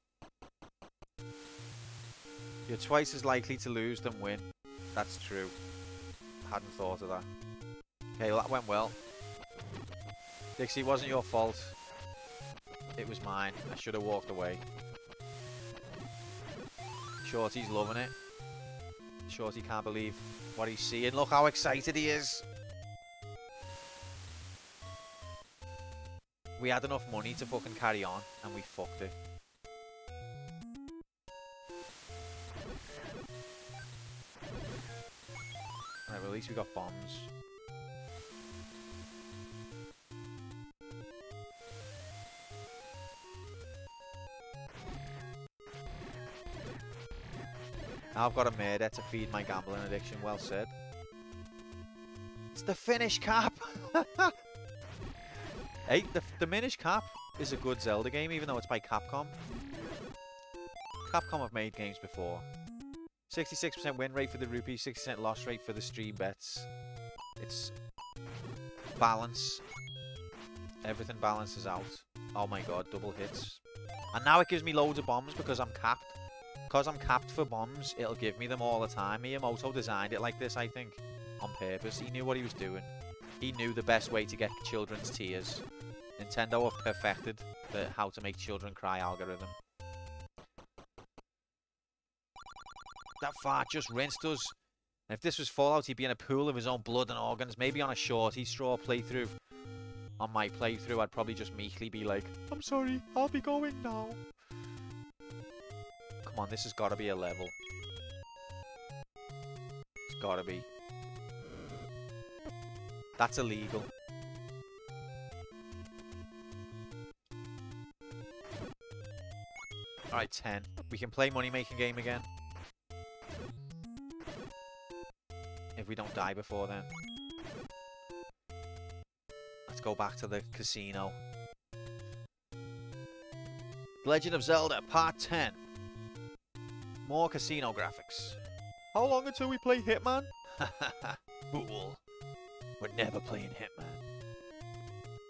You're twice as likely to lose than win. That's true. Hadn't thought of that. Okay, well, that went well. Dixie, it wasn't your fault. It was mine. I should have walked away. Shorty's loving it. Shorty can't believe what he's seeing. Look how excited he is. We had enough money to fucking carry on, and we fucked it. Right, well, at least we got bombs. Now I've got a murder to feed my gambling addiction. Well said. It's the finish cap! Hey, the Minish Cap is a good Zelda game, even though it's by Capcom. Capcom have made games before. 66% win rate for the rupee, 60% loss rate for the stream bets. It's balance. Everything balances out. Oh my god, double hits. And now it gives me loads of bombs because I'm capped. Because I'm capped for bombs, it'll give me them all the time. Miyamoto designed it like this, I think, on purpose. He knew what he was doing. He knew the best way to get children's tears. Nintendo have perfected the how to make children cry algorithm. That fart just rinsed us. And if this was Fallout, he'd be in a pool of his own blood and organs. Maybe on a shorty straw playthrough. On my playthrough, I'd probably just meekly be like, I'm sorry, I'll be going now. Come on, this has got to be a level. gotta be. That's illegal. Alright, 10. We can play money making game again. If we don't die before then. Let's go back to the casino. Legend of Zelda Part 10. More casino graphics. How long until we play Hitman? Fool. We're never playing Hitman.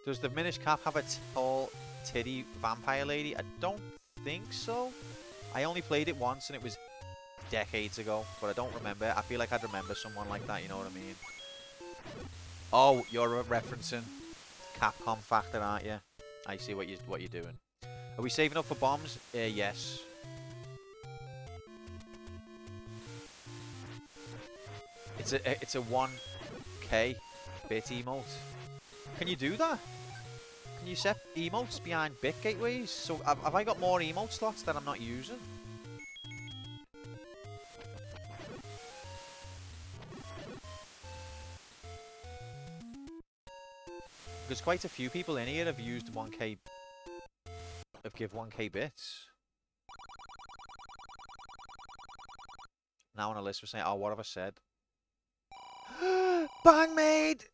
Does the Minish Cap have a tall, titty vampire lady? I don't think so. I only played it once and it was decades ago, but I don't remember. I feel like I'd remember someone like that, you know what I mean? Oh, you're referencing Capcom Factor, aren't you? I see what you're doing. Are we saving up for bombs? Yes. It's a 1k bit emote. Can you do that? Can you set emotes behind bit gateways? So have I got more emote slots that I'm not using? Because quite a few people in here have used 1k, have give 1k bits. Now on a list we're saying, oh, what have I said? Bang made!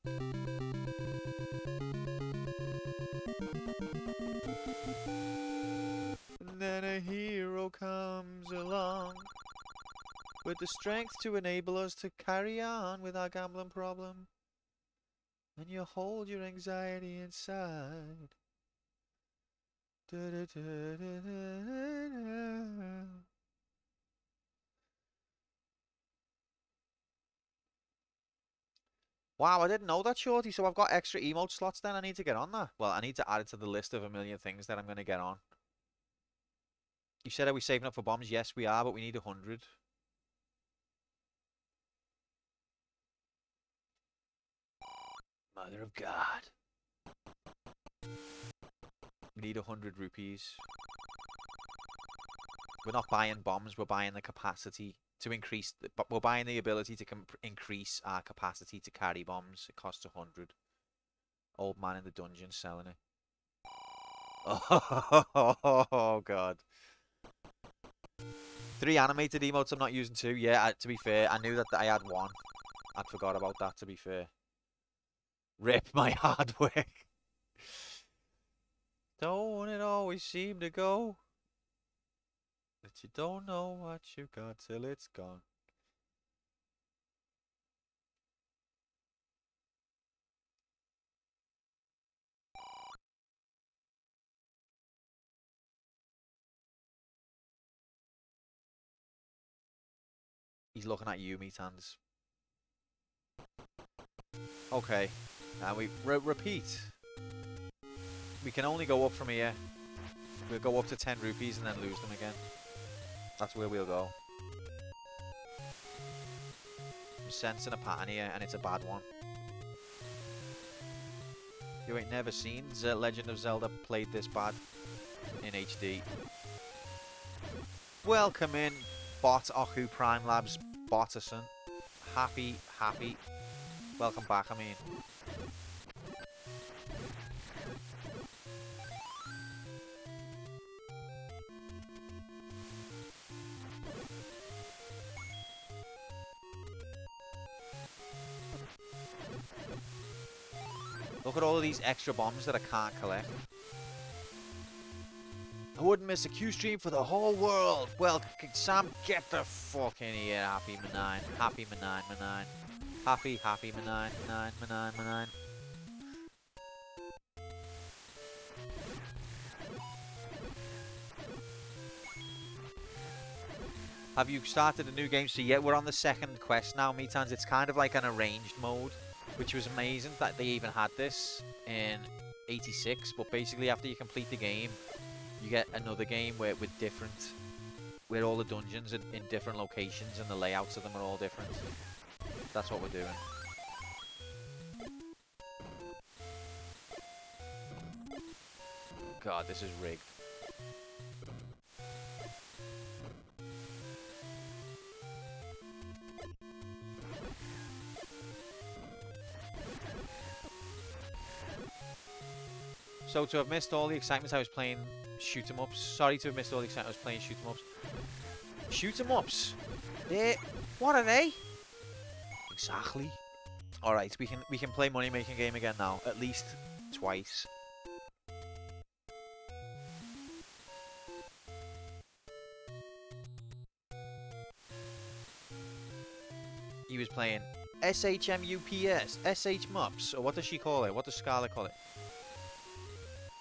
And then a hero comes along with the strength to enable us to carry on with our gambling problem. And you hold your anxiety inside. Wow, I didn't know that, Shorty. So I've got extra emote slots then. I need to get on that. Well, I need to add it to the list of a million things that I'm going to get on. You said, are we saving up for bombs? Yes, we are, but we need 100. Mother of God. We need 100 rupees. We're not buying bombs, we're buying the capacity to increase, we're buying the ability to increase our capacity to carry bombs. It costs 100. Old man in the dungeon selling it. Oh, God. 3 animated emotes I'm not using 2. Yeah, to be fair, I knew that I had 1. I'd forgot about that, to be fair. Rip my hard work. Don't it always seem to go that you don't know what you got till it's gone. He's looking at you, meat hands. Okay, and we repeat. We can only go up from here. We'll go up to 10 rupees and then lose them again. That's where we'll go. I'm sensing a pattern here, and it's a bad one. You ain't never seen Legend of Zelda played this bad in HD. Welcome in, Bot Oku Prime Labs Botterson. Happy. Welcome back, I mean. Look at all of these extra bombs that I can't collect. I wouldn't miss a Q stream for the whole world. Well, Sam, get the fuck in here, Happy Manine. Happy Manine. Happy Manine. Manine. Have you started a new game? So yeah, we're on the second quest now, Metans. It's kind of like an arranged mode, which was amazing that they even had this in 86. But basically, after you complete the game, you get another game where where all the dungeons are in different locations and the layouts of them are all different. That's what we're doing. God, this is rigged. So to have missed all the excitement I was playing shoot 'em ups. Sorry to have missed all the excitement I was playing shoot 'em ups. Shoot 'em ups. What are they? Exactly. All right, we can play money making game again now, at least twice. He was playing SHMUPS, SHMUPS, or what does she call it? What does Scarlet call it?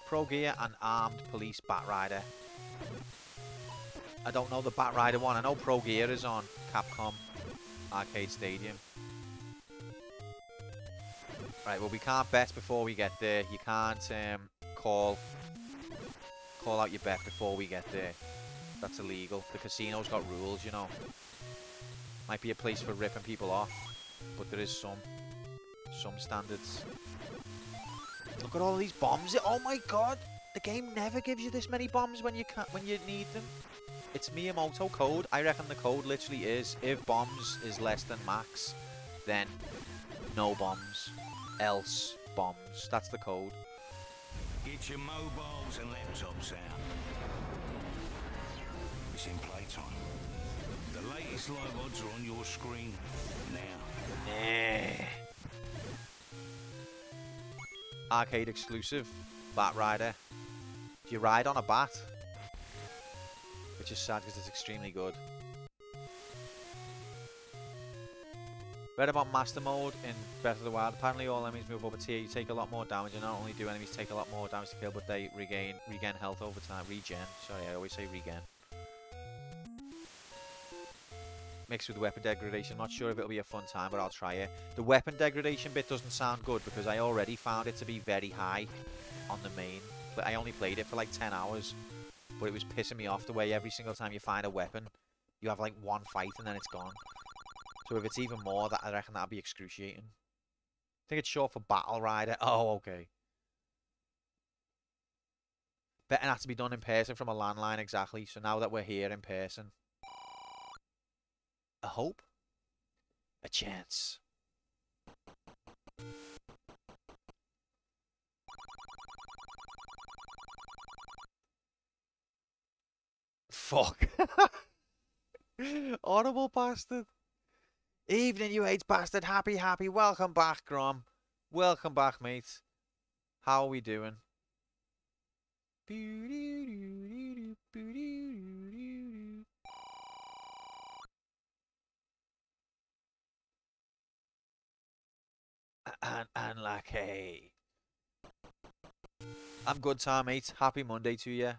Pro Gear and Armed Police Batrider. I don't know the Batrider one. I know Pro Gear is on Capcom Arcade Stadium. Right, well we can't bet before we get there. You can't call out your bet before we get there. That's illegal. The casino's got rules, you know. Might be a place for ripping people off, but there is some standards. Look at all of these bombs. Oh my god! The game never gives you this many bombs when you need them. It's Miyamoto code. I reckon the code literally is if bombs is less than max, then no bombs, else bombs. That's the code. Get your mobiles and laptops out. It's in playtime. The latest live odds are on your screen now. Arcade exclusive, Batrider. Do you ride on a bat? Which is sad because it's extremely good. Read about Master Mode in Breath of the Wild. Apparently all enemies move over tier. You take a lot more damage, and not only do enemies take a lot more damage to kill, but they regain health over time. Regen. Sorry, I always say regen. Mixed with weapon degradation. Not sure if it'll be a fun time, but I'll try it. The weapon degradation bit doesn't sound good because I already found it to be very high on the main. But I only played it for like 10 hours. But it was pissing me off the way every single time you find a weapon, you have like one fight and then it's gone. So if it's even more, that I reckon that'd be excruciating. I think it's short for Battle Rider. Oh, okay. Betting had to be done in person from a landline, exactly. So now that we're here in person. A hope? A chance. Fuck. Audible bastard. Evening, you AIDS bastard. Happy. Welcome back, Grom. Welcome back, mate. How are we doing? Unlucky. I'm good, Tom, mate. Happy Monday to you.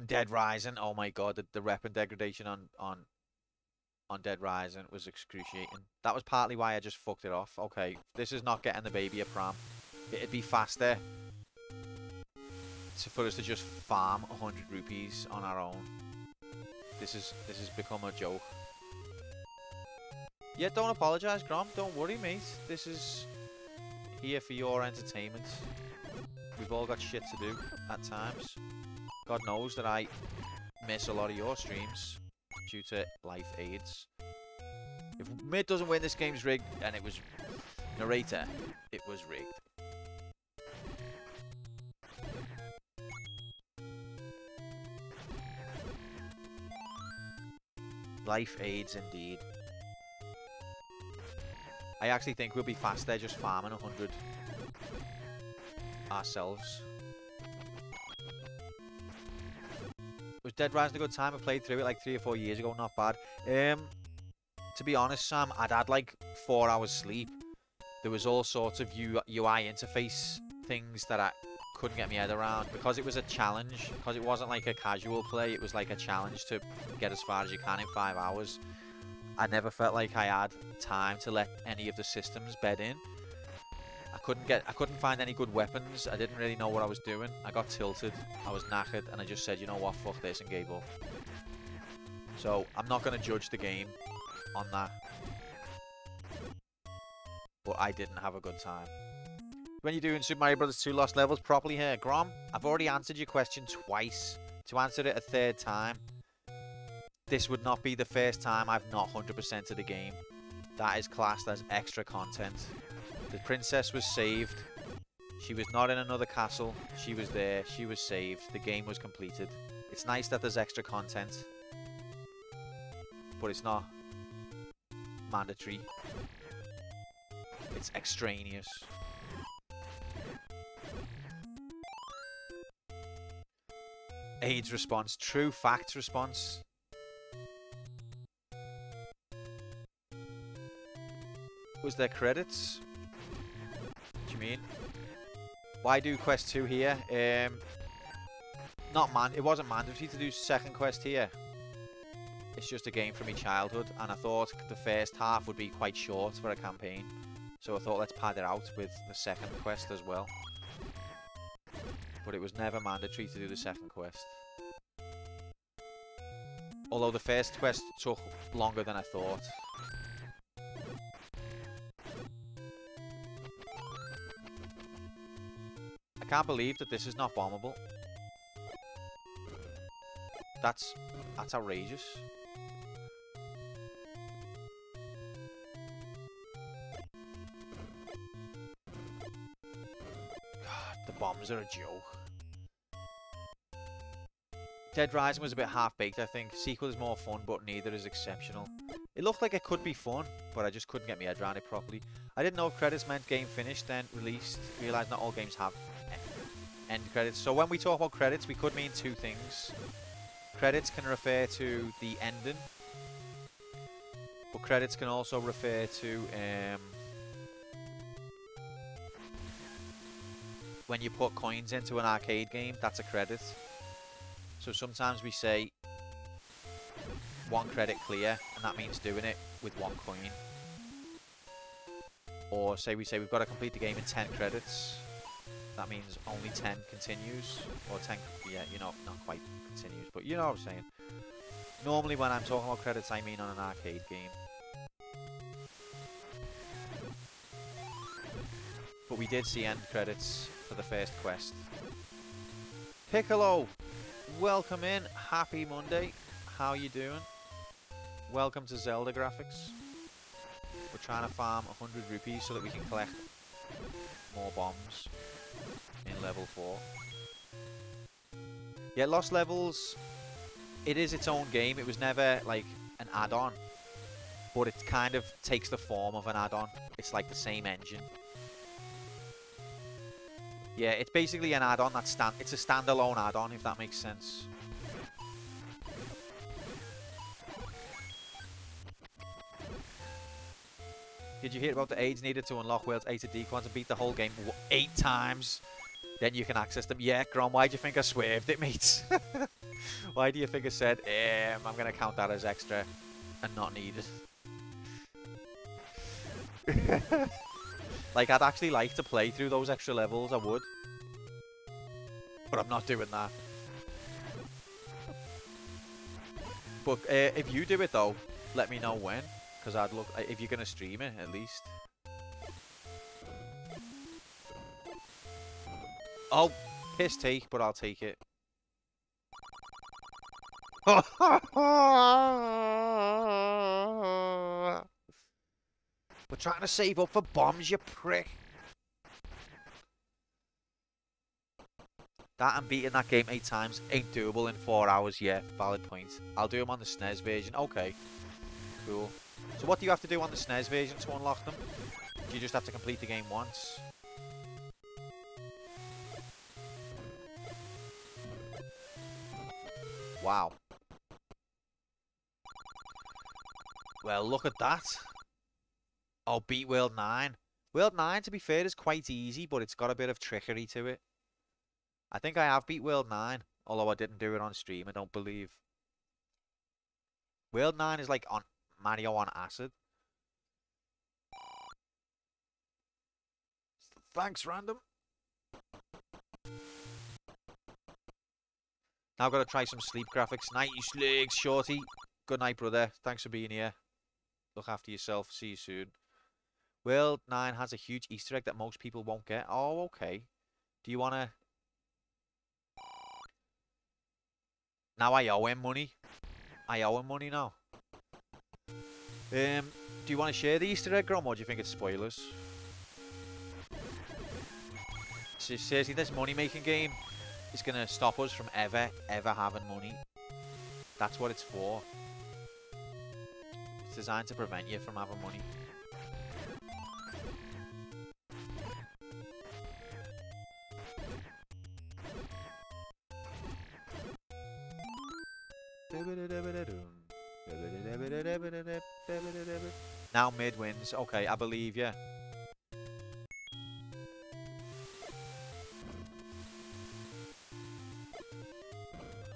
Dead Rising. Oh my god, the weapon degradation on Dead Rising was excruciating. That was partly why I just fucked it off. Okay, this is not getting the baby a pram. It'd be faster for us to just farm 100 rupees on our own. This has become a joke. Yeah, don't apologise, Grom. Don't worry, mate. This is here for your entertainment. We've all got shit to do at times. God knows that I miss a lot of your streams due to life aids. If Mid doesn't win, this game's rigged, and it was narrator. It was rigged. Life aids indeed. I actually think we'll be faster just farming 100 ourselves. Was Dead Rising a good time? I played through it like 3 or 4 years ago. Not bad. To be honest, Sam, I'd had like 4 hours sleep. There was all sorts of UI interface things that I couldn't get my head around because it was a challenge. Because it wasn't like a casual play. It was like a challenge to get as far as you can in 5 hours. I never felt like I had time to let any of the systems bed in. I couldn't find any good weapons. I didn't really know what I was doing. I got tilted. I was knackered, and I just said, you know what, fuck this, and gave up. So I'm not going to judge the game on that. But I didn't have a good time. When you're doing Super Mario Bros. 2 Lost Levels properly here, Grom, I've already answered your question twice. To answer it a third time, this would not be the first time I've not 100%ed the game. That is classed as extra content. The princess was saved. She was not in another castle. She was there. She was saved. The game was completed. It's nice that there's extra content, but it's not mandatory. It's extraneous. AIDS response. True facts response. Was there credits? What do you mean? Why do quest 2 here? It wasn't mandatory to do second quest here. It's just a game from my childhood, and I thought the first half would be quite short for a campaign. So I thought let's pad it out with the second quest as well. But it was never mandatory to do the second quest. Although the first quest took longer than I thought. I can't believe that this is not bombable. That's outrageous. God, the bombs are a joke. Dead Rising was a bit half-baked, I think. Sequel is more fun, but neither is exceptional. It looked like it could be fun, but I just couldn't get my head around it properly. I didn't know if credits meant game finished, then released. Realised not all games have end credits. So when we talk about credits, we could mean two things. Credits can refer to the ending, but credits can also refer to when you put coins into an arcade game, that's a credit. So sometimes we say 1 credit clear, and that means doing it with 1 coin. Or say we say we've got to complete the game in 10 credits. That means only 10 continues, or 10, yeah, you know, not quite continues, but you know what I'm saying. Normally when I'm talking about credits, I mean on an arcade game. But we did see end credits for the first quest. Piccolo, welcome in. Happy Monday. How you doing? Welcome to Zelda Graphics. We're trying to farm 100 rupees so that we can collect more bombs in level 4. Yeah, Lost Levels, it is its own game. It was never like an add-on, but it kind of takes the form of an add-on. It's like the same engine. Yeah, it's basically an add-on that's it's a standalone add-on, if that makes sense. Did you hear about the aids needed to unlock Worlds 8 of Dequans and beat the whole game 8 times? Then you can access them. Yeah, Grom, why do you think I swerved it, mate? Why do you think I said, I'm going to count that as extra and not needed? Like, I'd actually like to play through those extra levels, I would. But I'm not doing that. But if you do it, though, let me know when. Because I'd look, if you're going to stream it, at least. Oh, piss take, but I'll take it. We're trying to save up for bombs, you prick. That and beating that game 8 times ain't doable in 4 hours. Yeah, valid point. I'll do them on the SNES version. Okay, cool. So what do you have to do on the SNES version to unlock them? Do you just have to complete the game once? Wow. Well, look at that. Oh, beat World 9. World 9, to be fair, is quite easy, but it's got a bit of trickery to it. I think I have beat World 9, although I didn't do it on stream, I don't believe. World 9 is like on Mario on acid. Thanks, random. Now I've got to try some sleep graphics. Night, you sligs, shorty. Good night, brother. Thanks for being here. Look after yourself. See you soon. World 9 has a huge Easter egg that most people won't get. Oh, okay. Do you want to... Now I owe him money. I owe him money now. Do you want to share the Easter egg, Grom, or do you think it's spoilers? So seriously, this money-making game is gonna stop us from ever having money. That's what it's for. It's designed to prevent you from having money. Now mid wins. Okay, I believe you.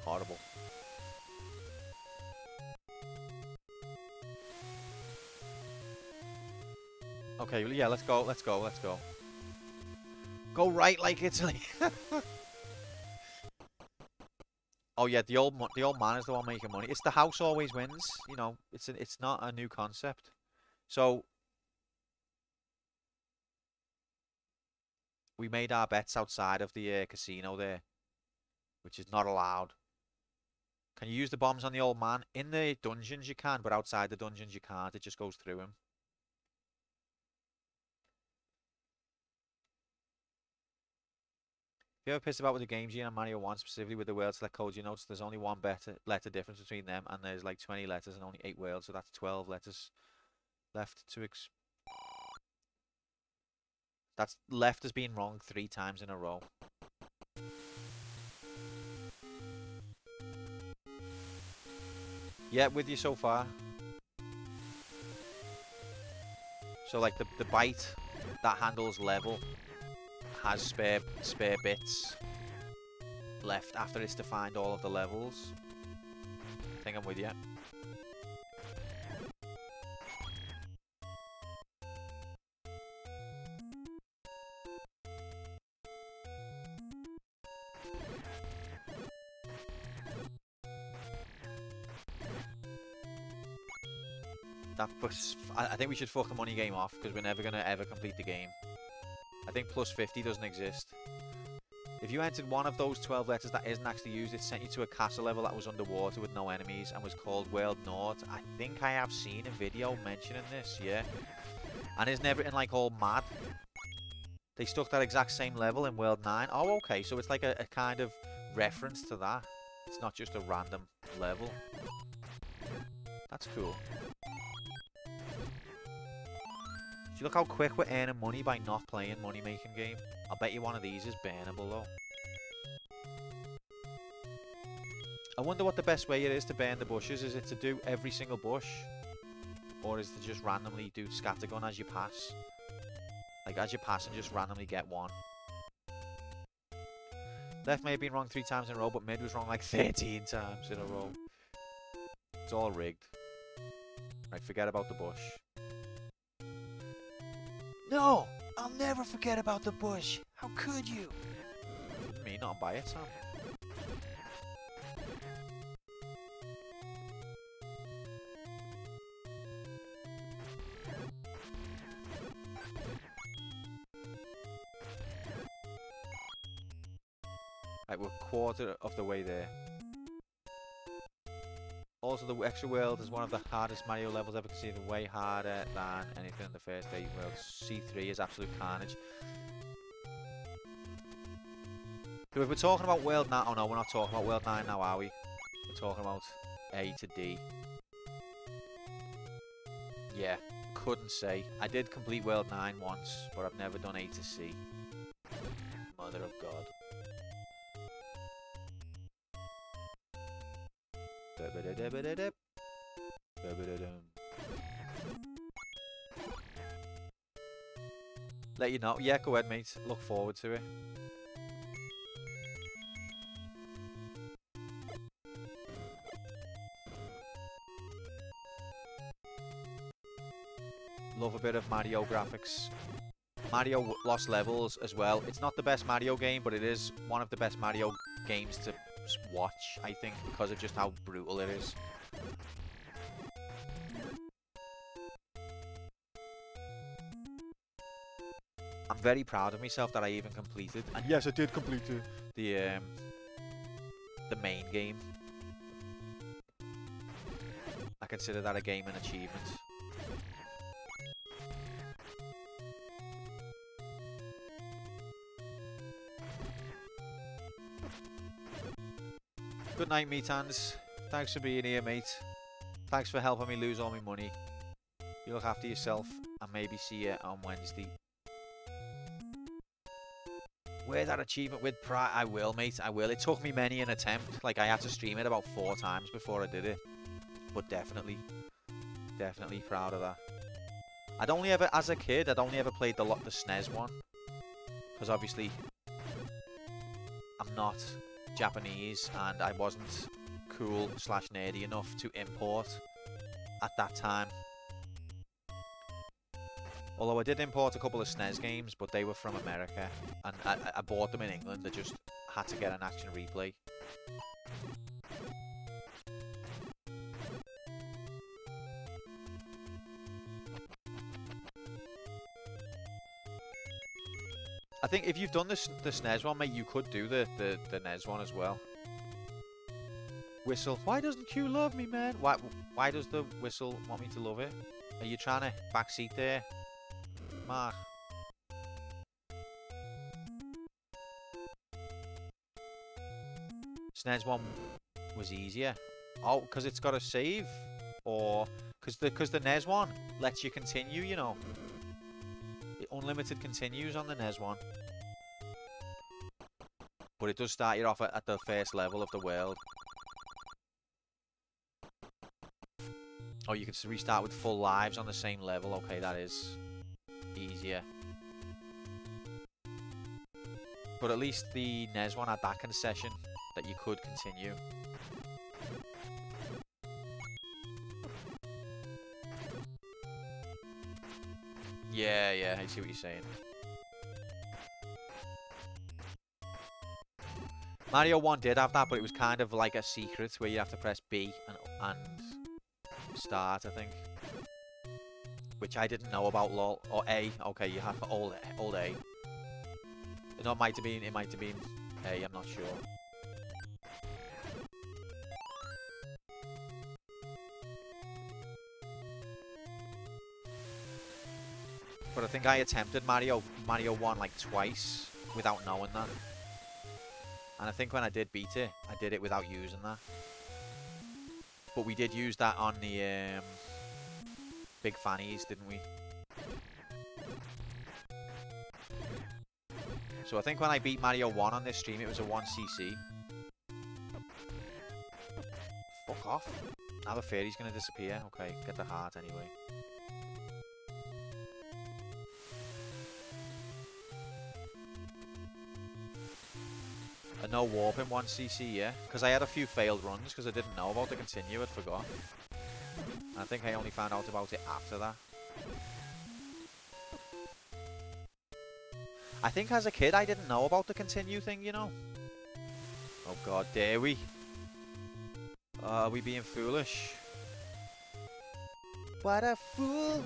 Horrible. Okay, well, yeah, let's go, let's go, let's go. Go right like Italy. Oh yeah, the old man is the one making money. It's the house always wins. You know, it's not a new concept. So we made our bets outside of the casino there, which is not allowed. Can you use the bombs on the old man? In the dungeons you can, but outside the dungeons you can't. It just goes through him. If you ever pissed about with the games, Gene and Mario 1, specifically with the world select codes, you notice there's only one letter difference between them, and there's like 20 letters and only 8 worlds, so that's 12 letters left to That's left has been wrong 3 times in a row. Yeah, with you so far. So like the bite that handles level has spare bits left after it's defined all of the levels. I think I'm with you. I think we should fuck the money game off because we're never going to ever complete the game. I think plus 50 doesn't exist. If you entered one of those 12 letters that isn't actually used, it sent you to a castle level that was underwater with no enemies and was called World North. I think I have seen a video mentioning this, yeah. And isn't everything like all mad? They stuck that exact same level in World 9. Oh, okay, so it's like a kind of reference to that. It's not just a random level. That's cool. Do you look how quick we're earning money by not playing money-making game? I'll bet you one of these is bannable though. I wonder what the best way it is to burn the bushes. Is it to do every single bush? Or is it to just randomly do scattergun as you pass? Like as you pass and just randomly get one. Left may have been wrong 3 times in a row, but mid was wrong like 13 times in a row. It's all rigged. Right, forget about the bush. No! I'll never forget about the bush! How could you? Me not buy it, Sam. Right, we're a quarter of the way there. Also, the extra world is one of the hardest Mario levels ever considered, way harder than anything in the first 8 worlds. C3 is absolute carnage. So if we're talking about World 9, oh no, we're not talking about World 9 now, are we? We're talking about A to D. Yeah, couldn't say. I did complete World 9 once, but I've never done A to C. Mother of God. Let you know. Yeah, go ahead, mate. Look forward to it. Love a bit of Mario graphics. Mario Lost Levels as well. It's not the best Mario game, but it is one of the best Mario games to watch, I think, because of just how brutal it is. I'm very proud of myself that I even completed, and yes, I did complete the main game. I consider that a game and achievement. Good night, meat hands. Thanks for being here, mate. Thanks for helping me lose all my money. You look after yourself, and maybe see you on Wednesday. Wear that achievement with pride. I will, mate. I will. It took me many an attempt. Like, I had to stream it about 4 times before I did it. But definitely proud of that. I'd only ever, as a kid, I'd only ever played the SNES one. Because obviously, I'm not Japanese, and I wasn't cool / nerdy enough to import at that time. Although I did import a couple of SNES games, but they were from America, and I bought them in England. I just had to get an action replay. I think if you've done the SNES one, mate, you could do the NES one as well. Whistle. Why doesn't Q love me, man? Why does the whistle want me to love it? Are you trying to backseat there, Mark? SNES one was easier. Oh, because it's got a save, or because the NES one lets you continue. You know, unlimited continues on the NES one, but it does start you off at the first level of the world. Oh, you can restart with full lives on the same level. Okay, that is easier. But at least the NES one had that concession that you could continue. Yeah, I see what you're saying. Mario 1 did have that, but it was kind of like a secret where you have to press B and start, I think. Which I didn't know about, lol. Or A. Okay, you have old A. No, it might have been A, I'm not sure. But I think I attempted Mario 1 like twice without knowing that. And I think when I did beat it, I did it without using that. But we did use that on the Big Fannies, didn't we? So I think when I beat Mario 1 on this stream, it was a 1cc. Fuck off. Now the fairy's gonna disappear. Okay, get the heart anyway. A no warp in 1cc, yeah? Because I had a few failed runs because I didn't know about the continue, I'd forgot. And I think I only found out about it after that. I think as a kid I didn't know about the continue thing, you know? Oh god, dare we? Are we being foolish? What a fool!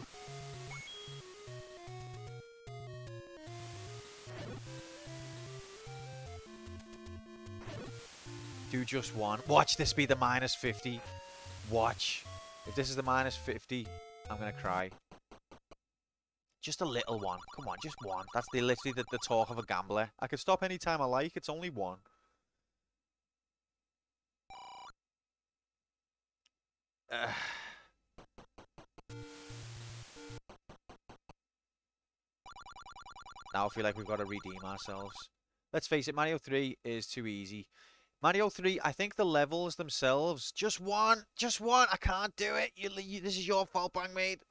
Do just one. Watch this be the -50. Watch. If this is the -50, I'm gonna cry. Just a little one. Come on, just one. That's literally the talk of a gambler. I can stop anytime I like. It's only one. Now I feel like we've got to redeem ourselves. Let's face it, Mario 3 is too easy. Mario 3, I think the levels themselves, just one, I can't do it. This is your fault, Bang Mate.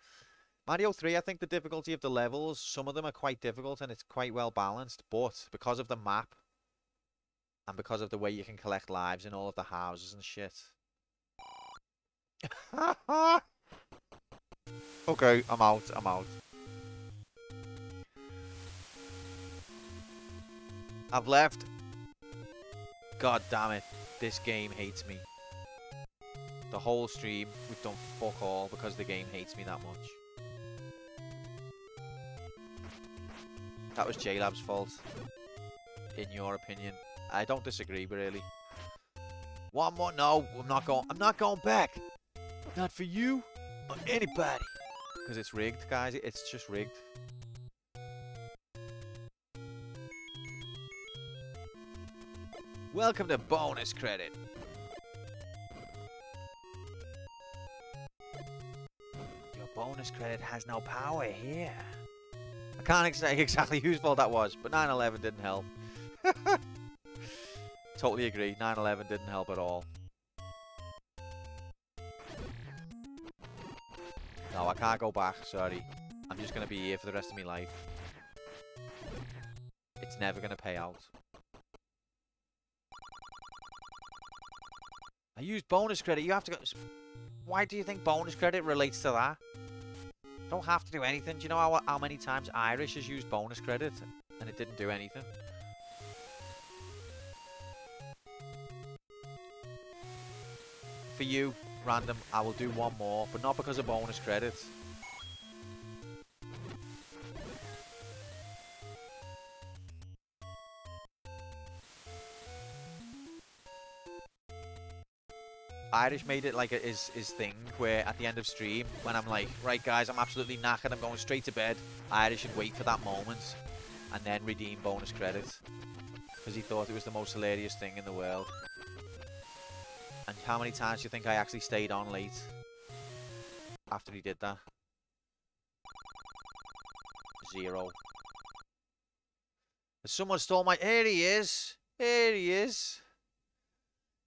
Mario 3, I think the difficulty of the levels, some of them are quite difficult and it's quite well balanced, but because of the map and because of the way you can collect lives in all of the houses and shit. Okay, I'm out. I've left. God damn it, this game hates me. The whole stream, we've done fuck all because the game hates me that much. That was JLab's fault, in your opinion. I don't disagree, really. One more, no, I'm not going back. Not for you or anybody. Because it's rigged, guys, it's just rigged. Welcome to bonus credit. bonus credit has no power here. I can't say exactly whose fault that was, but 9/11 didn't help. Totally agree. 9/11 didn't help at all. No, I can't go back. Sorry. I'm just going to be here for the rest of my life. It's never going to pay out. I used bonus credit. You have to go... Why do you think bonus credit relates to that? Don't have to do anything. Do you know how many times Irish has used bonus credit and it didn't do anything? For you, random, I will do one more, but not because of bonus credit. Irish made it like his thing where at the end of stream, when I'm like, right guys, I'm absolutely knackered, I'm going straight to bed, Irish should wait for that moment and then redeem bonus credit because he thought it was the most hilarious thing in the world. And how many times do you think I actually stayed on late after he did that? 0. Someone stole my... Here he is! Here he is!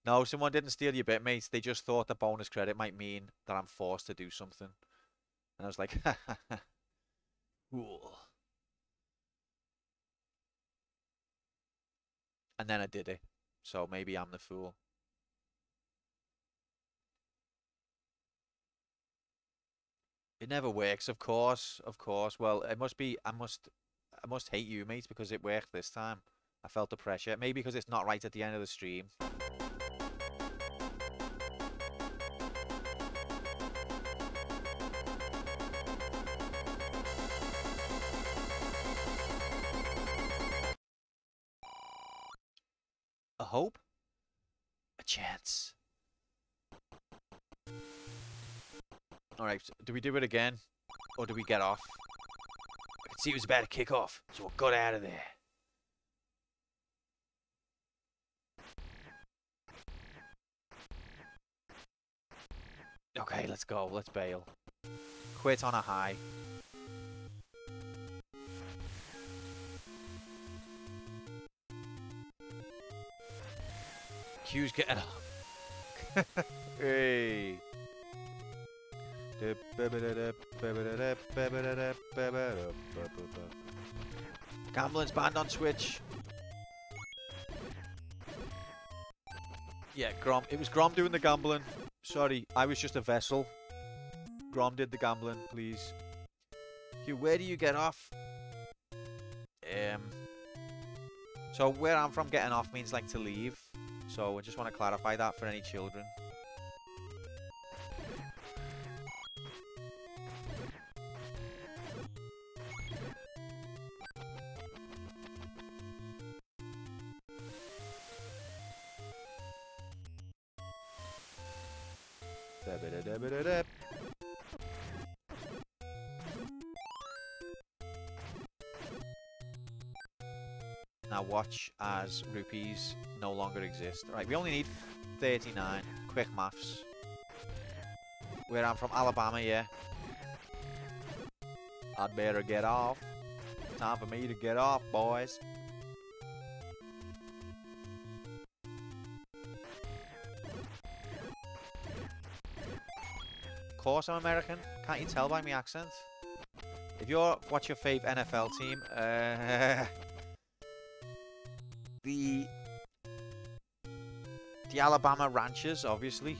No, someone didn't steal your bit, mates. They just thought the bonus credit might mean that I'm forced to do something. And I was like, ha ha ha. Cool. And then I did it. So maybe I'm the fool. It never works, of course. Of course. Well, it must be... I must hate you, mates, because it worked this time. I felt the pressure. Maybe because it's not right at the end of the stream. A hope? A chance. Alright, do we do it again? Or do we get off? I could see it was about to kick off, so I got out of there. Okay, let's go. Let's bail. Quit on a high. Q's getting up. Hey. Gambling's banned on Twitch. Yeah, Grom. It was Grom doing the gambling. Sorry, I was just a vessel. Grom did the gambling, please. Hugh, where do you get off? So where I'm from, getting off means like to leave. So I just want to clarify that for any children. Now watch as rupees no longer exist. Right, we only need 39. Quick maths. Where I'm from, Alabama, yeah. I'd better get off. Time for me to get off, boys. Of course I'm American. Can't you tell by my accent? If you're... What's your fave NFL team? The Alabama Ranchers, obviously.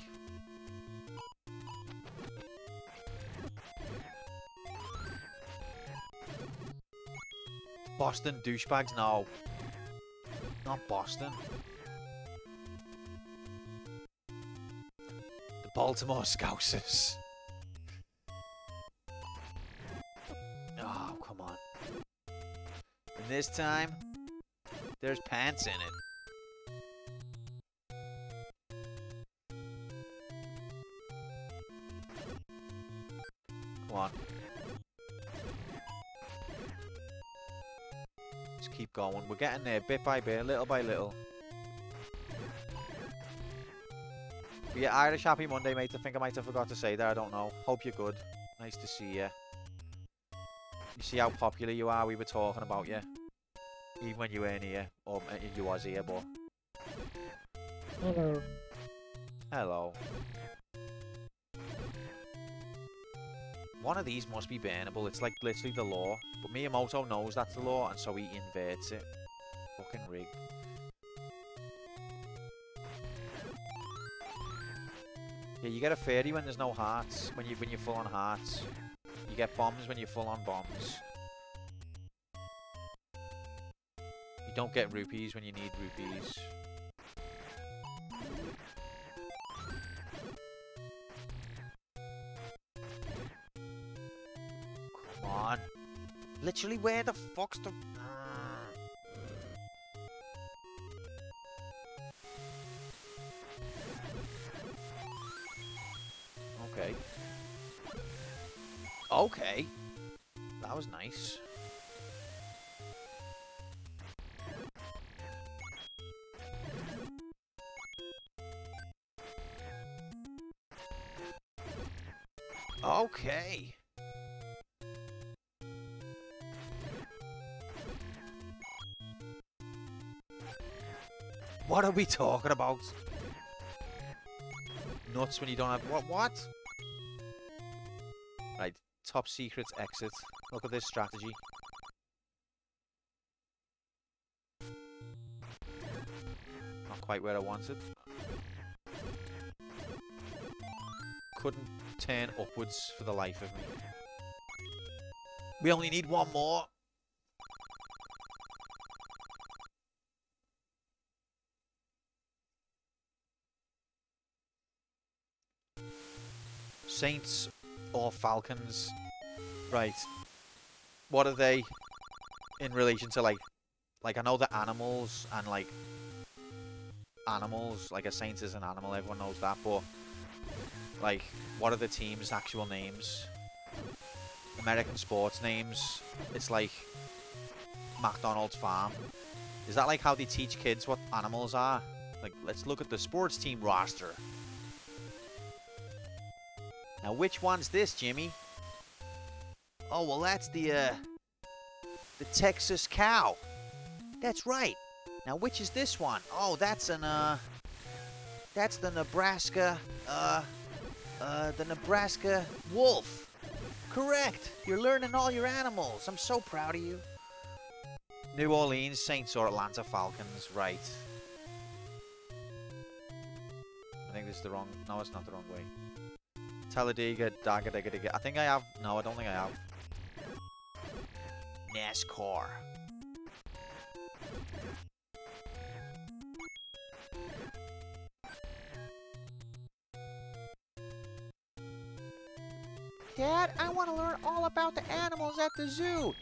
Boston douchebags? No. Not Boston. The Baltimore Scousers. Oh, come on. And this time, there's pants in it. Come on. Just keep going. We're getting there bit by bit, little by little. But yeah, Irish Happy Monday, mate. I think I might have forgot to say that. I don't know. Hope you're good. Nice to see you. You see how popular you are? We were talking about you. Even when you weren't here. Or you was here, but... Hello. Hello. One of these must be bannable. It's like literally the law. But Miyamoto knows that's the law, and so he inverts it. Fucking rigged. Yeah, you get a fairy when there's no hearts. When you're full on hearts. You get bombs when you're full on bombs. You don't get rupees when you need rupees. Come on. Literally, where the fuck's the... Okay. Okay. That was nice. Okay. What are we talking about? Nuts when you don't have... What? Right. Top secret exit. Look at this strategy. Not quite where I wanted. Couldn't turn upwards for the life of me. We only need one more. Saints or Falcons. Right. What are they in relation to like I know the animals and like animals, like a saint is an animal, everyone knows that, but like what are the teams' actual names? American sports names. It's like McDonald's Farm. Is that like how they teach kids what animals are? Like, let's look at the sports team roster. Now, which one's this, Jimmy? Oh, well, that's the Texas cow. That's right. Now, which is this one? Oh, that's that's the Nebraska, the Nebraska wolf. Correct. You're learning all your animals. I'm so proud of you. New Orleans Saints or Atlanta Falcons, right. I think this is the wrong... No, it's not the wrong way. Talladega, Dagadega. I think I have... No, I don't think I have. NASCAR. Dad, I want to learn all about the animals at the zoo.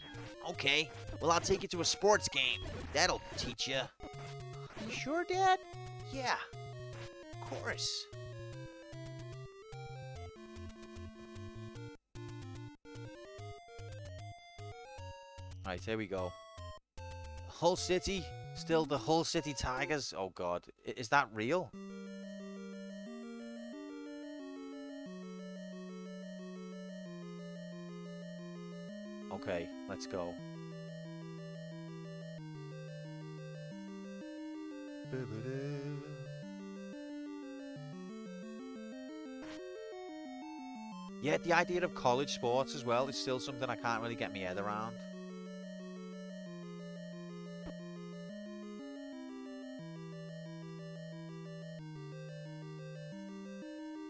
Okay, well, I'll take you to a sports game. That'll teach you. You sure, Dad? Yeah, of course. Alright, here we go. Hull City? Still the Hull City Tigers? Oh, God. Is that real? Okay, let's go. Yeah, the idea of college sports as well is still something I can't really get my head around.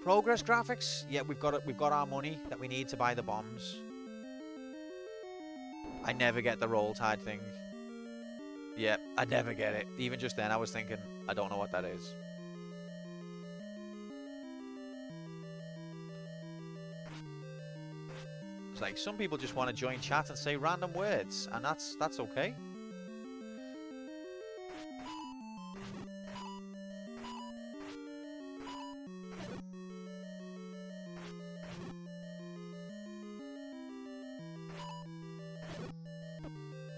Progress graphics? Yeah, we've got our money that we need to buy the bombs. I never get the roll tide thing. Yeah, I never get it. Even just then I was thinking, I don't know what that is. It's like some people just want to join chat and say random words, and that's okay.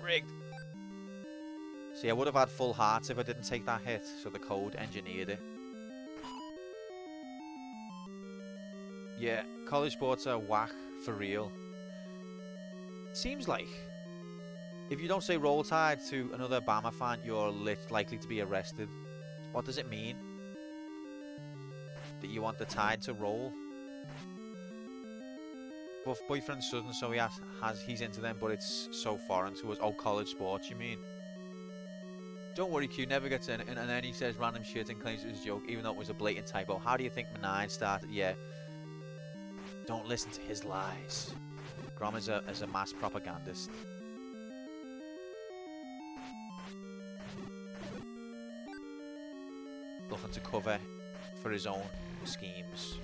Rigged. See, I would have had full hearts if I didn't take that hit, so the code engineered it. Yeah, college sports are whack For real. Seems like if you don't say Roll Tide to another Bama fan, you're likely to be arrested. What does it mean? That you want the Tide to roll? But boyfriend's son, so he's into them, but it's so foreign to us. Oh, college sports, you mean? Don't worry, Q never gets in, and then he says random shit and claims it was a joke, even though it was a blatant typo. How do you think Manine started? Yeah. Don't listen to his lies. Grom is a mass propagandist. Looking to cover for his own schemes.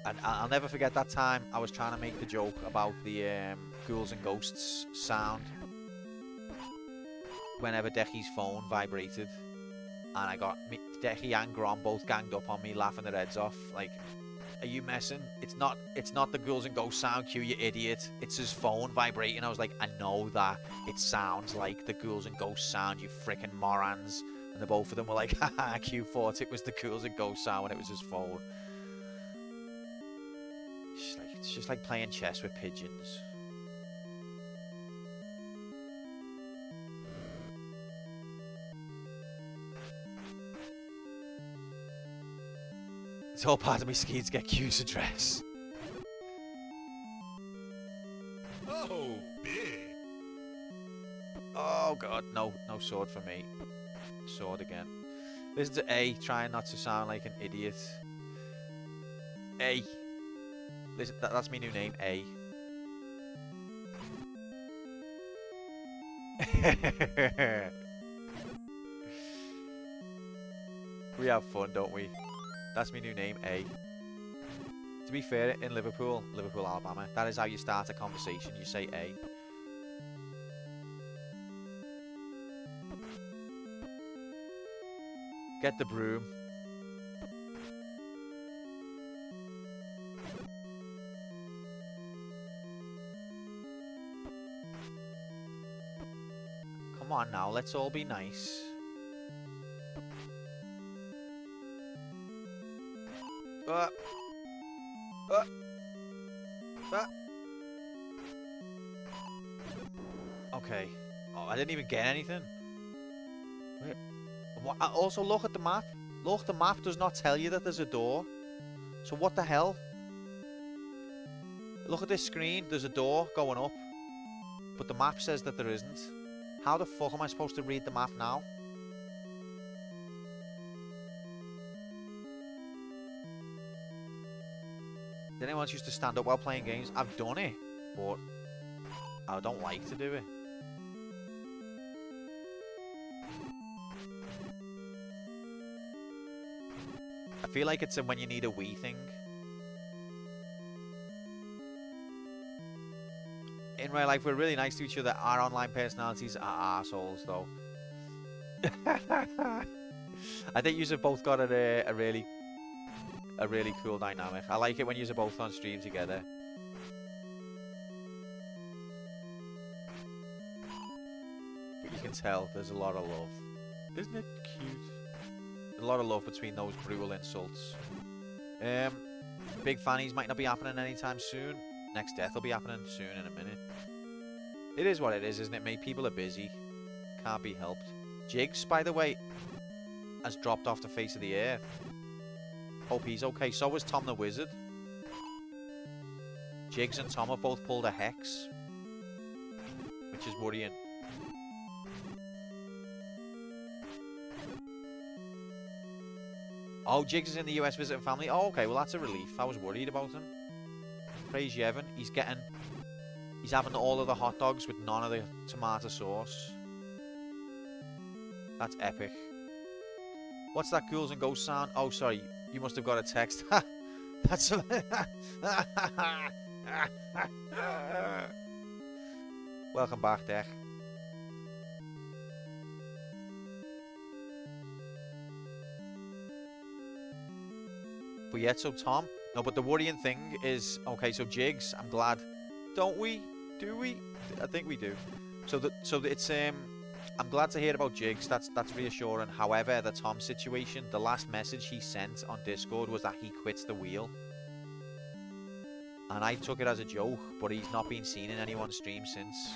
And I'll never forget that time I was trying to make the joke about the Ghouls and Ghosts sound whenever Decky's phone vibrated, and I got Decky and Grom both ganged up on me, laughing their heads off. Like, are you messing? It's not the Ghouls and Ghosts sound, Q, you idiot. It's his phone vibrating. I was like, I know that it sounds like the Ghouls and Ghosts sound, you freaking morons. And the both of them were like, haha, Q thought it was the Ghouls and Ghosts sound when it was his phone. It's just like playing chess with pigeons. It's all part of me scheme to get Q's address. Oh, big. Oh god, no sword for me. Sword again. Listen to A, trying not to sound like an idiot. A. Listen, that's my new name, A. We have fun, don't we? That's my new name, A. To be fair, in Liverpool, Alabama, that is how you start a conversation. You say A. Get the broom. Come on now, let's all be nice. Okay. Oh, I didn't even get anything. Wait. What? Also, look at the map. Look, the map does not tell you that there's a door. So what the hell? Look at this screen. There's a door going up. But the map says that there isn't. How the fuck am I supposed to read the map now? Did anyone used to stand up while playing games? I've done it, but I don't like to do it. I feel like it's when you need a Wii thing. In real life, we're really nice to each other. Our online personalities are assholes, though. I think you've both got a really cool dynamic. I like it when you're both on stream together. But you can tell there's a lot of love. Isn't it cute? There's a lot of love between those brutal insults. Big fannies might not be happening anytime soon. Next death will be happening soon in a minute. It is what it is, isn't it, mate? People are busy. Can't be helped. Jigs, by the way, has dropped off the face of the earth. Hope he's okay. So was Tom the Wizard. Jigs and Tom have both pulled a hex, which is worrying. Oh, Jigs is in the US visiting family. Oh, okay. Well, that's a relief. I was worried about him. Praise Yevon. He's having all of the hot dogs with none of the tomato sauce. That's epic. What's that Ghouls and Ghosts sound? Oh, sorry. You must have got a text. That's... Welcome back, Deck. But yeah, so Tom... No, but the worrying thing is... Okay, so Jigs, I'm glad. Don't we? Do we? I think we do. So it's... I'm glad to hear about Jigs. That's reassuring. However, the Tom situation, the last message he sent on Discord was that he quits the wheel. And I took it as a joke, but he's not been seen in anyone's stream since.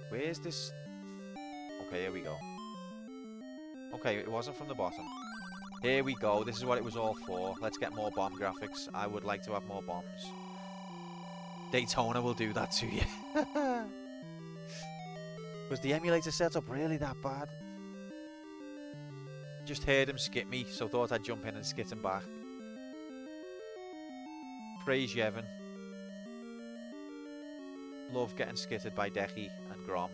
Where's this? Okay, here we go. Okay, it wasn't from the bottom. Here we go. This is what it was all for. Let's get more bomb graphics. I would like to have more bombs. Daytona will do that to you. Was the emulator setup really that bad? Just heard him skip me, so thought I'd jump in and skit him back. Praise Yevon. Love getting skitted by Decky and Grom.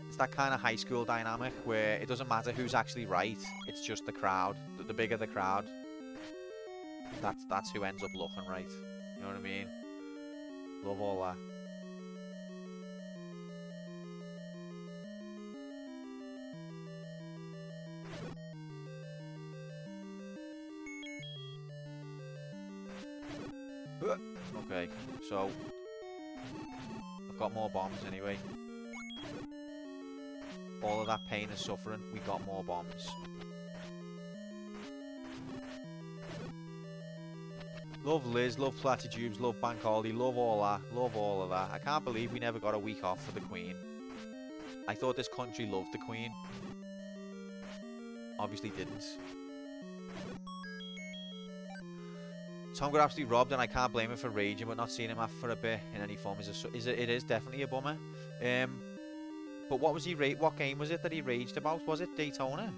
It's that kind of high school dynamic where it doesn't matter who's actually right, it's just the crowd. The bigger the crowd, that's who ends up looking right. You know what I mean? Love all that. Okay, so I've got more bombs anyway. All of that pain and suffering, we got more bombs. Love Liz, love Platitubes, love Bankaldi, love all that, love all of that. I can't believe we never got a week off for the Queen. I thought this country loved the Queen. Obviously didn't. Tom got absolutely robbed, and I can't blame him for raging, but not seeing him for a bit in any form it is definitely a bummer. But what was he what game was it that he raged about? Was it Daytona?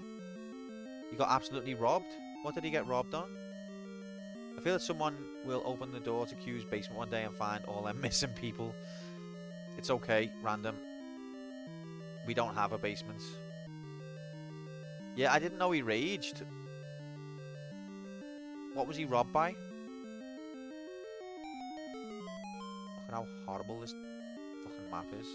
He got absolutely robbed. What did he get robbed on? I feel that someone will open the door to Q's basement one day and find all them missing people. It's okay, random. We don't have a basement. Yeah, I didn't know he raged. What was he robbed by? Look at how horrible this fucking map is.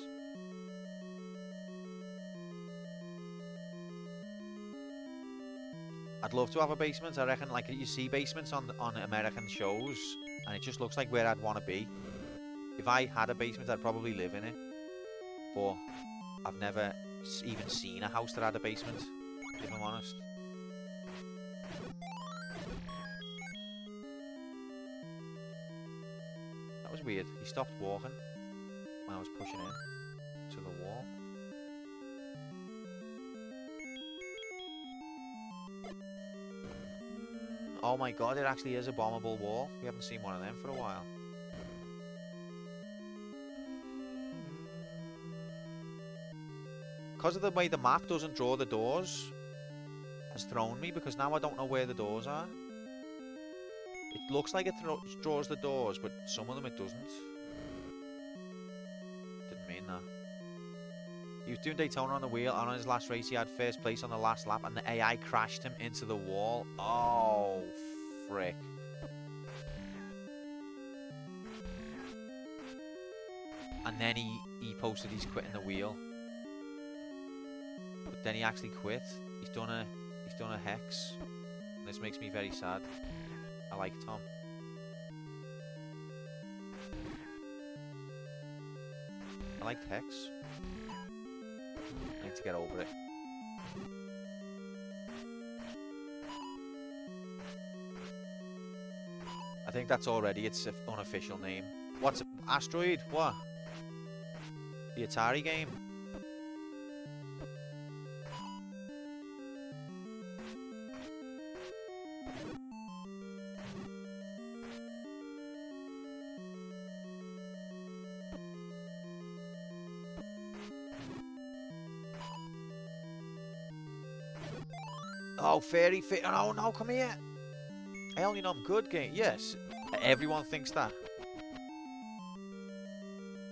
I'd love to have a basement. I reckon, like, you see basements on American shows, and it just looks like where I'd want to be. If I had a basement, I'd probably live in it. But I've never even seen a house that had a basement, if I'm honest. That was weird. He stopped walking when I was pushing in to the wall. Oh my god, it actually is a bombable wall. We haven't seen one of them for a while. Because of the way the map doesn't draw the doors, has thrown me, because now I don't know where the doors are. It looks like it draws the doors, but some of them it doesn't. Didn't mean that. He was doing Daytona on the wheel, and on his last race he had first place on the last lap, and the AI crashed him into the wall. Oh, frick. And then he posted he's quitting the wheel. But then he actually quit. He's done a hex. And this makes me very sad. I like Tom. I liked Hex. I need to get over it. I think that's already its unofficial name. What's it? Asteroid? What? The Atari game? Oh, fairy. Oh, no, come here. I only know I'm good game. Yes, everyone thinks that.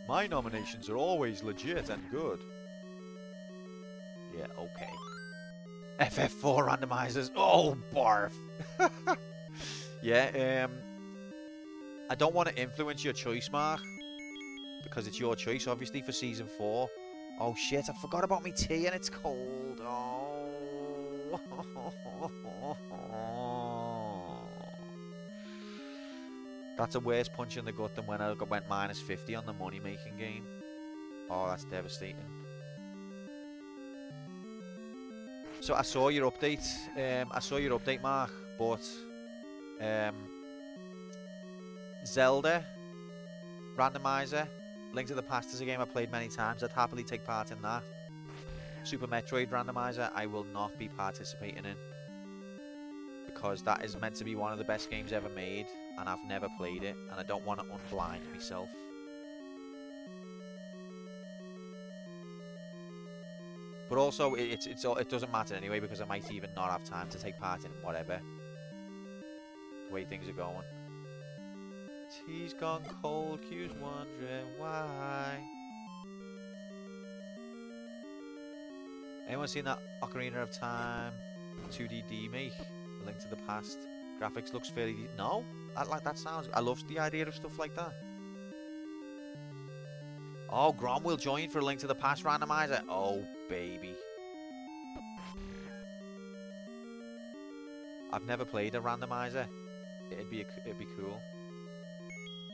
My nominations are always legit and good. Yeah, okay. FF4 randomizers. Oh, barf. Yeah, I don't want to influence your choice, Mark. because it's your choice, obviously, for Season 4. Oh, shit, I forgot about my tea and it's cold. Oh. That's a worse punch in the gut than when I went minus 50 on the money-making game. Oh, that's devastating. So I saw your update. Mark, but Zelda Randomizer, Link to the Past is a game I played many times. I'd happily take part in that. Super Metroid Randomizer, I will not be participating in, because that is meant to be one of the best games ever made, and I've never played it, and I don't want to unblind myself. But also, it doesn't matter anyway, because I might even not have time to take part in whatever. The way things are going. Tea's gone cold, Q's wondering why. Anyone seen that Ocarina of Time 2D remake? Link to the Past. Graphics looks fairly... No? That sounds... I love the idea of stuff like that. Oh, Grom will join for a Link to the Past randomizer. Oh, baby. I've never played a randomizer. It'd be cool.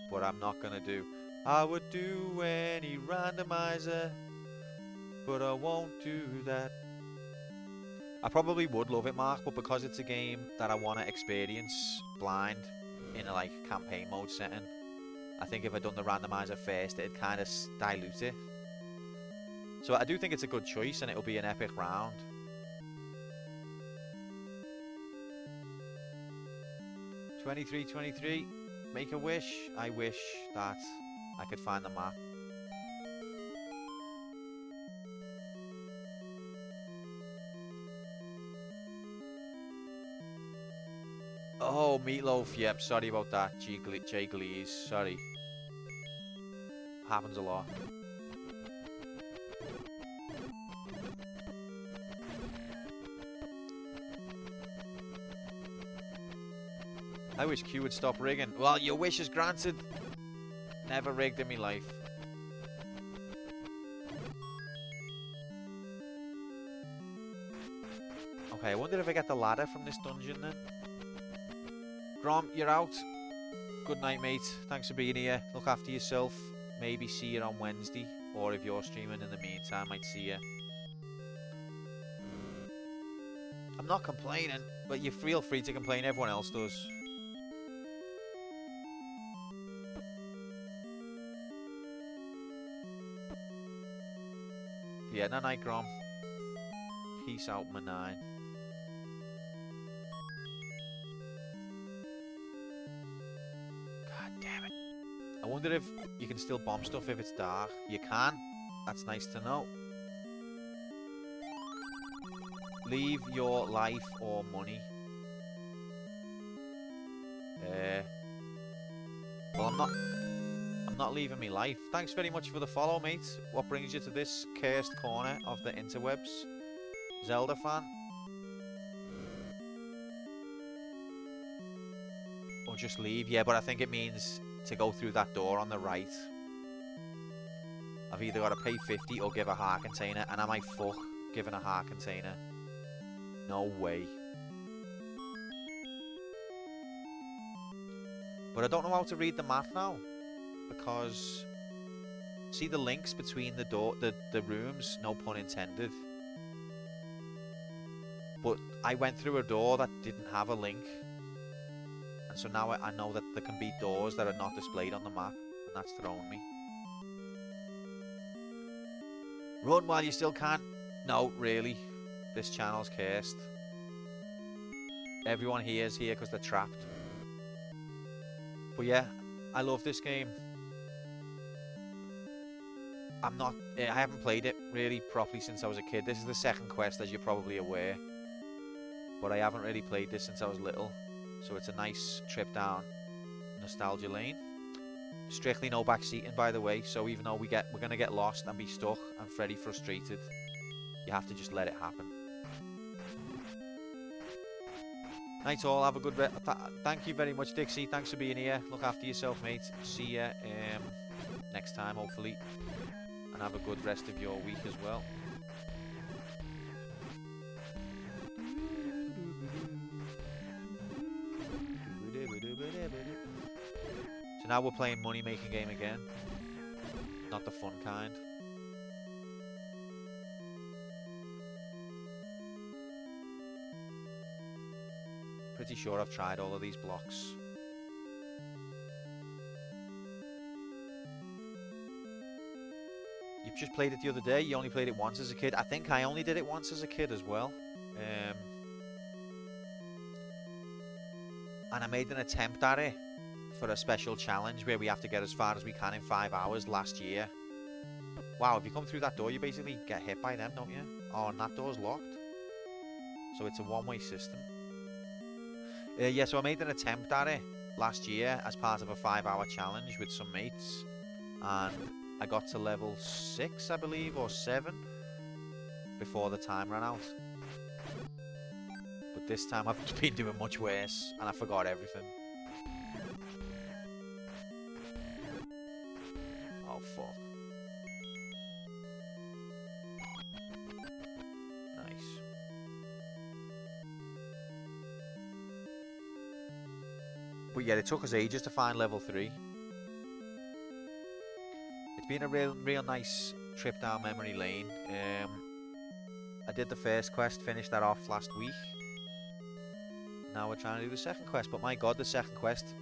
But I'm not gonna do... I would do any randomizer, but I won't do that. I probably would love it, Mark, but because it's a game that I want to experience blind in a like campaign mode setting, I think if I'd done the randomizer first, it'd kind of dilute it. So I do think it's a good choice, and it'll be an epic round. $23.23. Make a wish. I wish that I could find the map. Oh, Meatloaf. Yep, sorry about that. Jay Glees. Sorry. Happens a lot. I wish Q would stop rigging. Well, your wish is granted. Never rigged in my life. Okay, I wonder if I get the ladder from this dungeon then. Grom, you're out. Good night, mate. Thanks for being here. Look after yourself. Maybe see you on Wednesday. Or if you're streaming in the meantime, I'd see you. I'm not complaining, but you feel free to complain. Everyone else does. Yeah, no night, Grom. Peace out, my 9. God damn it. I wonder if you can still bomb stuff if it's dark. You can. That's nice to know. Leave your life or money. Well, I'm not leaving me life. Thanks very much for the follow, mate. What brings you to this cursed corner of the interwebs? Zelda fan? Or just leave? Yeah, but I think it means to go through that door on the right. I've either got to pay 50 or give a heart container, and I might fuck giving a heart container. No way. But I don't know how to read the map now, because see the links between the rooms, no pun intended. But I went through a door that didn't have a link, and so now I know that there can be doors that are not displayed on the map, and that's thrown me. Run while you still can. No, really. This channel's cursed. Everyone here is here because they're trapped. But yeah, I love this game. I haven't played it really properly since I was a kid. This is the second quest, as you're probably aware. But I haven't really played this since I was little. So it's a nice trip down nostalgia lane. Strictly no backseating, by the way. So even though we're going to get lost and be stuck and Freddy frustrated, you have to just let it happen. Night all, have a good thank you very much, Dixie. Thanks for being here. Look after yourself, mate. See ya. next time, hopefully. And have a good rest of your week as well. So now we're playing money making game again. Not the fun kind. Pretty sure I've tried all of these blocks. You've just played it the other day. You only played it once as a kid. I think I only did it once as a kid as well. And I made an attempt at it for a special challenge where we have to get as far as we can in 5 hours last year. Wow, if you come through that door, you basically get hit by them, don't you? Oh, and that door's locked. So it's a one-way system. Yeah, so I made an attempt at it last year as part of a 5-hour challenge with some mates. And I got to level 6, I believe, or 7 before the time ran out. But this time I've been doing much worse and I forgot everything. Oh, fuck. Nice. But yeah, it took us ages to find level 3. It's been a real nice trip down memory lane. I did the first quest, finished that off last week. Now we're trying to do the second quest, but my god, the second quest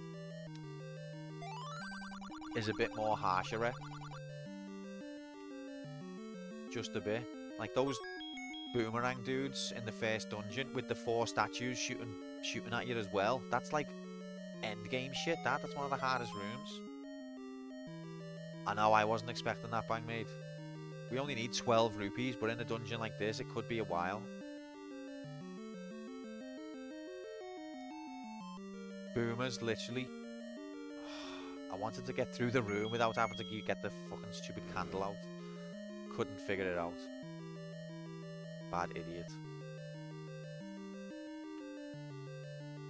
is a bit more harsher. Just a bit. Like those boomerang dudes in the first dungeon with the 4 statues shooting at you as well. That's like end game shit. That's one of the hardest rooms. I know, I wasn't expecting that, Bang Maid. We only need 12 rupees, but in a dungeon like this, it could be a while. Boomers, literally. I wanted to get through the room without having to get the fucking stupid candle out. Couldn't figure it out. Bad idiot.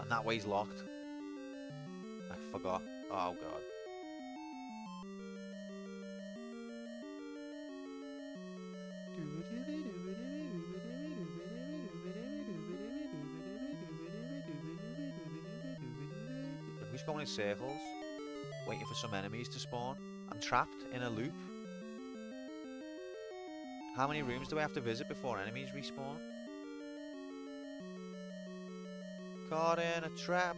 And that way's locked. I forgot. Oh god. I'm just going in circles, waiting for some enemies to spawn. I'm trapped in a loop. How many rooms do I have to visit before enemies respawn? Caught in a trap.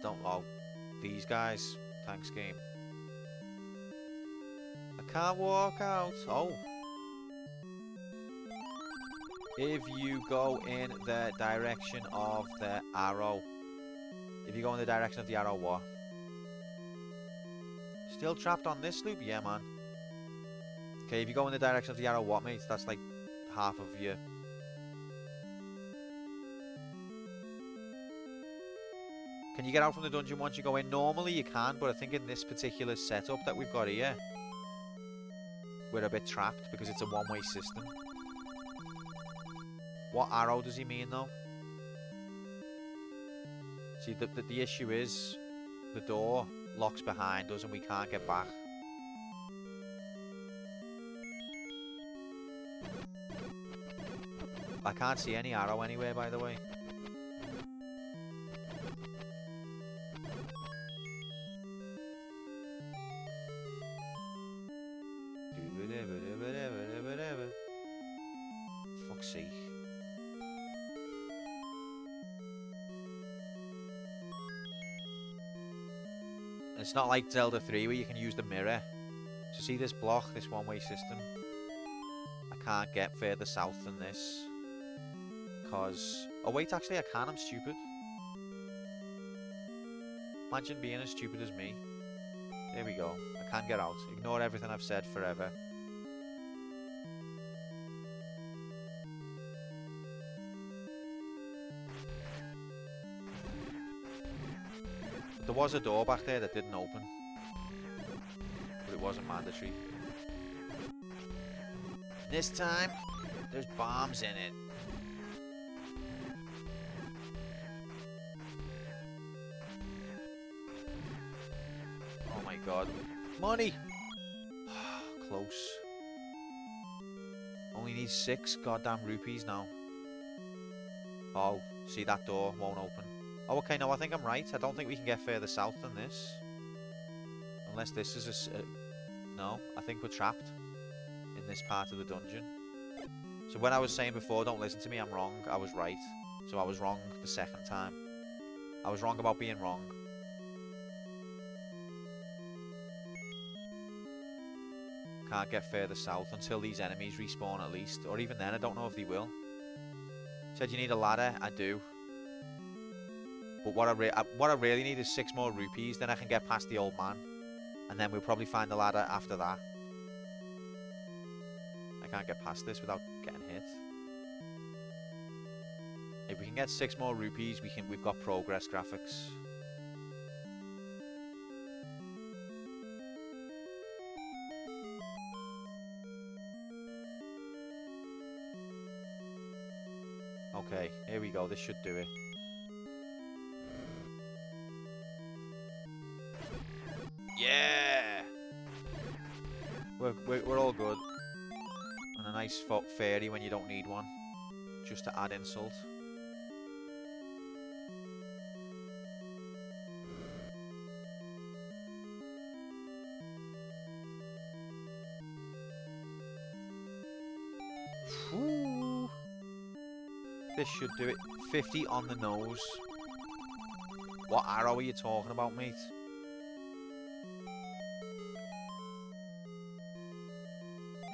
Don't. Oh, these guys. Thanks, game. I can't walk out. Oh. If you go in the direction of the arrow. If you go in the direction of the arrow, what? Still trapped on this loop? Yeah, man. Okay, if you go in the direction of the arrow, what, mate? That's like half of you. Can you get out from the dungeon once you go in? Normally you can, but I think in this particular setup that we've got here, we're a bit trapped because it's a one-way system. What arrow does he mean, though? See, the issue is the door locks behind us and we can't get back. I can't see any arrow anywhere, by the way. Fuck's sake. It's not like Zelda 3 where you can use the mirror. So see this block, this one-way system? I can't get further south than this. Because... oh wait, actually I can, I'm stupid. Imagine being as stupid as me. There we go. I can get out. Ignore everything I've said forever. But there was a door back there that didn't open. But it wasn't mandatory. This time, there's bombs in it. god. Money! Close. Only need 6 goddamn rupees now. Oh, see that door won't open. Oh, okay, no, I think I'm right. I don't think we can get further south than this. Unless this is a... no, I think we're trapped in this part of the dungeon. So when I was saying before, don't listen to me, I'm wrong. I was right. So I was wrong the second time. I was wrong about being wrong. Can't get further south until these enemies respawn at least. Or even then, I don't know if they will. Said you need a ladder. I do. But what I really need is 6 more rupees. Then I can get past the old man. And then we'll probably find the ladder after that. I can't get past this without getting hit. If we can get 6 more rupees, we've got progress graphics. Okay, here we go. This should do it. Yeah! We're all good. And a nice fairy when you don't need one. Just to add insult. Ooh. This should do it. 50 on the nose. What arrow are you talking about, mate?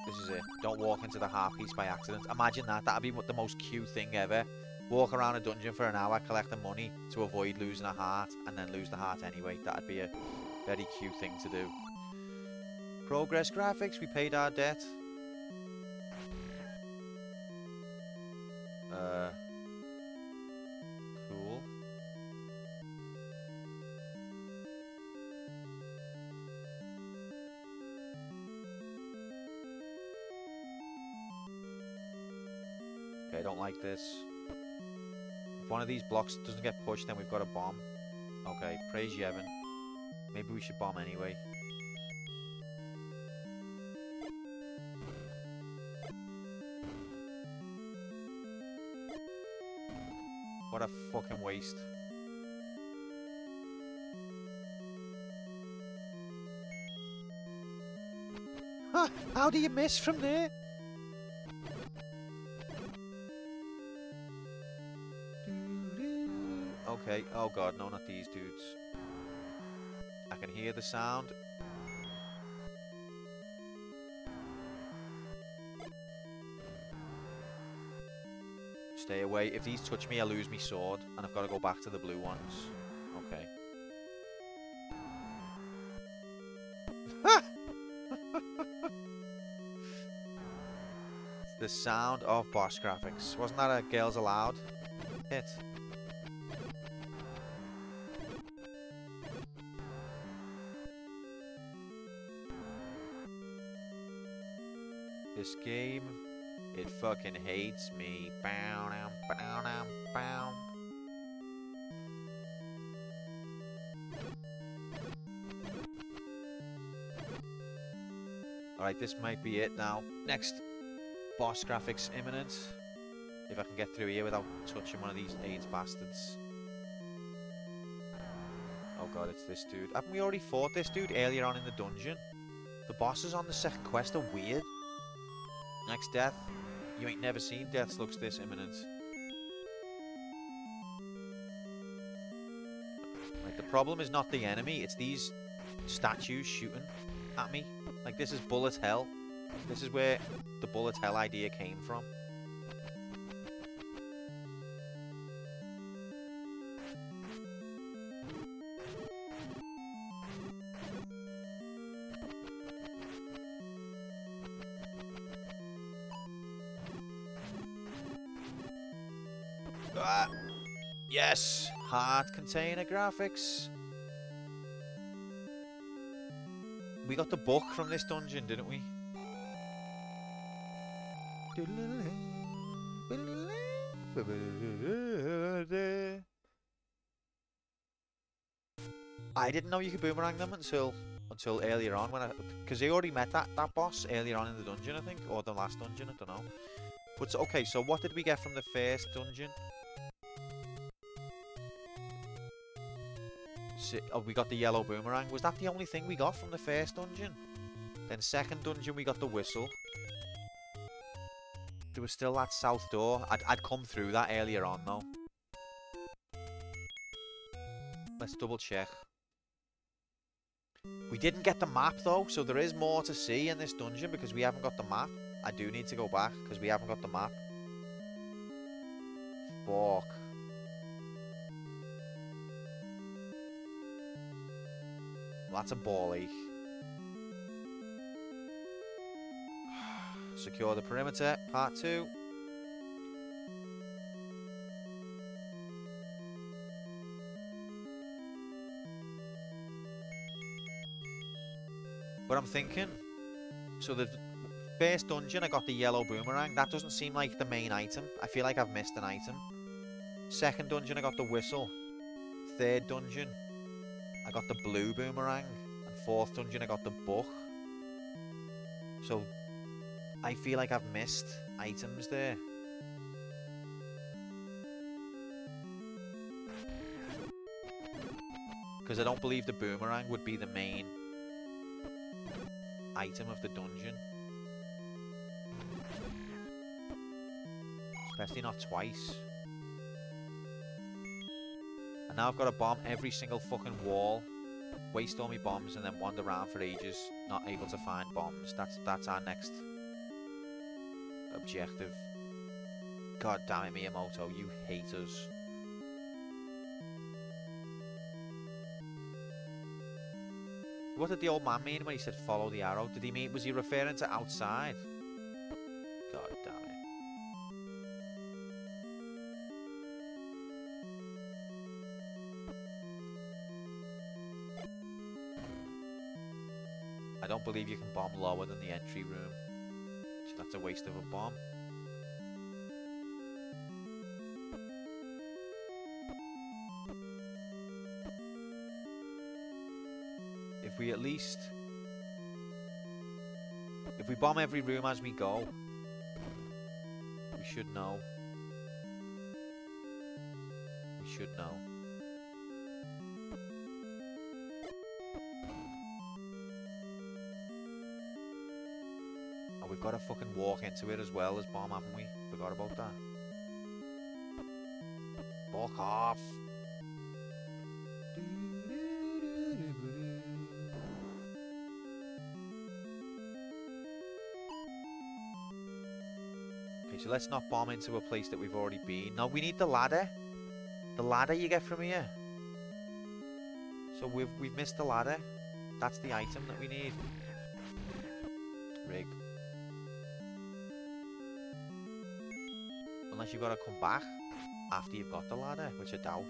This is it. Don't walk into the heart piece by accident. Imagine that. That'd be the most cute thing ever. Walk around a dungeon for an hour collecting money to avoid losing a heart and then lose the heart anyway. That'd be a very cute thing to do. Progress graphics. We paid our debt. Cool. Okay, I don't like this. If one of these blocks doesn't get pushed, then we've got a bomb. Okay, praise Yevon. Maybe we should bomb anyway. What a fucking waste. Huh, how do you miss from there? Okay, oh god, no, not these dudes. I can hear the sound. Stay away. If these touch me, I lose my sword, and I've got to go back to the blue ones. Okay. The sound of boss graphics. Wasn't that a Girls Aloud hit? This game, it fucking hates me. Bow, down, bow, down, bow. Alright, this might be it now. Next boss graphics imminent. If I can get through here without touching one of these AIDS bastards. Oh god, it's this dude. Haven't we already fought this dude earlier on in the dungeon? The bosses on the second quest are weird. Next death. You ain't never seen deaths looks this imminent. Like, the problem is not the enemy, it's these statues shooting at me. Like, this is bullet hell. This is where the bullet hell idea came from. Ah, yes, heart container graphics. We got the book from this dungeon, didn't we? I didn't know you could boomerang them until until earlier on when because they already met that boss earlier on in the dungeon, I think, or the last dungeon, I don't know. But okay, so what did we get from the first dungeon? Oh, we got the yellow boomerang. Was that the only thing we got from the first dungeon? Then second dungeon we got the whistle. There was still that south door. I'd come through that earlier on though. Let's double check. We didn't get the map though, so there is more to see in this dungeon because we haven't got the map. I do need to go back because we haven't got the map. Fuck. That's a ball ache. Secure the perimeter, part 2. But I'm thinking, so the first dungeon I got the yellow boomerang. That doesn't seem like the main item. I feel like I've missed an item. Second dungeon I got the whistle. Third dungeon I got the blue boomerang. And fourth dungeon I got the book. So I feel like I've missed items there. Because I don't believe the boomerang would be the main item of the dungeon. Especially not twice. And now I've got to bomb every single fucking wall, waste all my bombs, and then wander around for ages, not able to find bombs. That's our next objective. God damn it, Miyamoto, you hate us. What did the old man mean when he said follow the arrow? Did he mean, was he referring to outside? God damn it. I don't believe you can bomb lower than the entry room. So that's a waste of a bomb. If we at least... if we bomb every room as we go, we should know. We should know. And we've got to fucking walk into it as well as bomb, haven't we? Forgot about that. Fuck off. So let's not bomb into a place that we've already been. No, we need the ladder. The ladder you get from here. So we've missed the ladder. That's the item that we need. Rig. Unless you've got to come back after you've got the ladder, which I doubt.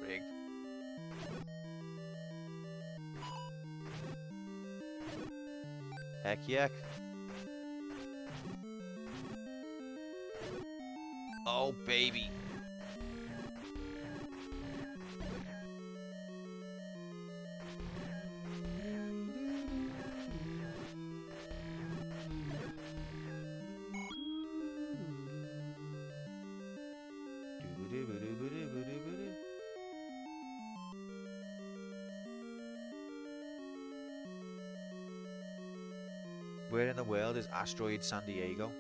Rigged. Heck yeah. Oh, baby. Where in the world is Asteroid San Diego?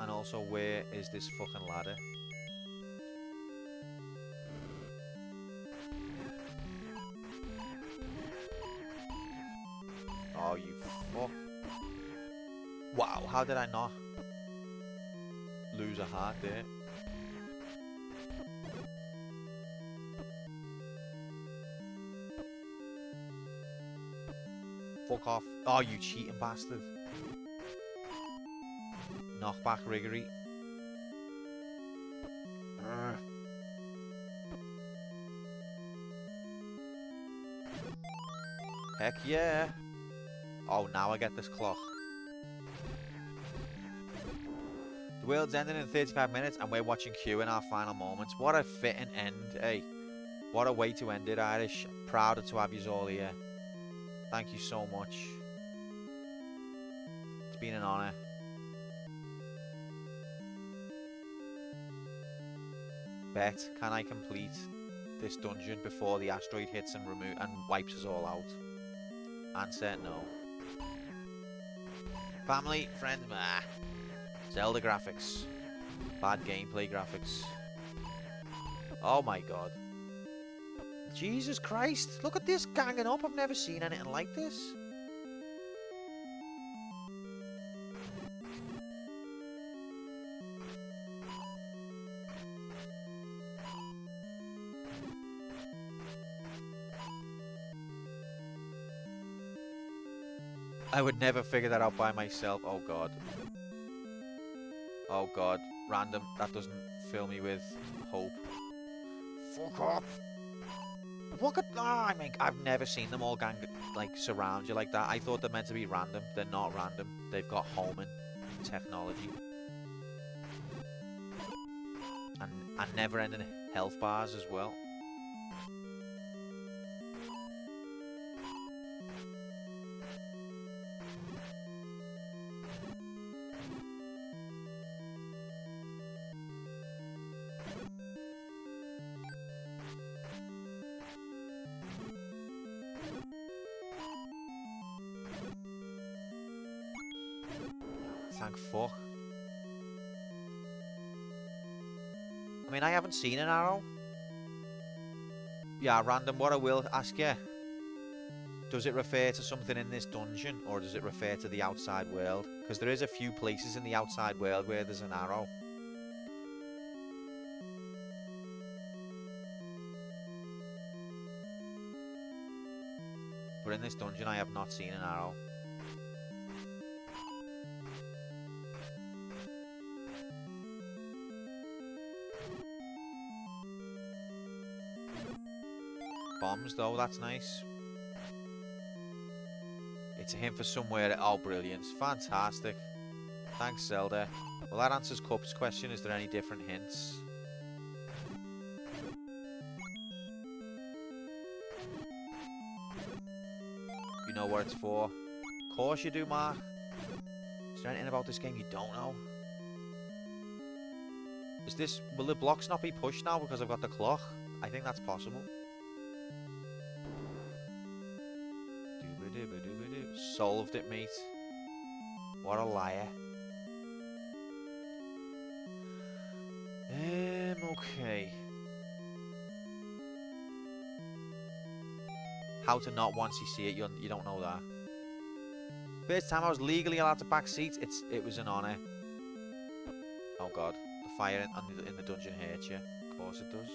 And also, where is this fucking ladder? Oh, you fuck. Wow, how did I not lose a heart there? Fuck off. Oh, you cheating bastard. Knockback riggery. Heck yeah. Oh, now I get this clock. The world's ending in 35 minutes and we're watching Q in our final moments. What a fitting end, eh? What a way to end it, Irish. Prouder to have you all here. Thank you so much. It's been an honour. Bet, can I complete this dungeon before the asteroid hits and wipes us all out? Answer, no. Family, friends, meh. Zelda graphics. Bad gameplay graphics. Oh my god. Jesus Christ, look at this ganging up. I've never seen anything like this. I would never figure that out by myself. Oh god. Oh god. Random. That doesn't fill me with hope. Fuck off. Look at that. I mean, I've never seen them all surround you like that. I thought they're meant to be random. They're not random. They've got homing technology. And never-ending health bars as well. Thank fuck. I mean, I haven't seen an arrow. Yeah, random. What I will ask you, does it refer to something in this dungeon, or does it refer to the outside world? Because there is a few places in the outside world where there's an arrow. But in this dungeon, I have not seen an arrow. Bombs though, that's nice. It's a hint for somewhere. Oh, brilliant. Fantastic. Thanks, Zelda. Well, that answers Cup's question. Is there any different hints? You know what it's for? Of course you do, Mark. Is there anything about this game you don't know? Will the blocks not be pushed now because I've got the clock? I think that's possible. Solved it, mate. What a liar. Okay. How to not once you see it, you don't know that. First time I was legally allowed to back seats, it was an honour. Oh god, the fire in the dungeon hurts you. Of course it does.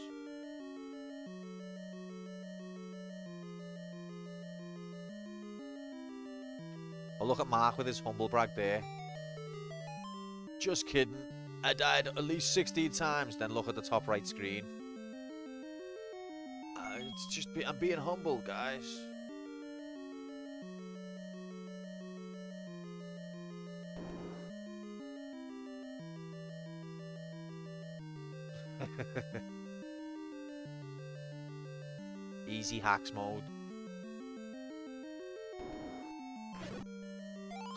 Oh, look at Mark with his humble brag there. Just kidding. I died at least 16 times. Then look at the top right screen. I'm being humble, guys. Easy hacks mode.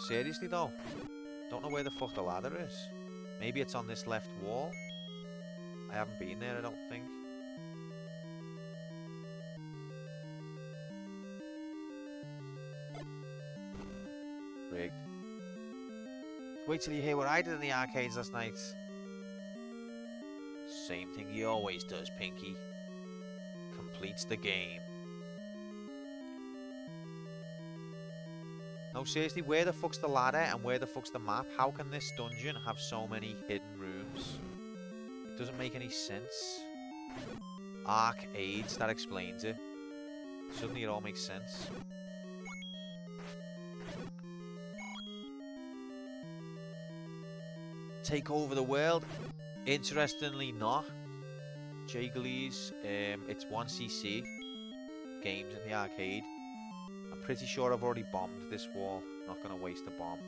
Seriously though, don't know where the fuck the ladder is. Maybe it's on this left wall. I haven't been there, I don't think. Rigged. Wait till you hear what I did in the arcades last night. Same thing he always does, Pinky. Completes the game. No, seriously, where the fuck's the ladder and where the fuck's the map? How can this dungeon have so many hidden rooms? It doesn't make any sense. Arcades, that explains it. Suddenly it all makes sense. Take over the world? Interestingly not. Jiggly's, it's 1cc games in the arcade. I'm pretty sure I've already bombed this wall. Not going to waste a bomb.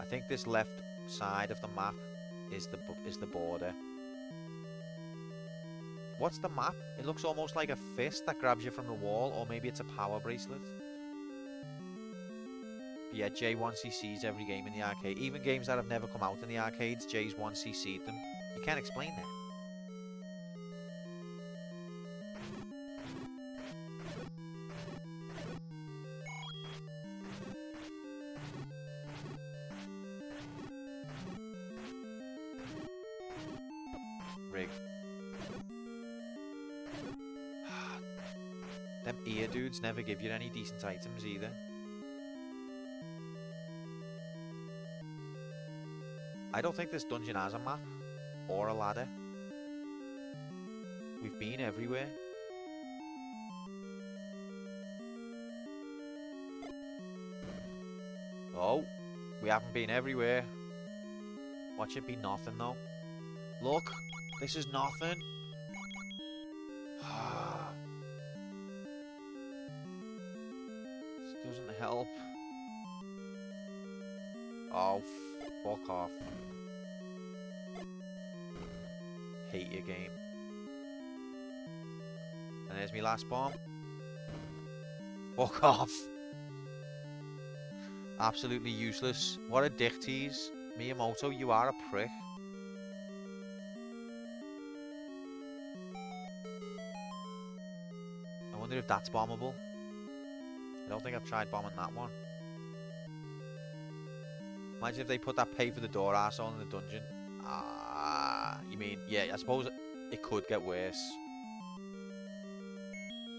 I think this left side of the map is the border. What's the map? It looks almost like a fist that grabs you from the wall, or maybe it's a power bracelet. But yeah, Jay 1cc's every game in the arcade. Even games that have never come out in the arcades, Jay's 1cc'd them. You can't explain that. Rig. Them ear dudes never give you any decent items either. I don't think this dungeon has a map or a ladder. We've been everywhere. Oh, we haven't been everywhere. Watch it be nothing though. Look, this is nothing. This doesn't help. Oh, fuck off. Hate your game. And there's my last bomb. Fuck off. Absolutely useless. What a dick tease. Miyamoto, you are a prick. I wonder if that's bombable. I don't think I've tried bombing that one. Imagine if they put that pay for the door arsehole in the dungeon. Ah, you mean, yeah, I suppose it could get worse.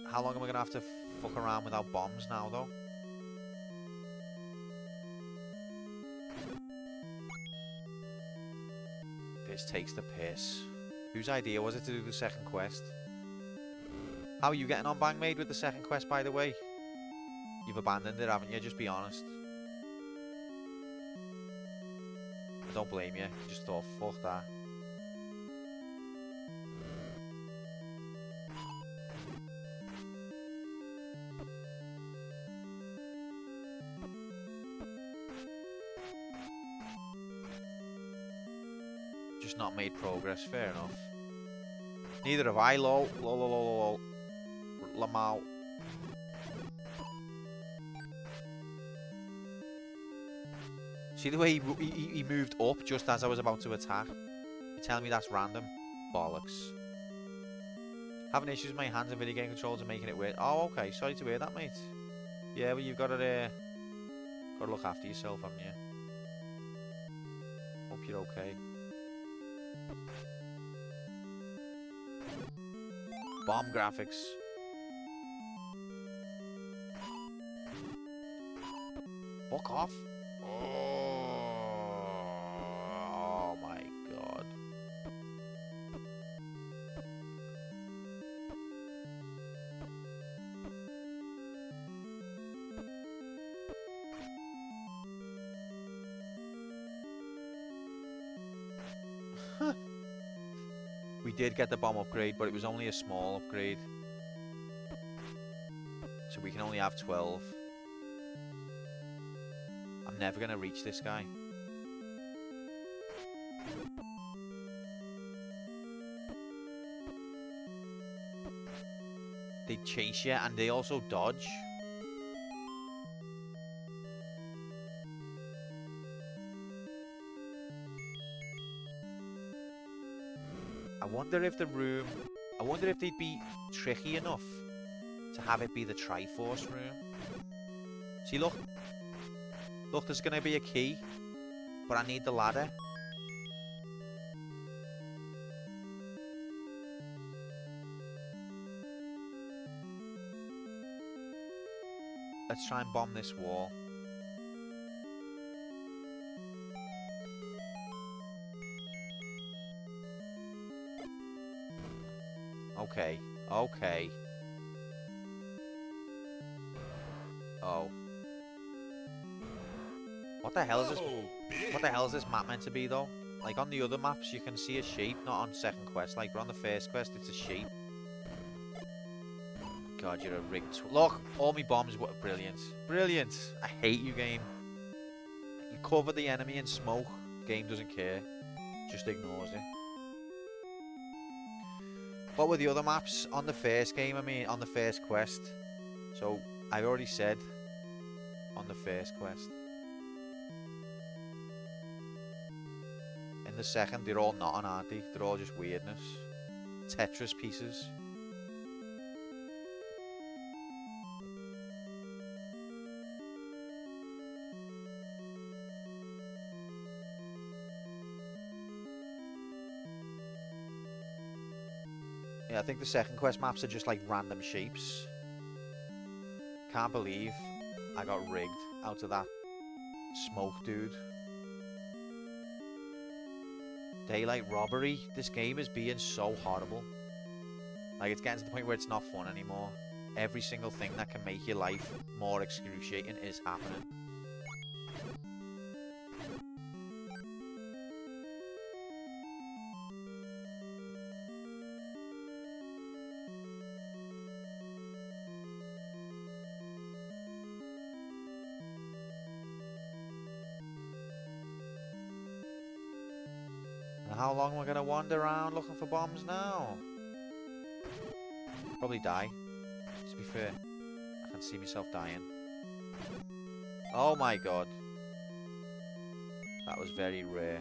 How long am I going to have to fuck around without bombs now, though? This takes the piss. Whose idea was it to do the second quest? How are you getting on, Bangmaid, with the second quest, by the way? You've abandoned it, haven't you? Just be honest. I don't blame you. You just thought, fuck that. Just not made progress. Fair enough. Neither have I, lol. Lol, lol, lol, lol. Lamau. See the way he moved up just as I was about to attack? You're telling me that's random? Bollocks. Having issues with my hands and video game controls and making it weird. Oh, okay. Sorry to hear that, mate. Yeah, well, you've got to look after yourself, haven't you? Hope you're okay. Bomb graphics. Fuck off. Oh my god. We did get the bomb upgrade, but it was only a small upgrade. So we can only have 12. I'm never going to reach this guy. They chase you and they also dodge. I wonder if they'd be tricky enough to have it be the Triforce room. See, look. Look, there's going to be a key, but I need the ladder. Let's try and bomb this wall. Okay, okay. Oh. What the hell is this? What the hell is this map meant to be, though? Like, on the other maps, you can see a shape, not on second quest. Like, but on the first quest, it's a shape. God, you're a rigged... Look, all my bombs were brilliant. Brilliant. I hate you, game. You cover the enemy in smoke. Game doesn't care. just ignores it. What were the other maps on the first game? I mean, on the first quest. So, I already said on the first quest. In the second, they're all not on, aren't they? They're all just weirdness. Tetris pieces. Yeah, I think the second quest maps are just like random shapes. Can't believe I got rigged out of that smoke dude. Daylight robbery. This game is being so horrible. Like, it's getting to the point where it's not fun anymore. Every single thing that can make your life more excruciating is happening. How long am I gonna wander around looking for bombs now? Probably die. To be fair, I can see myself dying. Oh my god. That was very rare.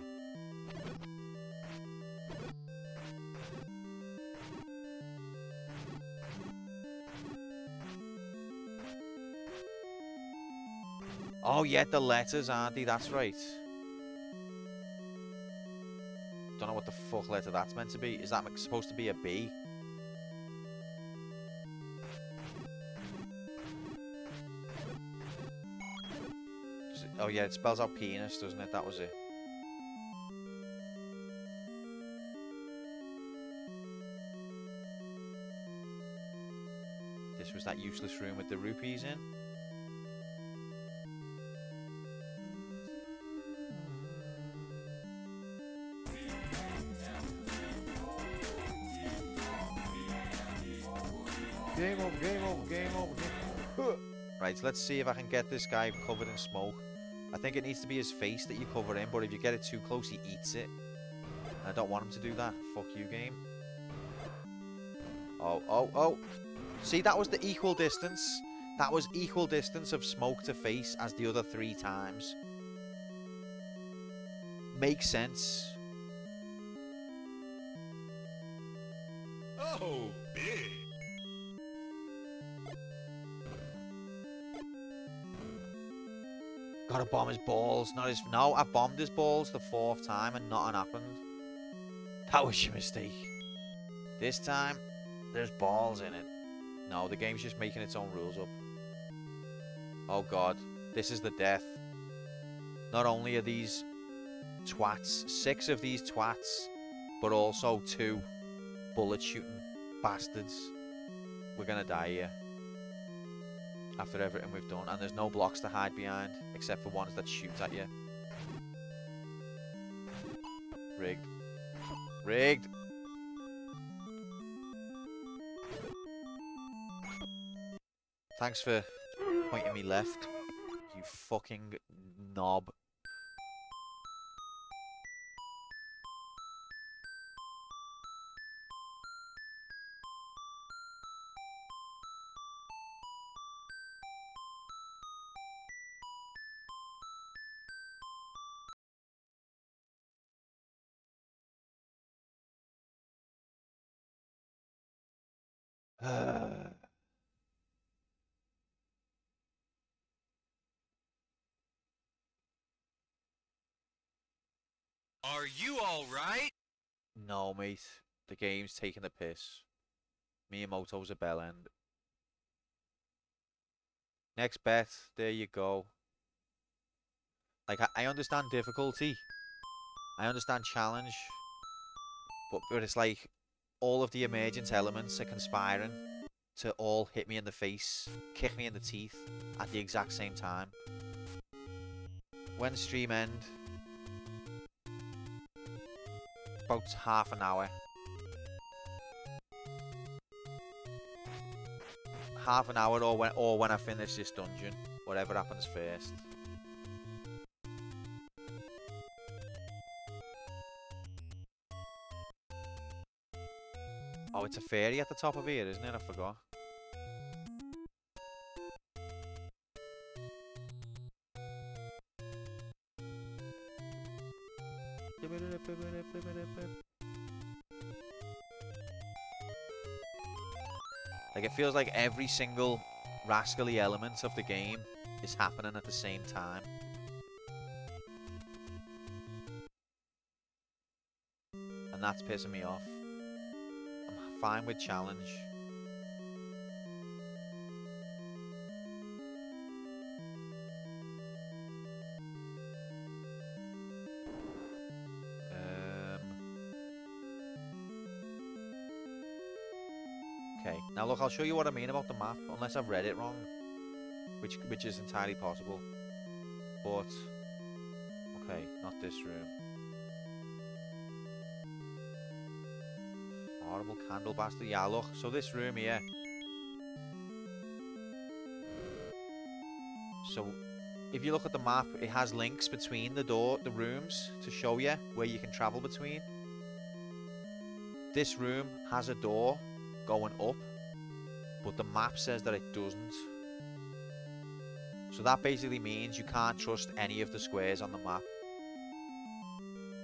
Oh yeah, the letters, aren't they? That's right. Don't know what the fuck letter that's meant to be. Is that supposed to be a B? Oh yeah, it spells out penis, doesn't it? That was it. This was that useless room with the rupees in. Game over, game over, game over, game over. Right, let's see if I can get this guy covered in smoke. I think it needs to be his face that you cover in, but if you get it too close, he eats it. And I don't want him to do that. Fuck you, game. Oh, oh, oh. See, that was the equal distance. That was equal distance of smoke to face as the other 3 times. Makes sense. Oh, big. Gotta bomb his balls, not his... No, I bombed his balls the 4th time and nothing happened. That was your mistake. This time, there's balls in it. No, the game's just making its own rules up. Oh god, this is the death. Not only are these twats, 6 of these twats, but also 2 bullet shooting bastards. We're gonna die here. After everything we've done, and there's no blocks to hide behind except for ones that shoot at you. Rigged. Rigged. Thanks for pointing me left, you fucking knob. Are you alright? No, mate. The game's taking the piss. Miyamoto's a bell end. Next bet. There you go. Like, I understand difficulty. I understand challenge. But it's like all of the emergent elements are conspiring to all hit me in the face, kick me in the teeth at the exact same time. When stream end? About half an hour. Half an hour, or when I finish this dungeon. Whatever happens first. it's a fairy at the top of here, isn't it? I forgot. Like, it feels like every single rascally element of the game is happening at the same time. And that's pissing me off. I'm fine with challenge. Okay, now look, I'll show you what I mean about the map, unless I've read it wrong, which is entirely possible. But okay, not this room. Horrible candle bastard. Yeah, look, so this room here. So if you look at the map, it has links between the rooms to show you where you can travel between. This room has a door going up, but the map says that it doesn't. So that basically means you can't trust any of the squares on the map.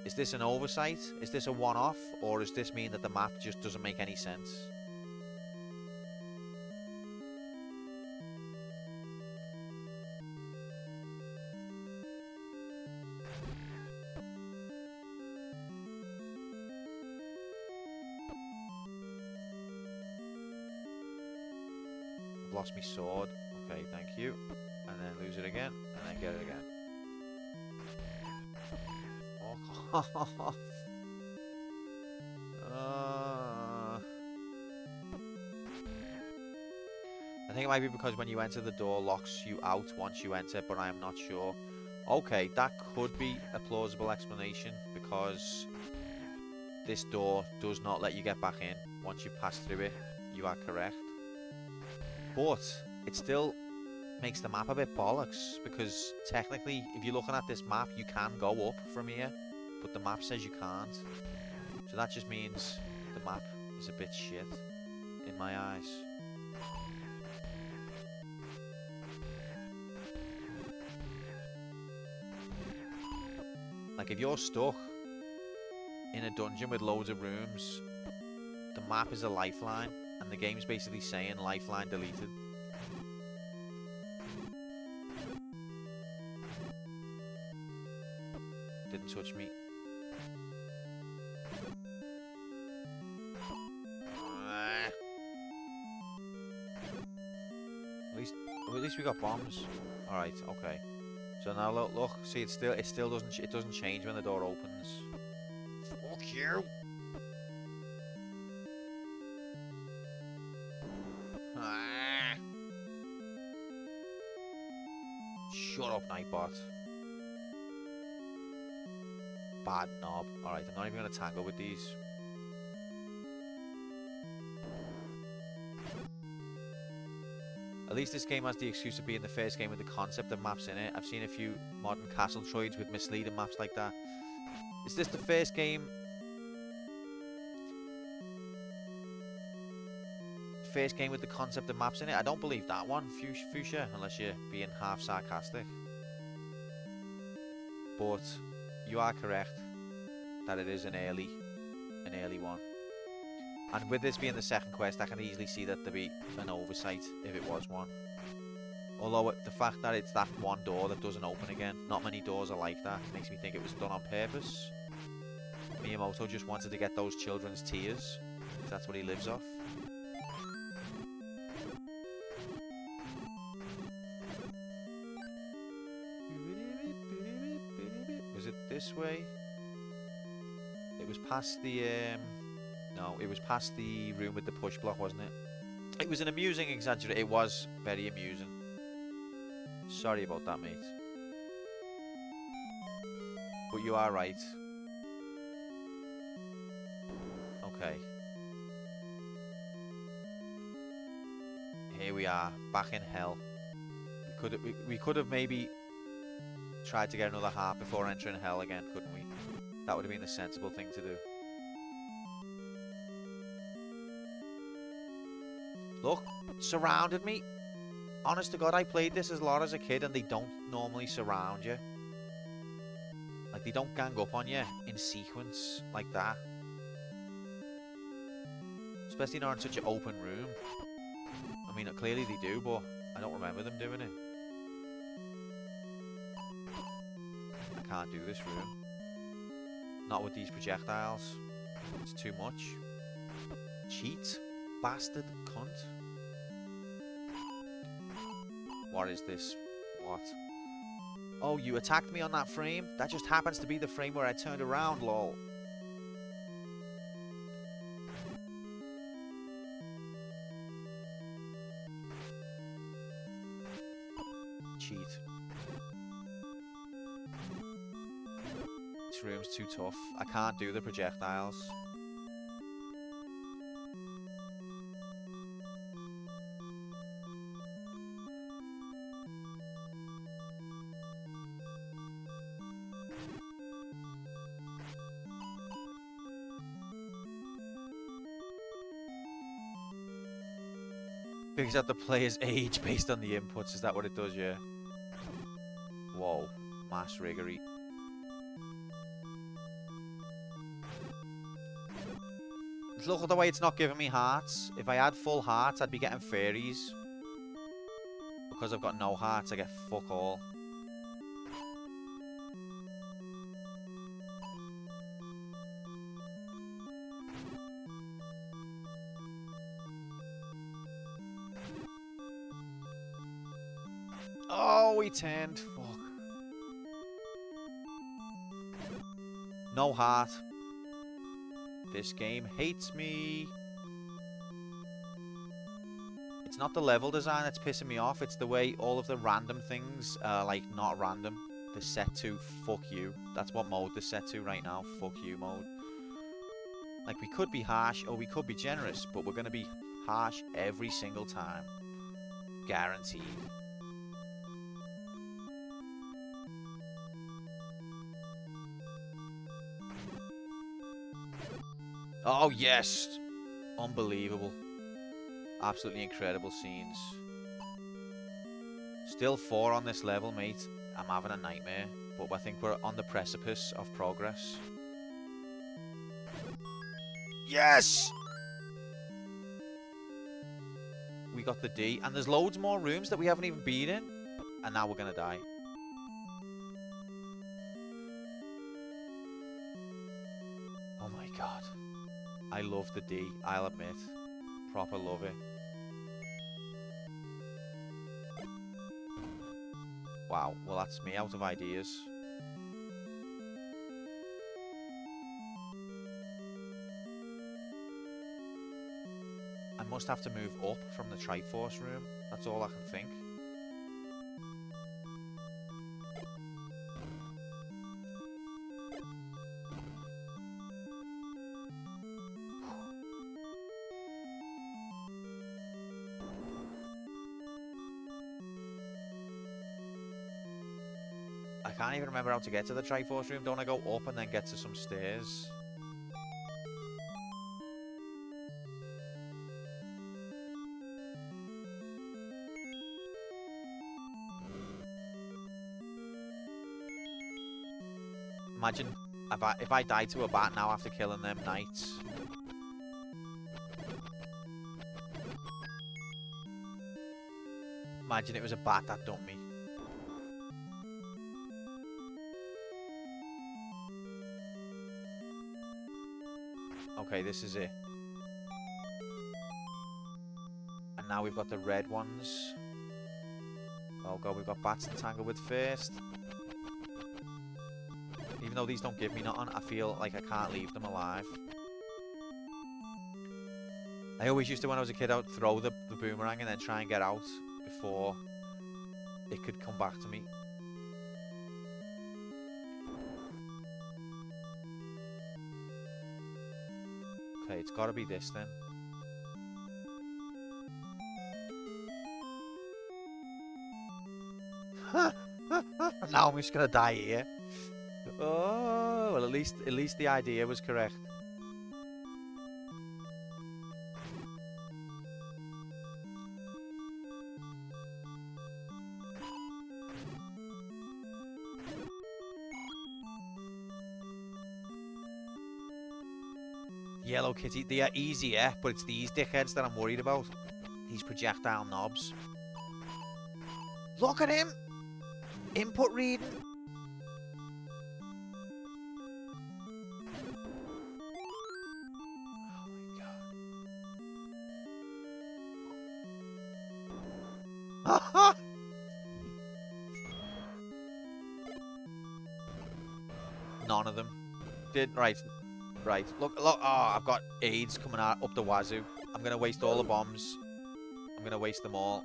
Is this an oversight? Is this a one-off? Or does this mean that the map just doesn't make any sense? I've lost my sword. Okay, thank you. And then lose it again. And then get it again. Fuck off. I think it might be because when you enter the door locks you out once you enter, but I am not sure. Okay, that could be a plausible explanation, because this door does not let you get back in once you've passed through it. You are correct. But it still makes the map a bit bollocks, because technically, if you're looking at this map, you can go up from here, but the map says you can't. So that just means the map is a bit shit in my eyes. Like, if you're stuck in a dungeon with loads of rooms, the map is a lifeline, and the game's basically saying lifeline deleted. Didn't touch me. At least we got bombs. All right, okay. So now look, see, it still doesn't change when the door opens. Fuck you. Ah. Shut up, Nightbot. Bad knob. All right, I'm not even gonna tangle with these. At least this game has the excuse of being the first game with the concept of maps in it. I've seen a few modern Castle Troids with misleading maps like that. Is this the first game? First game with the concept of maps in it? I don't believe that one, Fuchsia, unless you're being half sarcastic. But you are correct that it is an early one. And with this being the second quest, I can easily see that there'd be an oversight if it was one. Although the fact that it's that one door that doesn't open again, not many doors are like that, makes me think it was done on purpose. Miyamoto just wanted to get those children's tears, because that's what he lives off. Was it this way? It was past the no, it was past the room with the push block, wasn't it? It was an amusing exaggeration. It was very amusing. Sorry about that, mate. But you are right. Okay. Here we are, back in hell. We could have maybe tried to get another heart before entering hell again, couldn't we? That would have been the sensible thing to do. Look, surrounded me. Honest to God, I played this as a lot as a kid and they don't normally surround you. Like, they don't gang up on you in sequence like that. Especially not in such an open room. I mean, clearly they do, but I don't remember them doing it. I can't do this room. Not with these projectiles. It's too much. Cheat. Bastard cunt. What is this? What? Oh, you attacked me on that frame? That just happens to be the frame where I turned around, lol. Cheat. This room's too tough. I can't do the projectiles. Figures out the player's age based on the inputs. Is that what it does? Yeah. Whoa. Mass riggery. Look at the way it's not giving me hearts. If I had full hearts, I'd be getting fairies. Because I've got no hearts, I get fuck all. Oh, he turned. Fuck. No heart. This game hates me. It's not the level design that's pissing me off. It's the way all of the random things are, like, not random. They're set to fuck you. That's what mode they're set to right now. Fuck you mode. Like, we could be harsh or we could be generous, but we're going to be harsh every single time. Guaranteed. Oh, yes! Unbelievable. Absolutely incredible scenes. Still 4 on this level, mate. I'm having a nightmare. But I think we're on the precipice of progress. Yes! We got the D. And there's loads more rooms that we haven't even been in. And now we're going to die. Oh my god. I love the D, I'll admit. Proper love it. Wow, well that's me out of ideas. I must have to move up from the Triforce room. That's all I can think. I can't even remember how to get to the Triforce room. Don't I go up and then get to some stairs? Imagine if I died to a bat now after killing them knights. Imagine it was a bat that dumped me. Okay, this is it. And now we've got the red ones. Oh god, we've got bats to tangle with first. Even though these don't give me nothing, I feel like I can't leave them alive. I always used to, when I was a kid, I would throw the boomerang and then try and get out before it could come back to me. Okay, it's gotta be this then. Now I'm just gonna die here. Oh, well, at least the idea was correct. Yellow Kitty. They are easier, but it's these dickheads that I'm worried about. These projectile knobs. Look at him! Input reading. Oh my god. None of them. Right. Look. Oh, I've got AIDS coming out up the wazoo. I'm gonna waste all the bombs. I'm gonna waste them all.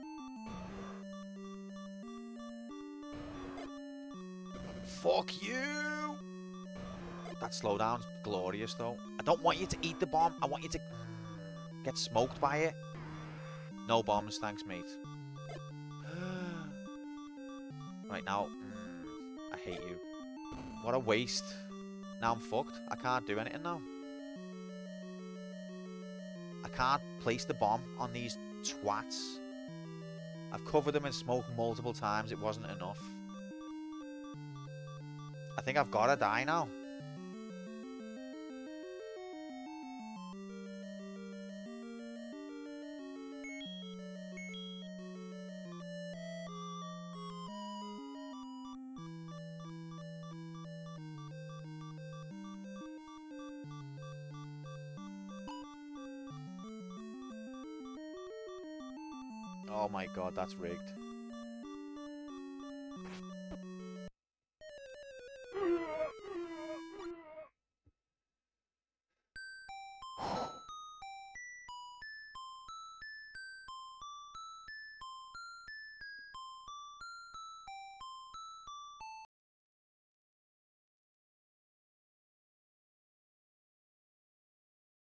Fuck you! That slowdown's glorious, though. I don't want you to eat the bomb. I want you to get smoked by it. No bombs, thanks, mate. Right now, I hate you. What a waste. Now I'm fucked. I can't do anything now. I can't place the bomb on these twats. I've covered them in smoke multiple times. It wasn't enough. I think I've got to die now. Oh my god, that's rigged.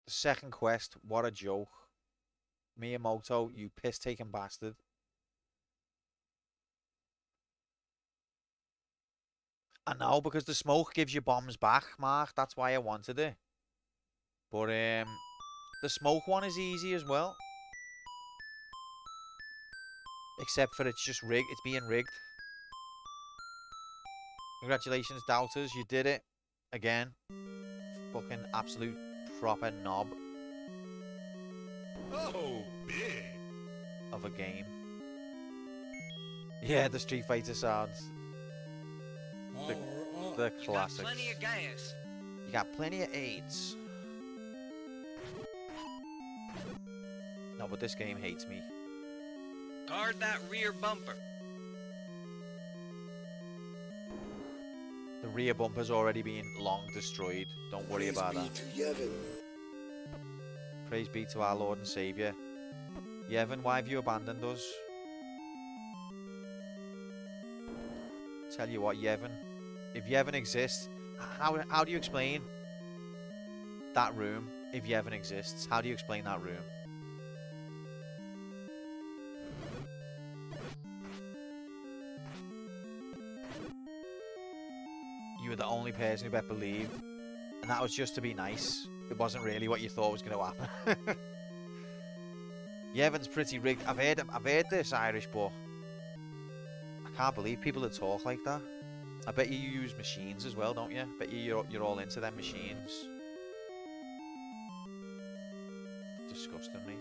The second quest, what a joke. Miyamoto, you piss-taking bastard. I know, because the smoke gives you bombs back, Mark. That's why I wanted it. But, the smoke one is easy as well. Except for it's just rigged. It's being rigged. Congratulations, doubters. You did it. Again. Fucking absolute proper knob. Oh, big. Of a game. Yeah, the Street Fighter sounds. The classics. You got plenty of gas. You got plenty of AIDS. No, but this game hates me. Guard that rear bumper. The rear bumper's already been long destroyed. Don't worry about that. Praise be to our Lord and Saviour. Yevon, why have you abandoned us? Tell you what, Yevon. If Yevon exists, how do you explain that room? If Yevon exists, how do you explain that room? You were the only person who bet believed, and that was just to be nice. It wasn't really what you thought was going to happen. Yevon's pretty rigged. I've heard this Irish, but I can't believe people that talk like that. I bet you use machines as well, don't you? Bet you're all into them machines. Disgusting, mate.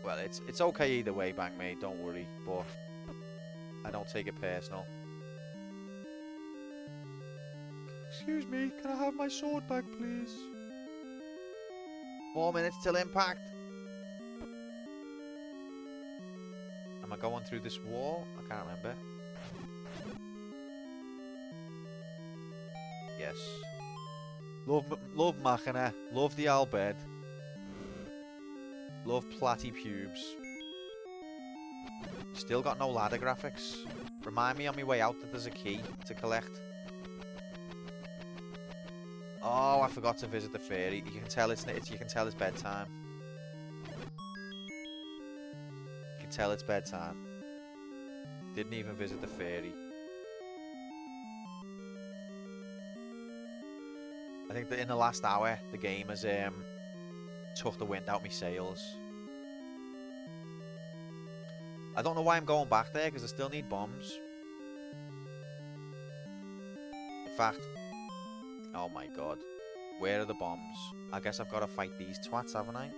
Well, it's okay either way, Bang mate. Don't worry, but I don't take it personal. Excuse me, can I have my sword back, please? 4 minutes till impact. Am I going through this wall? I can't remember. Yes. Love Machina. Love the Albed. Love Platty Pubes. Still got no ladder graphics. Remind me on my way out that there's a key to collect. Oh, I forgot to visit the fairy. You can tell it's bedtime. You can tell it's bedtime. Didn't even visit the fairy. I think that in the last hour, the game has took the wind out my sails. I don't know why I'm going back there, because I still need bombs. In fact, Oh my god. Where are the bombs? I guess I've got to fight these twats, haven't I?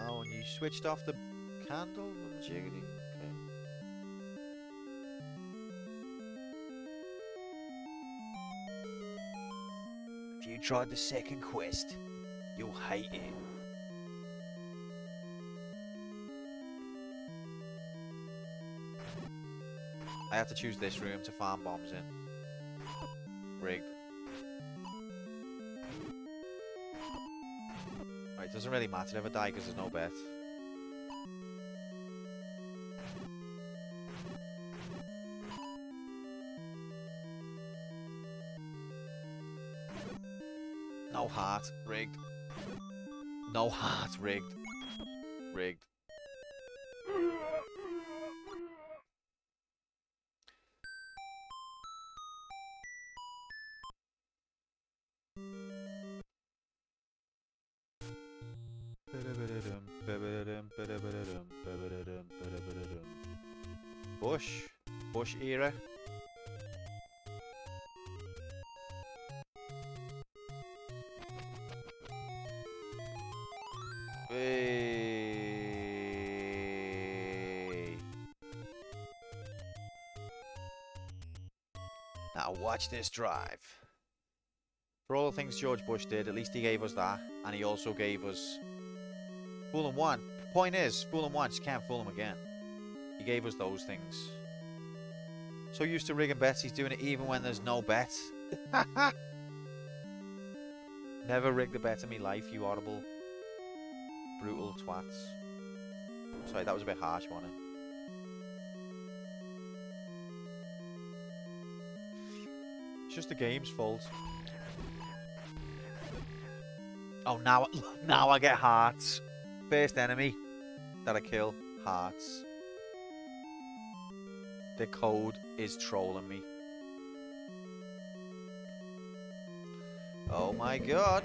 Oh, and you switched off the candle? Jiggity. Okay. If you tried the second quest, you'll hate it. I have to choose this room to farm bombs in. Rigged. Right, doesn't really matter if I die because there's no bet. No heart. Rigged. No heart. Rigged. Rigged. Bush era. Hey. Now watch this drive. For all the things George Bush did, at least he gave us that, and he also gave us fool him one. Point is, fool him once, you can't fool him again. He gave us those things. So used to rigging bets, he's doing it even when there's no bet. Never rigged a bet in me life, you horrible, brutal twats. Sorry, that was a bit harsh, wasn't it? It's just the game's fault. Oh, now I get hearts. First enemy that I kill, hearts. The code is trolling me. Oh my god.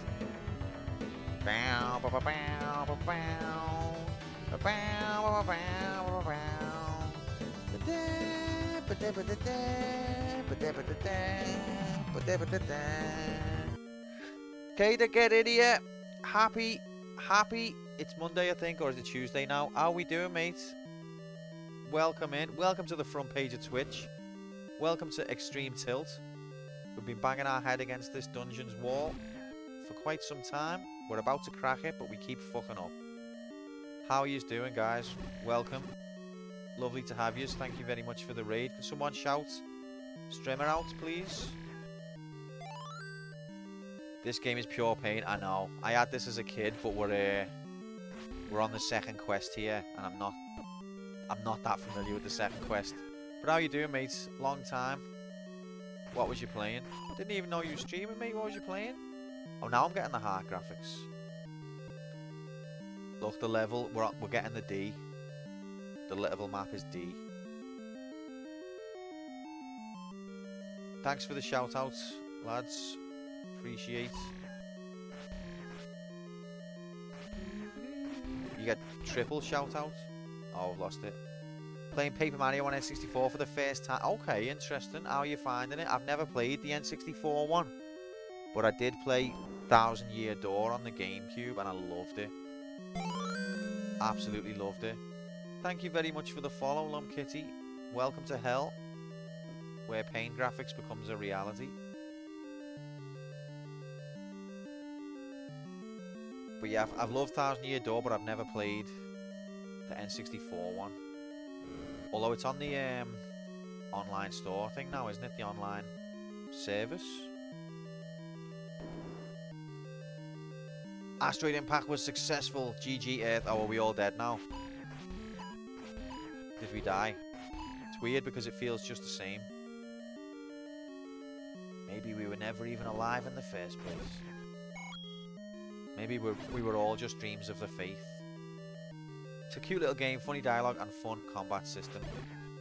Bow, bow, bow, bow, bow, bow. Bow, bow, bow, bow, okay, to get idiot. Happy. It's Monday, I think, or is it Tuesday now? How we doing, mates? Welcome in. Welcome to the front page of Twitch. Welcome to Extreme Tilt. We've been banging our head against this dungeon's wall for quite some time. We're about to crack it, but we keep fucking up. How are you doing, guys? Welcome. Lovely to have you. Thank you very much for the raid. Can someone shout streamer out, please? This game is pure pain. I know. I had this as a kid, but we're on the second quest here, and I'm not that familiar with the second quest. But how you doing, mates? Long time. What was you playing? Didn't even know you were streaming, mate. What was you playing? Oh, now I'm getting the heart graphics. Look, the level, we're getting the D. The level map is D. Thanks for the shout outs, lads. Appreciate. You get triple shout out. Oh, I've lost it. Playing Paper Mario on N64 for the first time. Okay, interesting. How are you finding it? I've never played the N64 one, but I did play Thousand Year Door on the GameCube, and I loved it. Absolutely loved it. Thank you very much for the follow, Lump Kitty. Welcome to hell, where pain graphics becomes a reality. But yeah, I've loved Thousand Year Door, but I've never played the N64 one. Although it's on the online store thing now, isn't it? The online service. Asteroid Impact was successful. GG Earth. Oh, are we all dead now? Did we die? It's weird because it feels just the same. Maybe we were never even alive in the first place. Maybe we were all just dreams of the faith. It's a cute little game, funny dialogue and fun combat system.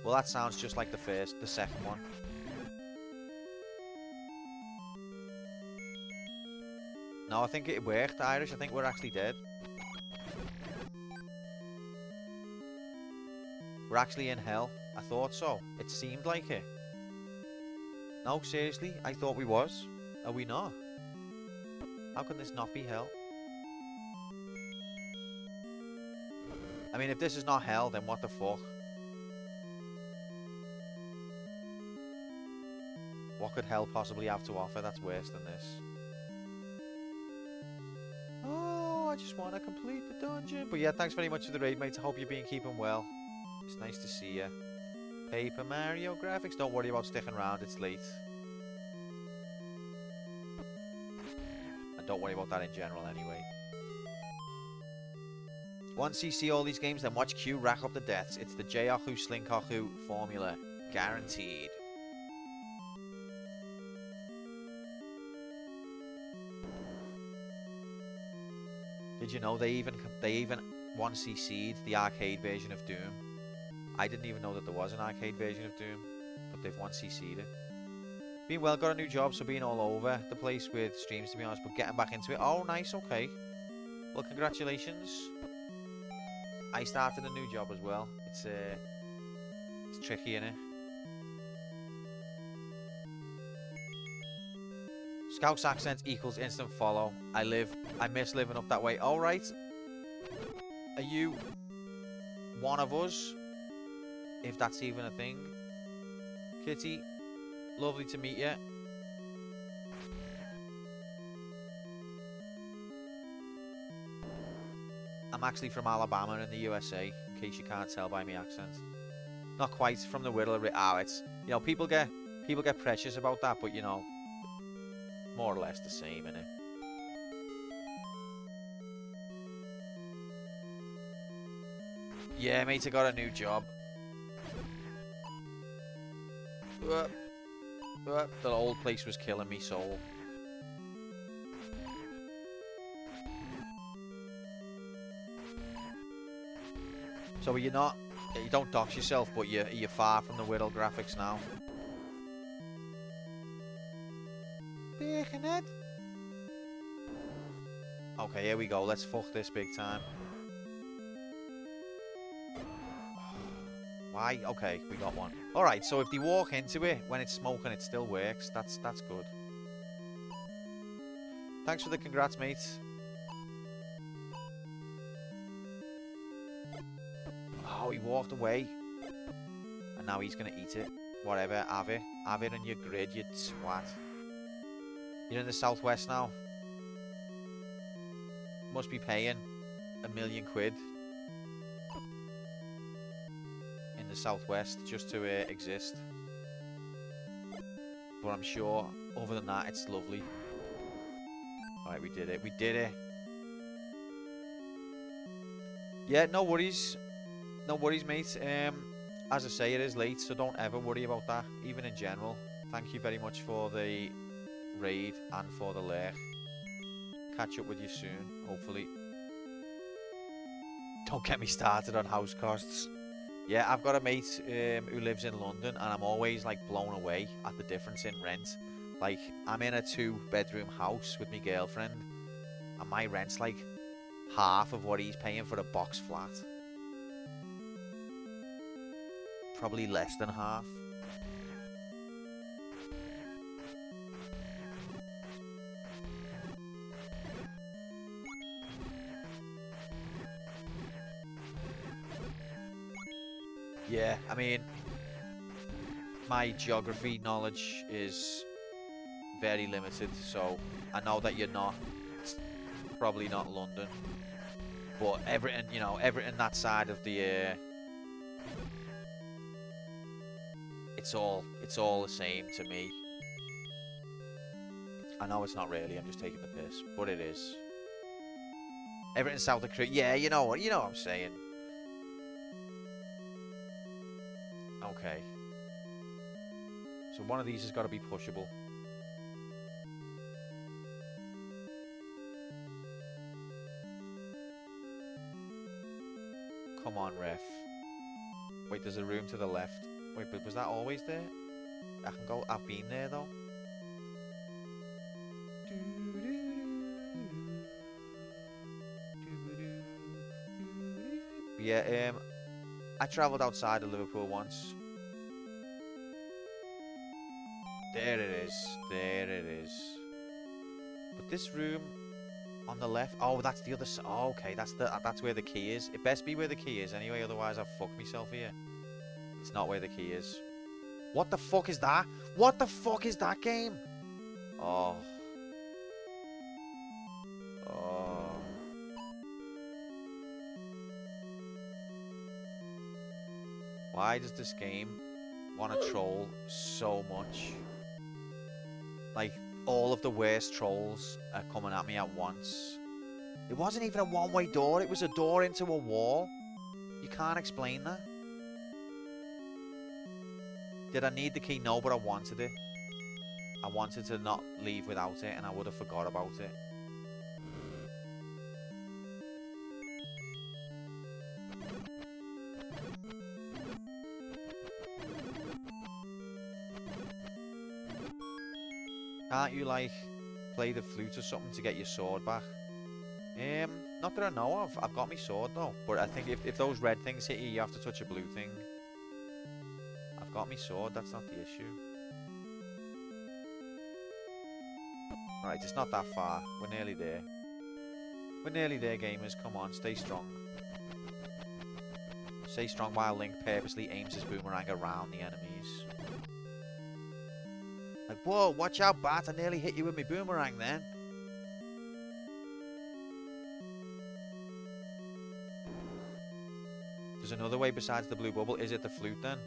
Well, that sounds just like the second one. No, I think it worked, Irish. I think we're actually dead. We're actually in hell. I thought so. It seemed like it. No, seriously, I thought we was. Are we not? How can this not be hell? I mean, if this is not hell, then what the fuck? What could hell possibly have to offer that's worse than this? Oh, I just want to complete the dungeon. But yeah, thanks very much for the raid, mates. I hope you've been keeping well. It's nice to see you. Paper Mario graphics. Don't worry about sticking around. It's late. And don't worry about that in general anyway. Once you see all these games, then watch Q rack up the deaths. It's the J-Ohu Slinkohu formula. Guaranteed. Did you know they even 1cc'd the arcade version of Doom? I didn't even know that there was an arcade version of Doom, but they've 1cc'd it. Been well, got a new job, so being all over the place with streams, to be honest, but getting back into it. Oh, nice, okay. Well, congratulations. I started a new job as well. It's tricky, innit? Scout's accent equals instant follow. I miss living up that way. All right. Are you one of us? If that's even a thing. Kitty, lovely to meet you. I'm actually from Alabama in the USA, in case you can't tell by my accent. Not quite from the Whittle. It's, you know, people get precious about that, but you know, more or less the same, innit? Yeah, mate, I got a new job. The old place was killing me soul. So are you not? You don't dox yourself, but you're far from the Whittle graphics now. Baconet. Okay, here we go. Let's fuck this big time. Why? Okay, we got one. Alright, so if they walk into it when it's smoking, it still works. That's good. Thanks for the congrats, mates. Oh, he walked away. And now he's going to eat it. Whatever, have it. Have it on your grid, you twat. You're in the southwest now. Must be paying £1 million in the southwest just to exist. But I'm sure, other than that, it's lovely. Alright, we did it. We did it. Yeah, no worries. No worries, mate. As I say, it is late, so don't ever worry about that, even in general. Thank you very much for the raid and for the lurk. Catch up with you soon, hopefully. Don't get me started on house costs. Yeah, I've got a mate who lives in London, and I'm always like blown away at the difference in rent. Like, I'm in a 2-bedroom house with my girlfriend, and my rent's like half of what he's paying for a box flat. Probably less than half. Yeah, I mean, my geography knowledge is very limited, so I know that you're not, probably not London, but everything, you know, everything that side of the it's all the same to me. I know it's not really, I'm just taking the piss, but it is. Everything south of Korea, yeah, you know what I'm saying. Okay. So one of these has got to be pushable. Come on, ref. Wait, there's a room to the left. Wait, but was that always there? I can go. I've been there though. Yeah. I travelled outside of Liverpool once. There it is. There it is. But this room on the left. Oh, that's the other side. Oh, okay, that's where the key is. It best be where the key is anyway, otherwise I've fucked myself here. It's not where the key is. What the fuck is that? What the fuck is that game? Oh. Oh. Why does this game want to troll so much? Like, all of the worst trolls are coming at me at once. It wasn't even a one-way door, it was a door into a wall. You can't explain that. Did I need the key? No, but I wanted it. I wanted to not leave without it, and I would have forgot about it. Can't you, like, play the flute or something to get your sword back? Not that I know of. I've got my sword, though. But I think if those red things hit you, you have to touch a blue thing. I've got my sword. That's not the issue. Alright, it's not that far. We're nearly there. We're nearly there, gamers. Come on, stay strong. Stay strong while Link purposely aims his boomerang around the enemies. Like, whoa, watch out, Bat. I nearly hit you with my boomerang then. There's another way besides the blue bubble. Is it the flute then?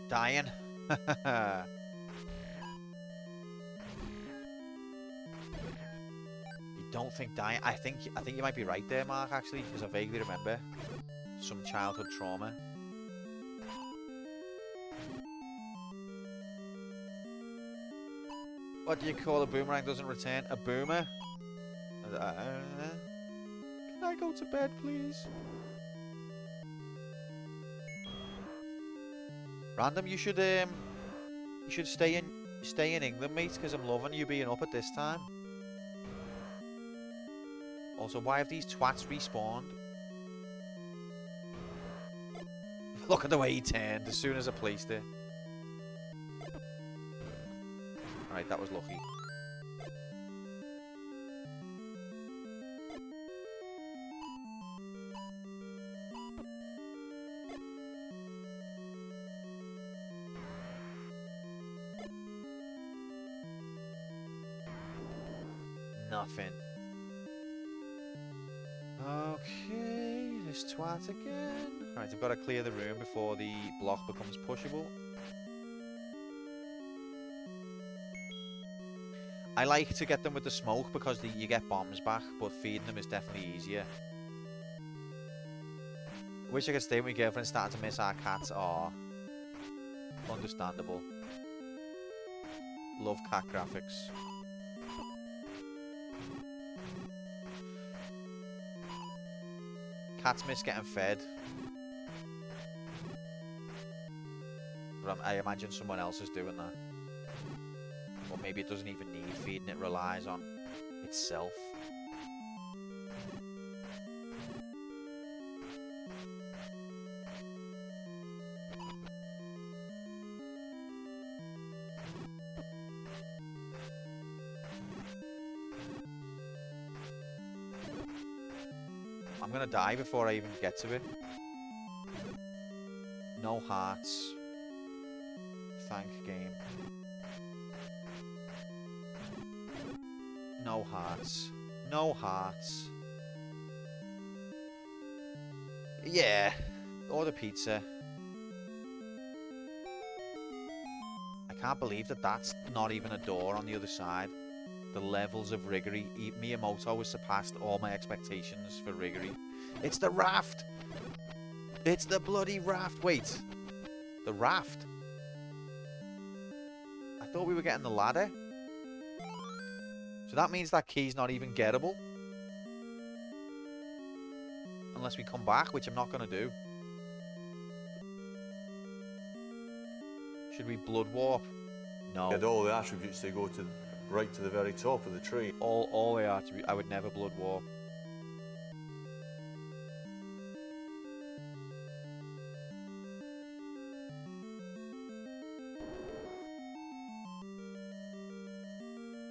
Dying. Don't think dying. I think you might be right there, Mark, actually, because I vaguely remember some childhood trauma. What do you call a boomerang doesn't return? A boomer? Can I go to bed, please? Random, you should stay in England, mate, because I'm loving you being up at this time. Also, why have these twats respawned? Look at the way he turned as soon as I placed it. Alright, that was lucky. Nothing. Okay, this twat again. Right, I've got to clear the room before the block becomes pushable. I like to get them with the smoke because you get bombs back, but feeding them is definitely easier. Wish I could stay with my girlfriend, starting to miss our cats. Aw. Understandable. Love cat graphics. Cats miss getting fed. But I imagine someone else is doing that. Or maybe it doesn't even need feeding, it relies on itself. I'm gonna die before I even get to it. No hearts. Thank game. No hearts. No hearts. Yeah. Order pizza. I can't believe that that's not even a door on the other side. The levels of riggery. Miyamoto has surpassed all my expectations for riggery. It's the raft! It's the bloody raft! Wait. The raft? I thought we were getting the ladder. So that means that key's not even gettable. Unless we come back, which I'm not going to do. Should we blood warp? No. Get all the attributes, they go to right to the very top of the tree. All the attributes. I would never blood warp.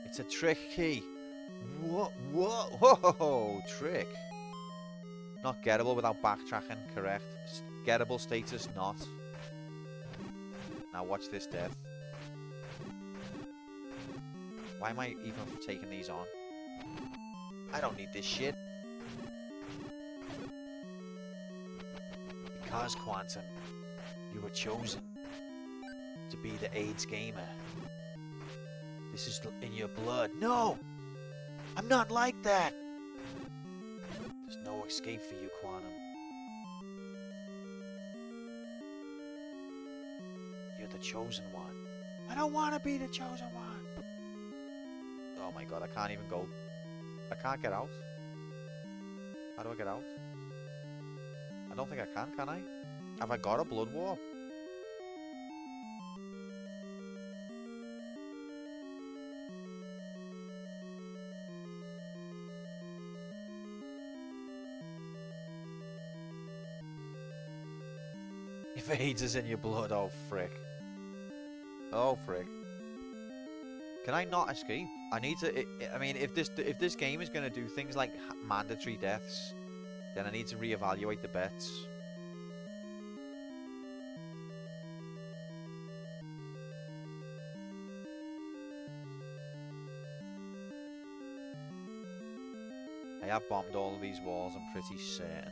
It's a trick key. What? Whoa! Trick. Not gettable without backtracking. Correct. Gettable status not. Now watch this death. Why am I even taking these on? I don't need this shit. Because, Quantum, you were chosen to be the AIDS gamer. This is in your blood. No! I'm not like that! There's no escape for you, Quantum. You're the chosen one. I don't want to be the chosen one! Oh my god, I can't even go. I can't get out. How do I get out? I don't think I can I? Have I got a blood warp? If AIDS is in your blood, oh frick. Oh frick. Can I not escape? I need to. I mean, if this game is going to do things like mandatory deaths, then I need to reevaluate the bets. I have bombed all of these walls. I'm pretty certain.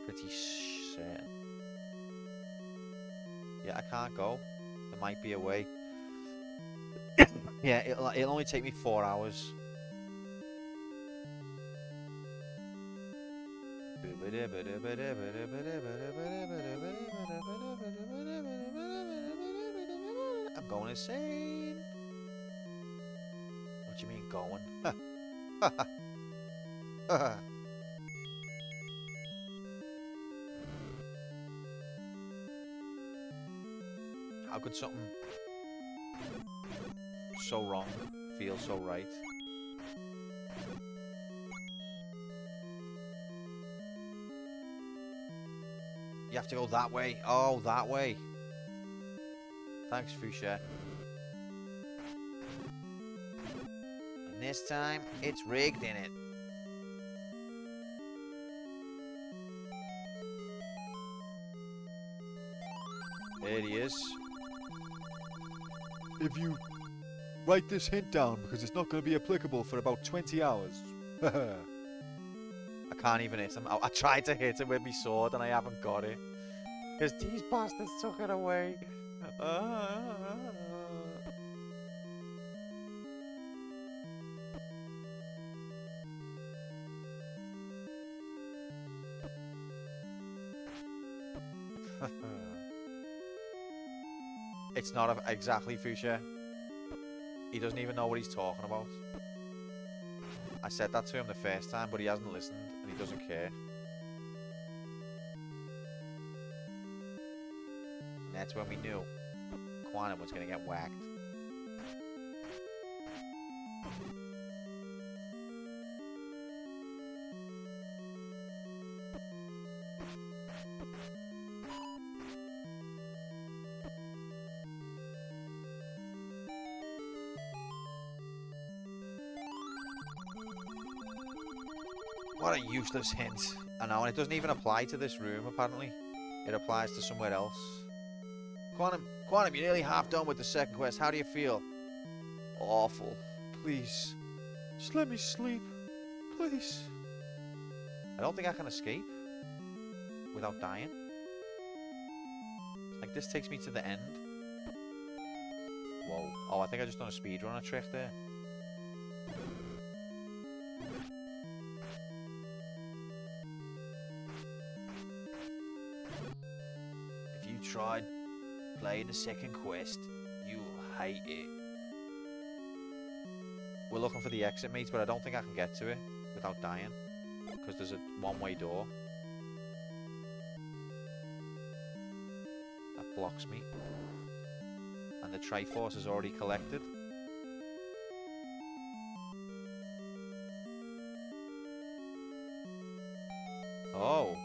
Pretty certain. Yeah, I can't go. There might be a way. Yeah, it'll only take me 4 hours. I'm going insane. What do you mean going? How could something so wrong feel so right? You have to go that way. Oh, that way. Thanks, Fuchsia. And this time, it's rigged in it. There he is. If you write this hint down, because it's not going to be applicable for about 20 hours. I can't even hit him. I tried to hit him with my sword and I haven't got it. Because these bastards took it away. It's not exactly Fuchsia. He doesn't even know what he's talking about. I said that to him the first time, but he hasn't listened and he doesn't care. And that's when we knew Quantum was going to get whacked. What a useless hint. I know, and it doesn't even apply to this room, apparently. It applies to somewhere else. Quantum, you're nearly half done with the second quest. How do you feel? Awful. Please. Just let me sleep. Please. I don't think I can escape without dying. Like, this takes me to the end. Whoa. Oh, I think I just done a speedrunner trick there. Tried playing the second quest, you'll hate it. We're looking for the exit meet, but I don't think I can get to it without dying, because there's a one-way door that blocks me. And the Triforce is already collected. Oh.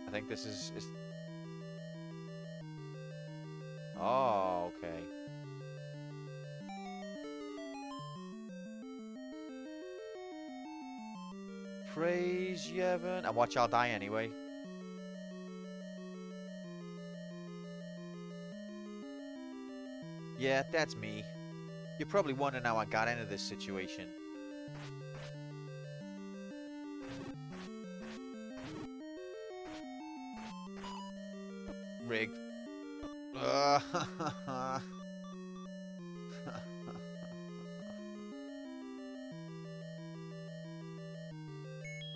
I think this is... Oh, okay. Praise Yevon. And watch, I'll die anyway. Yeah, that's me. You're probably wondering how I got into this situation. Rigged.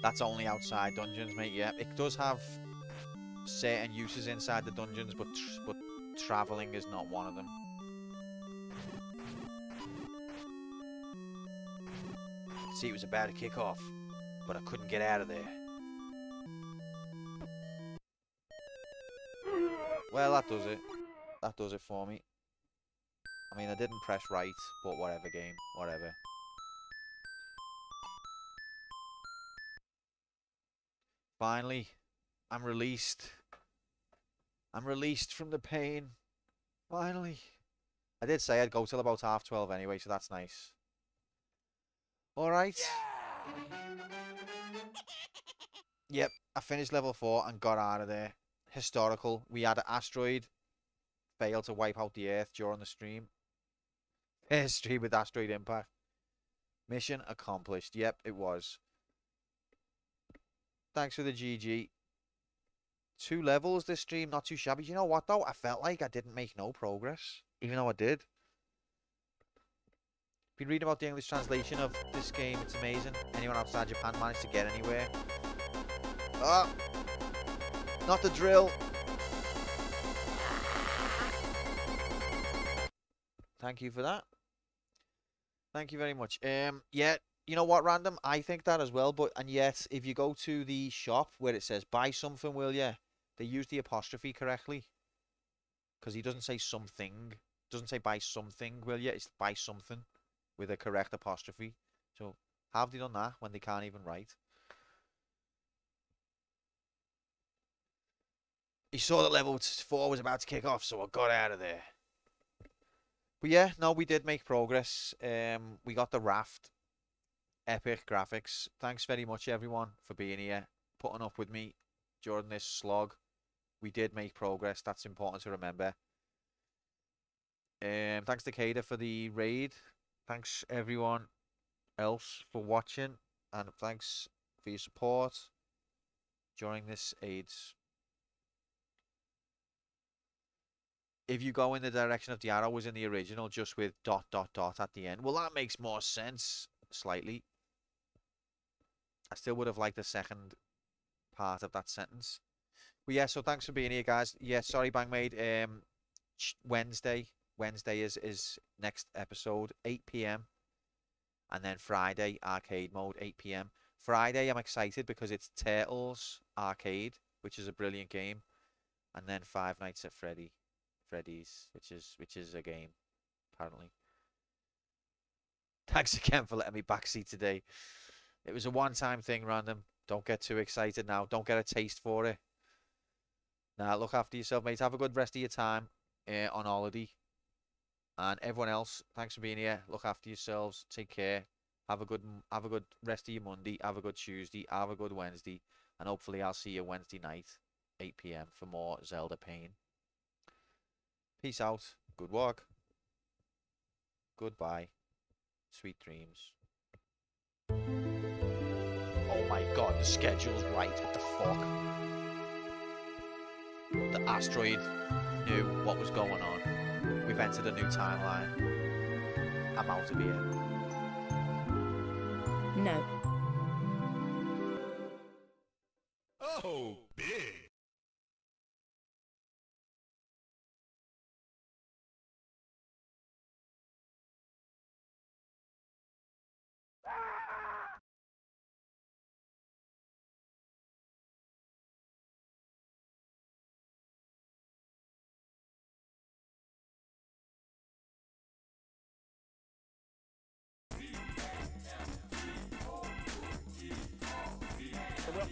That's only outside dungeons, mate. Yeah, it does have certain uses inside the dungeons, but traveling is not one of them. See, it was about to kick off, but I couldn't get out of there. Well, that does it. That does it for me. I mean, I didn't press right, but whatever, game. Whatever. Finally, I'm released. I'm released from the pain. Finally. I did say I'd go till about 12:30 anyway, so that's nice. Alright. Yep, I finished level 4 and got out of there. Historical. We had an asteroid fail to wipe out the Earth during the stream. Stream with asteroid impact. Mission accomplished. Yep, it was. Thanks for the GG. 2 levels this stream, not too shabby. You know what though? I felt like I didn't make no progress, even though I did. Been reading about the English translation of this game. It's amazing. Anyone outside Japan managed to get anywhere? Ah! Not the drill. Thank you for that. Thank you very much. Yeah, you know what, Random? I think that as well, but, and yet, if you go to the shop where it says, buy something, will ya? They use the apostrophe correctly. Because he doesn't say something. Doesn't say buy something, will ya? It's buy something with a correct apostrophe. So, have they done that when they can't even write? He saw that level 4 was about to kick off, so I got out of there. But yeah, no, we did make progress. We got the raft. Epic graphics. Thanks very much, everyone, for being here, putting up with me during this slog. We did make progress. That's important to remember. Thanks to Kada for the raid. Thanks, everyone else, for watching. And thanks for your support during this AIDS. If you go in the direction of the arrow was in the original, just with ... at the end. Well, that makes more sense, slightly. I still would have liked the second part of that sentence. But yeah, so thanks for being here, guys. Yeah, sorry, Bangmaid. Wednesday is next episode, 8 PM. And then Friday, arcade mode, 8 PM. Friday, I'm excited because it's Turtles Arcade, which is a brilliant game. And then Five Nights at Freddy's, which is a game, apparently. Thanks again for letting me backseat today. It was a one-time thing, Random. Don't get too excited now. Don't get a taste for it. Now, look after yourself, mate. Have a good rest of your time on holiday. And everyone else, thanks for being here. Look after yourselves. Take care. Have a good rest of your Monday. Have a good Tuesday. Have a good Wednesday. And hopefully I'll see you Wednesday night, 8 PM, for more Zelda Pain. Peace out. Good walk. Goodbye. Sweet dreams. Oh my god, the schedule's right. What the fuck? The asteroid knew what was going on. We've entered a new timeline. I'm out of here. No. Oh, big.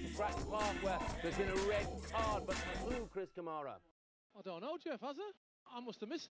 to Stratton Park where there's been a red card, but who, Chris Kamara? I don't know, Jeff, has it? I must have missed